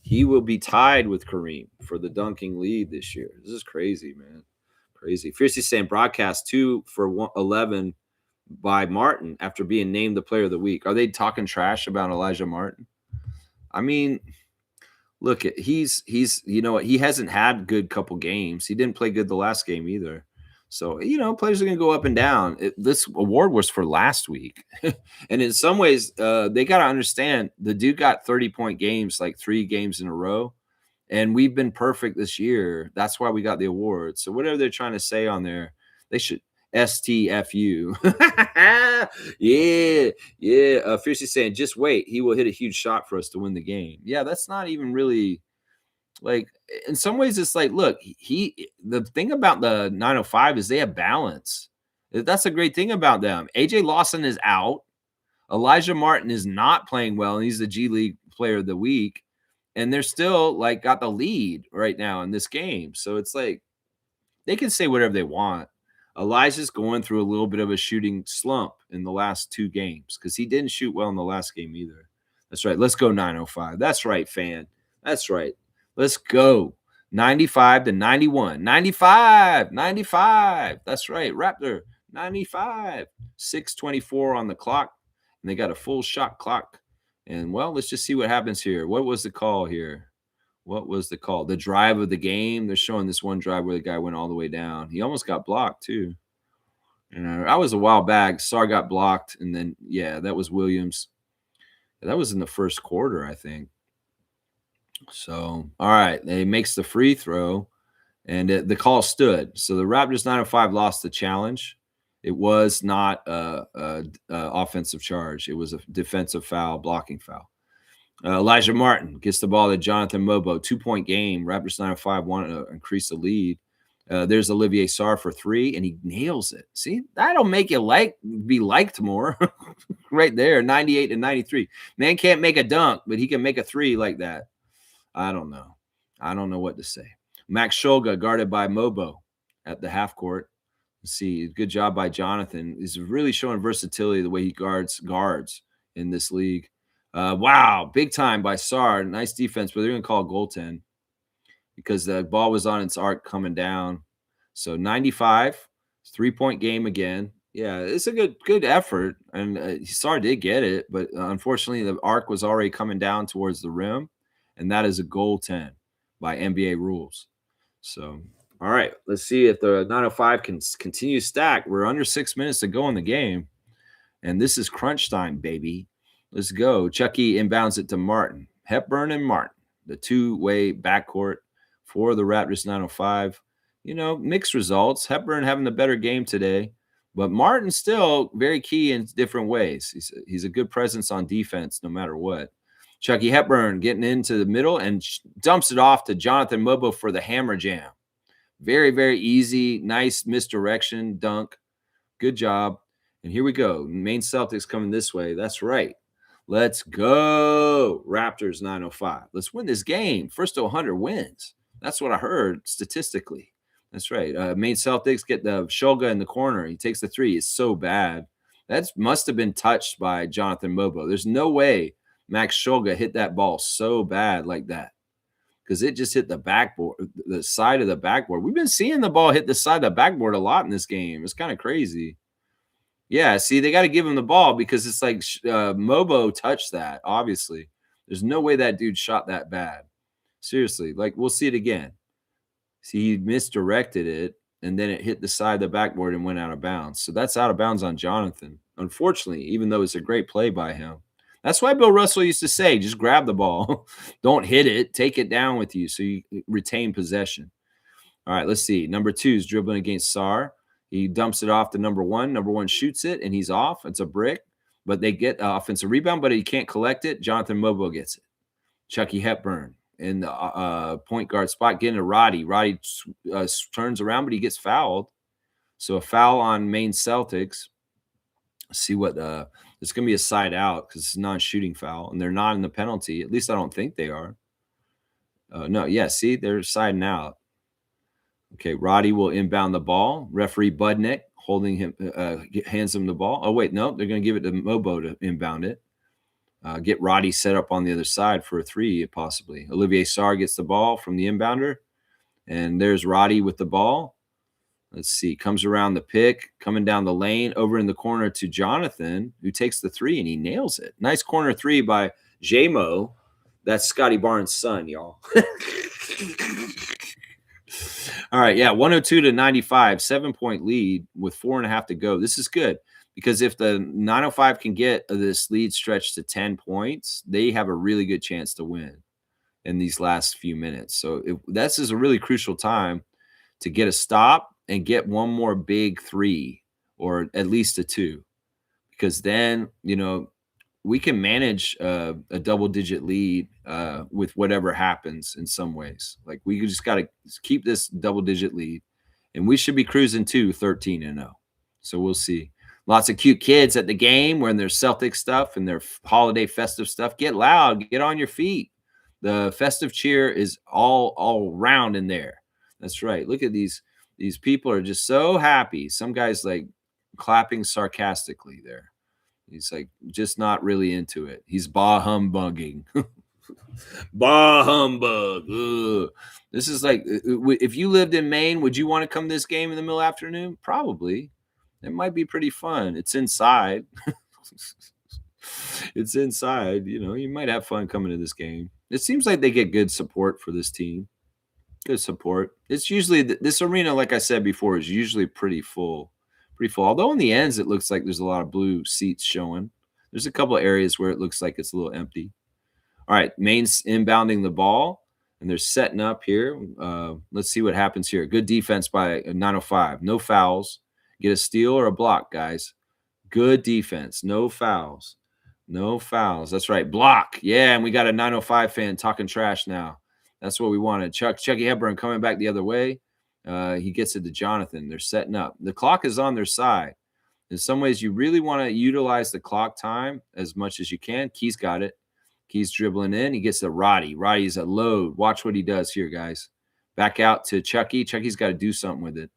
he will be tied with Kareem for the dunking lead this year. This is crazy, man. Crazy. Fiercely saying broadcast 2 for 11 by Martin after being named the player of the week. Are they talking trash about Elijah Martin? I mean, look, he's you know what? He hasn't had a good couple games. He didn't play good the last game either. So, players are going to go up and down. This award was for last week. And in some ways, they got to understand the dude got 30-point games, like 3 games in a row. And we've been perfect this year. That's why we got the award. So whatever they're trying to say on there, they should STFU. Yeah. Fiercely saying, just wait. He will hit a huge shot for us to win the game. Yeah, that's not even really like, in some ways, it's like, look, the thing about the 905 is they have balance. That's a great thing about them. AJ Lawson is out. Elijah Martin is not playing well, and he's the G League player of the week. And they're still like got the lead right now in this game. So it's like they can say whatever they want. Elijah's going through a little bit of a shooting slump in the last 2 games because he didn't shoot well in the last game either. That's right. Let's go 905. That's right, fan. That's right. Let's go. 95 to 91. 95. 95. That's right. Raptor. 95. 6:24 on the clock. And they got a full shot clock. And, well, let's just see what happens here. What was the call here? What was the call? The drive of the game. They're showing this one drive where the guy went all the way down. He almost got blocked, too. And I was a while back. Sarr got blocked. And then, yeah, that was Williams. That was in the first quarter, I think. So, all right, he makes the free throw, and the call stood. So the Raptors 905 lost the challenge. It was not a offensive charge. It was a defensive foul, blocking foul. Elijah Martin gets the ball to Jonathan Mobo. 2-point game. Raptors 905 want to increase the lead. There's Olivier Sarr for 3, and he nails it. See, that'll make you be liked more. Right there, 98 to 93. Man can't make a dunk, but he can make a 3 like that. I don't know. I don't know what to say. Max Shulga guarded by Mobo at the half court. Let's see, good job by Jonathan. He's really showing versatility the way he guards in this league. Wow, big time by Sarr. Nice defense, but they're going to call a goaltend because the ball was on its arc coming down. So 95, 3-point game again. Yeah, it's a good effort, and Sarr did get it, but unfortunately the arc was already coming down towards the rim. And that is a goaltend by NBA rules. So, all right, let's see if the 905 can continue stack. We're under 6 minutes to go in the game, and this is crunch time, baby. Let's go. Chucky inbounds it to Martin. Hepburn and Martin, the 2-way backcourt for the Raptors 905. Mixed results. Hepburn having the better game today, but Martin still very key in different ways. He's a good presence on defense no matter what. Chucky Hepburn getting into the middle and dumps it off to Jonathan Mobo for the hammer jam. Very, very easy, nice misdirection dunk. Good job. And here we go. Maine Celtics coming this way. That's right. Let's go. Raptors 905. Let's win this game. First to 100 wins. That's what I heard statistically. That's right. Maine Celtics get the Shulga in the corner. He takes the 3. It's so bad. That must have been touched by Jonathan Mobo. There's no way Max Shulga hit that ball so bad like that because it just hit the backboard, the side of the backboard. We've been seeing the ball hit the side of the backboard a lot in this game. It's kind of crazy. Yeah, see, they got to give him the ball because it's like Mobo touched that, obviously. There's no way that dude shot that bad. Seriously, like we'll see it again. See, he misdirected it, and then it hit the side of the backboard and went out of bounds. So that's out of bounds on Jonathan, unfortunately, even though it's a great play by him. That's why Bill Russell used to say, just grab the ball. Don't hit it. Take it down with you so you retain possession. All right, let's see. Number 2 is dribbling against Sar. He dumps it off to number 1. Number 1 shoots it, and he's off. It's a brick, but they get offensive rebound, but he can't collect it. Jonathan Mobo gets it. Chucky Hepburn in the point guard spot, getting to Roddy. Roddy turns around, but he gets fouled. So a foul on Maine Celtics. Let's see what it's going to be a side out because it's a non-shooting foul, and they're not in the penalty. At least I don't think they are. No, yeah, see, they're siding out. Okay, Roddy will inbound the ball. Referee Budnick holding him, hands him the ball. Oh, wait, no, they're going to give it to Mobo to inbound it. Get Roddy set up on the other side for a 3, possibly. Olivier Sarr gets the ball from the inbounder, and there's Roddy with the ball. Let's see, comes around the pick, coming down the lane, over in the corner to Jonathan, who takes the 3, and he nails it. Nice corner 3 by J-Mo. That's Scotty Barnes' son, y'all. All right, yeah, 102-95, 7-point lead with 4.5 to go. This is good because if the 905 can get this lead stretched to 10 points, they have a really good chance to win in these last few minutes. So this is a really crucial time to get a stop and get one more big 3 or at least a 2, because then, we can manage a double-digit lead with whatever happens in some ways. Like, we just got to keep this double-digit lead, and we should be cruising to 13-0. So we'll see. Lots of cute kids at the game wearing their Celtic stuff and their holiday festive stuff. Get loud. Get on your feet. The festive cheer is all round in there. That's right. Look at these people are just so happy. Some guys like clapping sarcastically there. He's like just not really into it. He's bah humbugging. Bah humbug. Ugh. This is like, if you lived in Maine, would you want to come to this game in the middle afternoon? Probably. It might be pretty fun. It's inside. It's inside. You might have fun coming to this game. It seems like they get good support for this team. Good support. It's usually this arena, like I said before, is usually pretty full. Although in the ends, it looks like there's a lot of blue seats showing. There's a couple of areas where it looks like it's a little empty. All right, Maine's inbounding the ball, and they're setting up here. Let's see what happens here. Good defense by 905. No fouls. Get a steal or a block, guys. Good defense. No fouls. No fouls. That's right. Block. Yeah, and we got a 905 fan talking trash now. That's what we wanted. Chucky Hepburn coming back the other way. He gets it to Jonathan. They're setting up. The clock is on their side. In some ways, you really want to utilize the clock time as much as you can. Key's got it. Key's dribbling in. He gets to Roddy. Roddy's a load. Watch what he does here, guys. Back out to Chucky. Chucky's got to do something with it.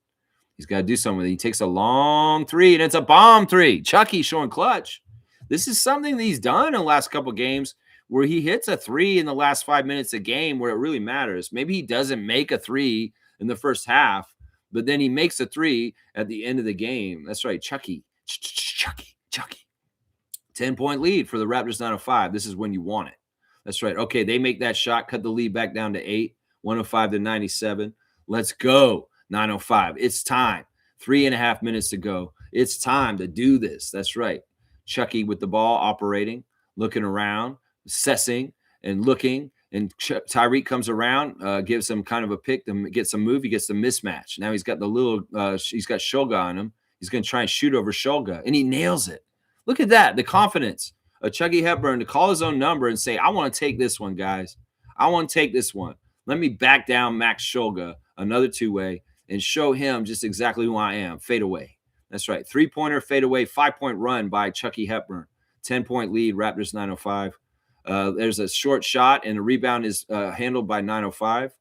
He's got to do something with it. He takes a long 3, and it's a bomb 3. Chucky showing clutch. This is something that he's done in the last couple games where he hits a 3 in the last 5 minutes of game where it really matters. Maybe he doesn't make a 3 in the first half, but then he makes a 3 at the end of the game. That's right, Chucky. 10-point lead for the Raptors 905. This is when you want it. That's right. Okay, they make that shot, cut the lead back down to 8, 105-97. Let's go, 905. It's time. 3.5 minutes to go. It's time to do this. That's right. Chucky with the ball operating, looking around, assessing and looking. And Tyreek comes around, gives him kind of a pick to get some move. He gets the mismatch. Now he's got he's got Shulga on him. He's going to try and shoot over Shulga, and he nails it. Look at that, the confidence of Chucky Hepburn to call his own number and say, I want to take this one, guys. I want to take this one. Let me back down Max Shulga, another 2-way, and show him just exactly who I am. Fade away. That's right. 3-pointer, fade away, 5-point run by Chucky Hepburn. 10-point lead, Raptors 905. There's a short shot, and a rebound is handled by 905.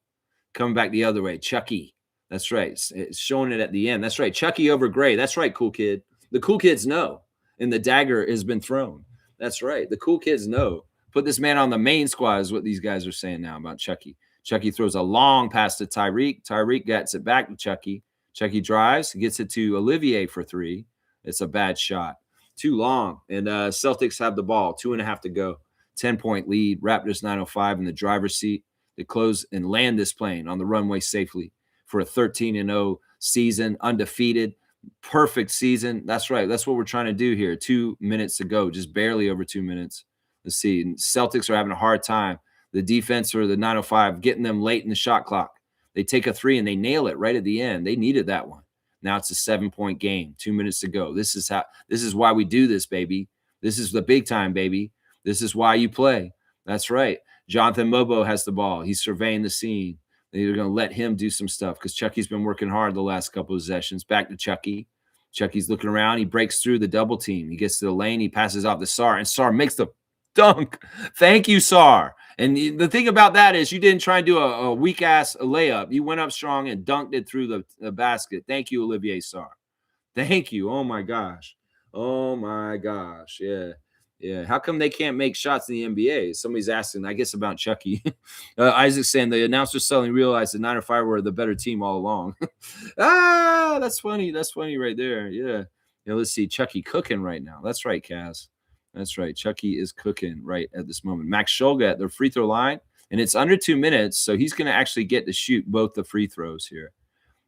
Coming back the other way, Chucky. That's right. It's showing it at the end. That's right. Chucky over Gray. That's right, cool kid. The cool kids know. And the dagger has been thrown. That's right. The cool kids know. Put this man on the main squad is what these guys are saying now about Chucky. Chucky throws a long pass to Tyreek. Tyreek gets it back to Chucky. Chucky drives, gets it to Olivier for 3. It's a bad shot. Too long. And Celtics have the ball. 2.5 to go. 10-point lead. Raptors 905 in the driver's seat. They close and land this plane on the runway safely for a 13-0 season, undefeated. Perfect season. That's right. That's what we're trying to do here. 2 minutes to go, just barely over 2 minutes. Let's see. Celtics are having a hard time. The defense or the 905 getting them late in the shot clock. They take a three and they nail it right at the end. They needed that one. Now it's a 7-point game, 2 minutes to go. This is why we do this, baby. This is the big time, baby. This is why you play. That's right. Jonathan Mobo has the ball. He's surveying the scene. They're going to let him do some stuff because Chucky's been working hard the last couple of sessions. Back to Chucky. Chucky's looking around. He breaks through the double team. He gets to the lane. He passes off to Sar, and Sar makes the dunk. Thank you, Sar. And the thing about that is you didn't try and do a weak-ass layup. You went up strong and dunked it through the basket. Thank you, Olivier Sar. Thank you. Oh, my gosh. Oh, my gosh. Yeah. Yeah. How come they can't make shots in the NBA? Somebody's asking, I guess, about Chucky. Isaac's saying the announcers suddenly realized the 905 were the better team all along. That's funny. That's funny right there. Yeah. Let's see. Chucky cooking right now. That's right, Kaz. That's right. Chucky is cooking right at this moment. Max Shulga at the free throw line, and it's under 2 minutes, so he's going to actually get to shoot both the free throws here.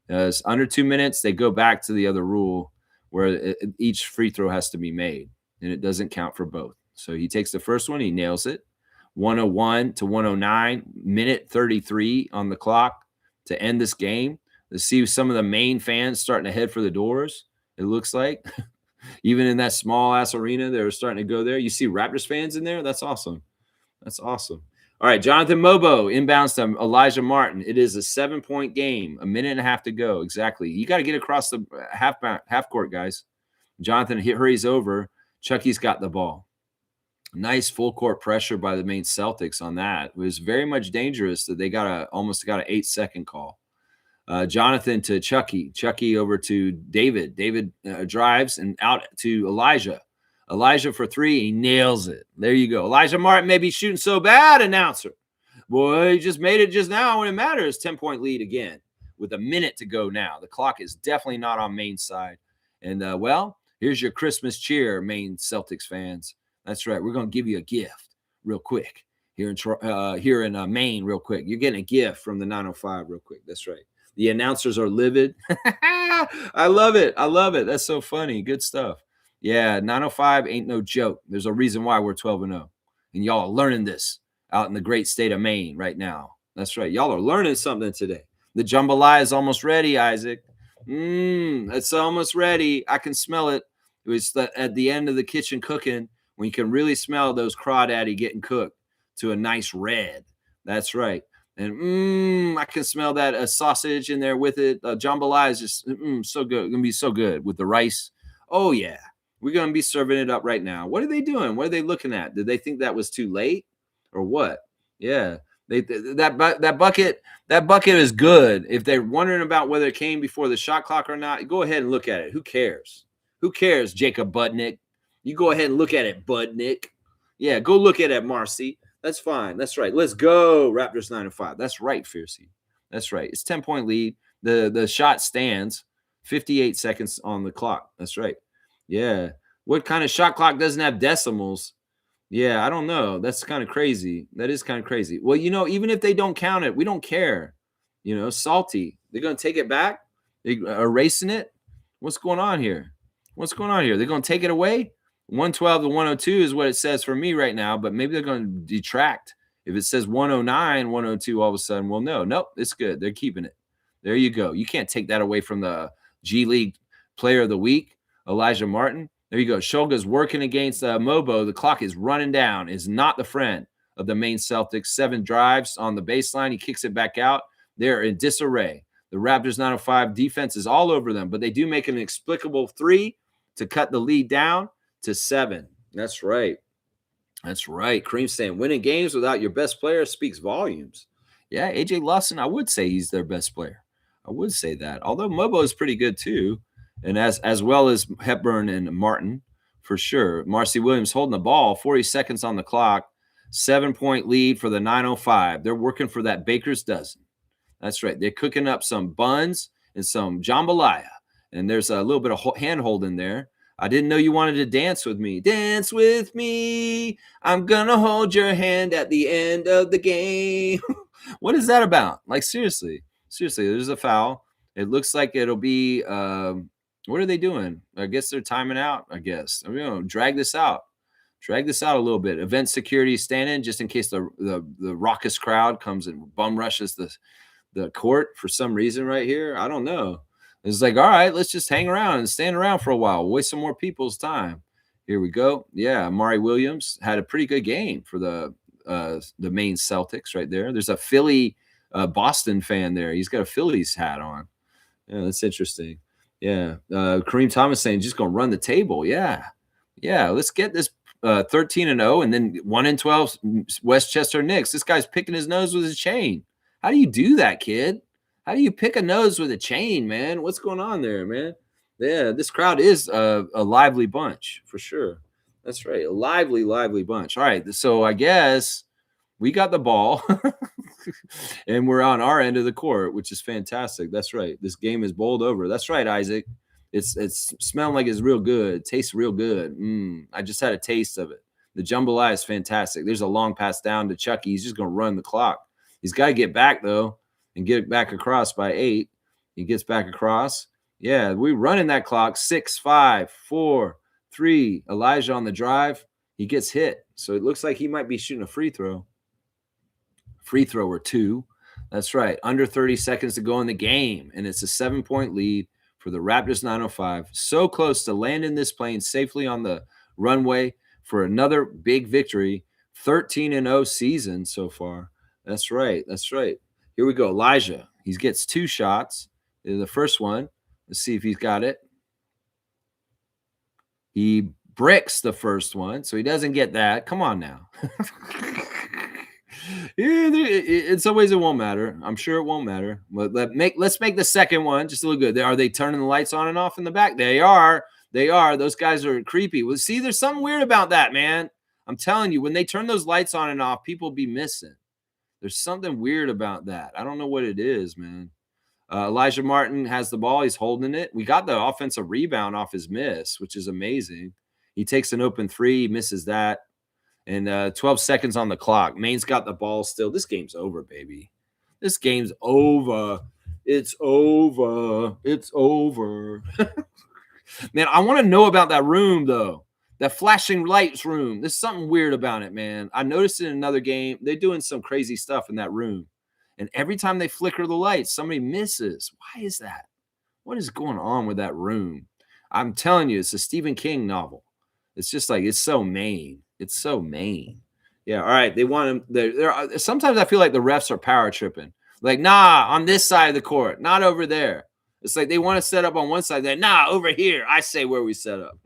It's under 2 minutes. They go back to the other rule where each free throw has to be made, and it doesn't count for both. So he takes the first one. He nails it. 101 to 109, minute 33 on the clock to end this game. Let's see some of the Maine fans starting to head for the doors, it looks like. Even in that small-ass arena, they're starting to go there. You see Raptors fans in there? That's awesome. That's awesome. All right, Jonathan Mobo inbounds to Elijah Martin. It is a 7-point game, a minute and a half to go. Exactly. You got to get across the half court, guys. Jonathan hurries over. Chucky's got the ball. Nice full court pressure by the Maine Celtics on that. It was very much dangerous that they almost got an 8-second call. Jonathan to Chucky. Chucky over to David. David drives and out to Elijah. Elijah for three. He nails it. There you go. Elijah Martin may be shooting so bad, announcer. Boy, he just made it just now when it matters. 10-point lead again with a minute to go now. The clock is definitely not on Maine's side. And, well, here's your Christmas cheer, Maine Celtics fans. That's right. We're going to give you a gift real quick here in Maine real quick. You're getting a gift from the 905 real quick. That's right. The announcers are livid. I love it. I love it. That's so funny. Good stuff. Yeah, 905 ain't no joke. There's a reason why we're 12-0. And y'all are learning this out in the great state of Maine right now. That's right. Y'all are learning something today. The jambalaya is almost ready, Isaac. It's almost ready. I can smell it. It was at the end of the kitchen cooking when you can really smell those crawdaddy getting cooked to a nice red. That's right. And I can smell that sausage in there with it. Jambalaya is just so good. It's going to be so good with the rice. Oh, yeah. We're going to be serving it up right now. What are they doing? What are they looking at? Did they think that was too late or what? Yeah. That bucket is good. If they're wondering about whether it came before the shot clock or not, go ahead and look at it. Who cares? Who cares, Jacob Budnick? You go ahead and look at it, Budnick. Yeah, go look at it, Marcy. That's fine. That's right. Let's go, Raptors 9-5. That's right, Fiercey. That's right. It's 10-point lead. The shot stands. 58 seconds on the clock. That's right. Yeah. What kind of shot clock doesn't have decimals? Yeah, I don't know. That's kind of crazy. That is kind of crazy. Well, even if they don't count it, we don't care. Salty. They're going to take it back? They're erasing it? What's going on here? What's going on here? They're going to take it away? 112 to 102 is what it says for me right now, but maybe they're going to detract. If it says 109, 102, all of a sudden, well, nope, it's good. They're keeping it. There you go. You can't take that away from the G League Player of the Week, Elijah Martin. There you go. Shulga's working against Mobo. The clock is running down. Is not the friend of the Maine Celtics. 7 drives on the baseline. He kicks it back out. They're in disarray. The Raptors 905 defense is all over them, but they do make an inexplicable 3 to cut the lead down to 7. That's right. That's right. Kareem's saying winning games without your best player speaks volumes. Yeah, AJ Lawson, I would say he's their best player. I would say that. Although Mobo is pretty good too. And as well as Hepburn and Martin, for sure. Marcy Williams holding the ball, 40 seconds on the clock, 7-point lead for the 905. They're working for that baker's dozen. That's right. They're cooking up some buns and some jambalaya. And there's a little bit of hand holding there. I didn't know you wanted to dance with me. Dance with me. I'm going to hold your hand at the end of the game. What is that about? Like, seriously, there's a foul. It looks like it'll be, what are they doing? I guess they're timing out, I guess. I'm going to drag this out. Drag this out a little bit. Event security stand in just in case the raucous crowd comes and bum rushes the court for some reason right here. I don't know. It's like, all right, let's just hang around and stand around for a while. Waste some more people's time. Here we go. Yeah, Amari Williams had a pretty good game for the Maine Celtics right there. There's a Philly Boston fan there. He's got a Phillies hat on. Yeah, that's interesting. Yeah. Kareem Thomas saying just gonna run the table. Yeah. Yeah. Let's get this 13-0 and then 1-12 Westchester Knicks. This guy's picking his nose with his chain. How do you do that, kid? How do you pick a nose with a chain, man? What's going on there, man? Yeah, this crowd is a lively bunch for sure. That's right. A lively, lively bunch. All right. So I guess we got the ball and we're on our end of the court, which is fantastic. That's right. This game is bowled over. That's right, Isaac. It's smelling like it's real good. It tastes real good. I just had a taste of it. The jambalaya is fantastic. There's a long pass down to Chucky. He's just going to run the clock. He's got to get back, though, and get it back across by 8. He gets back across. Yeah, we're running that clock. 6, 5, 4, 3. Elijah on the drive. He gets hit. So it looks like he might be shooting a free throw. Free throw or 2. That's right. Under 30 seconds to go in the game. And it's a 7-point lead for the Raptors 905. So close to landing this plane safely on the runway for another big victory. 13-0 season so far. That's right. That's right. Here we go. Elijah. He gets 2 shots. The first one. Let's see if he's got it. He bricks the first one, so he doesn't get that. Come on now. In some ways, it won't matter. I'm sure it won't matter. But let's make the second one just a little good. Are they turning the lights on and off in the back? They are. They are. Those guys are creepy. Well, see, there's something weird about that, man. I'm telling you, when they turn those lights on and off, people be missing. There's something weird about that. I don't know what it is, man. Elijah Martin has the ball. He's holding it. We got the offensive rebound off his miss, which is amazing. He takes an open 3. He misses that. And 12 seconds on the clock. Maine's got the ball still. This game's over, baby. This game's over. It's over. It's over. Man, I want to know about that room, though. That flashing lights room. There's something weird about it, man. I noticed it in another game. They're doing some crazy stuff in that room. And every time they flicker the lights, somebody misses. Why is that? What is going on with that room? I'm telling you, it's a Stephen King novel. It's just like, it's so Maine. It's so Maine. Yeah, all right. They want them. Sometimes I feel like the refs are power tripping. Like, nah, on this side of the court, not over there. It's like they want to set up on one side. They're, nah, over here. I say where we set up.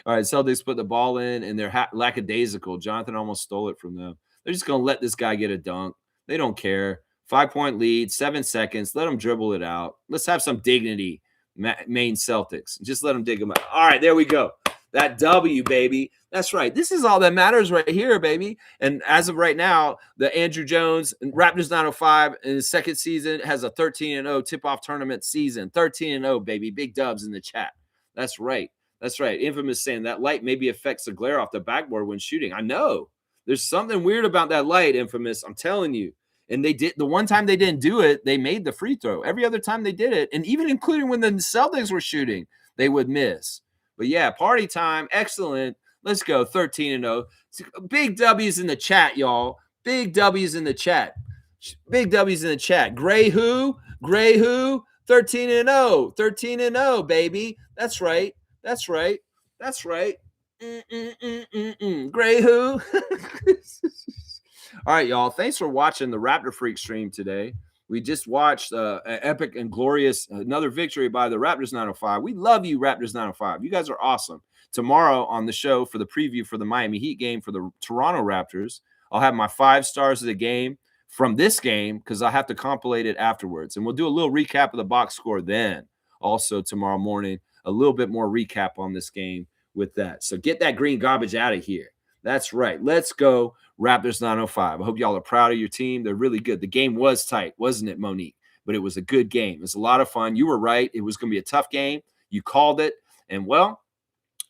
All right, Celtics put the ball in, and they're lackadaisical. Jonathan almost stole it from them. They're just going to let this guy get a dunk. They don't care. 5-point lead, 7 seconds. Let them dribble it out. Let's have some dignity, Maine Celtics. Just let them dig them out. All right, there we go. That W, baby. That's right. This is all that matters right here, baby. And as of right now, the Andrew Jones and Raptors 905 in his second season has a 13-0 tip-off tournament season. 13-0, baby. Big dubs in the chat. That's right. That's right. Infamous saying that light maybe affects the glare off the backboard when shooting. I know. There's something weird about that light, Infamous. I'm telling you. And they did the one time they didn't do it, they made the free throw. Every other time they did it, and even including when the Celtics were shooting, they would miss. But yeah, party time. Excellent. Let's go. 13-0. Big W's in the chat, y'all. Big W's in the chat. Big W's in the chat. Gray who? Gray who? 13-0. 13-0, baby. That's right. That's right. That's right. Gray who? All right, y'all. Thanks for watching the Raptor Freak stream today. We just watched an epic and glorious another victory by the Raptors 905. We love you, Raptors 905. You guys are awesome. Tomorrow on the show for the preview for the Miami Heat game for the Toronto Raptors, I'll have my 5 stars of the game from this game because I have to compilate it afterwards. And we'll do a little recap of the box score then. Also tomorrow morning, a little bit more recap on this game with that. So get that green garbage out of here. That's right. Let's go Raptors 905. I hope y'all are proud of your team. They're really good. The game was tight, wasn't it, Monique? But it was a good game. It was a lot of fun. You were right. It was going to be a tough game. You called it. And, well,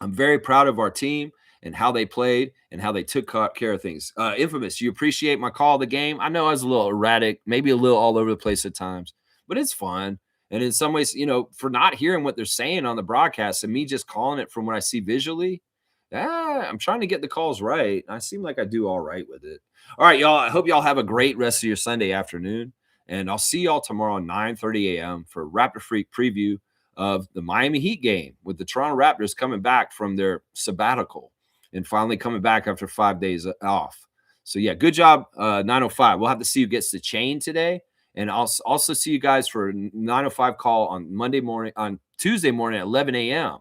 I'm very proud of our team and how they played and how they took care of things. Infamous, you appreciate my call of the game? I know I was a little erratic, maybe a little all over the place at times, but it's fun. And in some ways, for not hearing what they're saying on the broadcast and me just calling it from what I see visually, I'm trying to get the calls right. I seem like I do all right with it. All right, y'all. I hope y'all have a great rest of your Sunday afternoon. And I'll see y'all tomorrow at 9:30 a.m. for Raptor Freak preview of the Miami Heat game with the Toronto Raptors coming back from their sabbatical and finally coming back after 5 days off. So, yeah, good job, 905. We'll have to see who gets the chain today. And I'll also see you guys for 905 call on Tuesday morning at 11 a.m.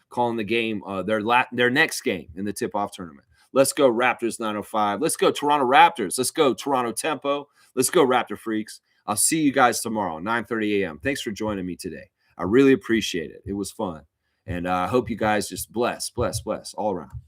calling the game, their next game in the tip-off tournament. Let's go Raptors 905. Let's go Toronto Raptors. Let's go Toronto Tempo. Let's go Raptor Freaks. I'll see you guys tomorrow, 9:30 a.m. Thanks for joining me today. I really appreciate it. It was fun. And I hope you guys just bless all around.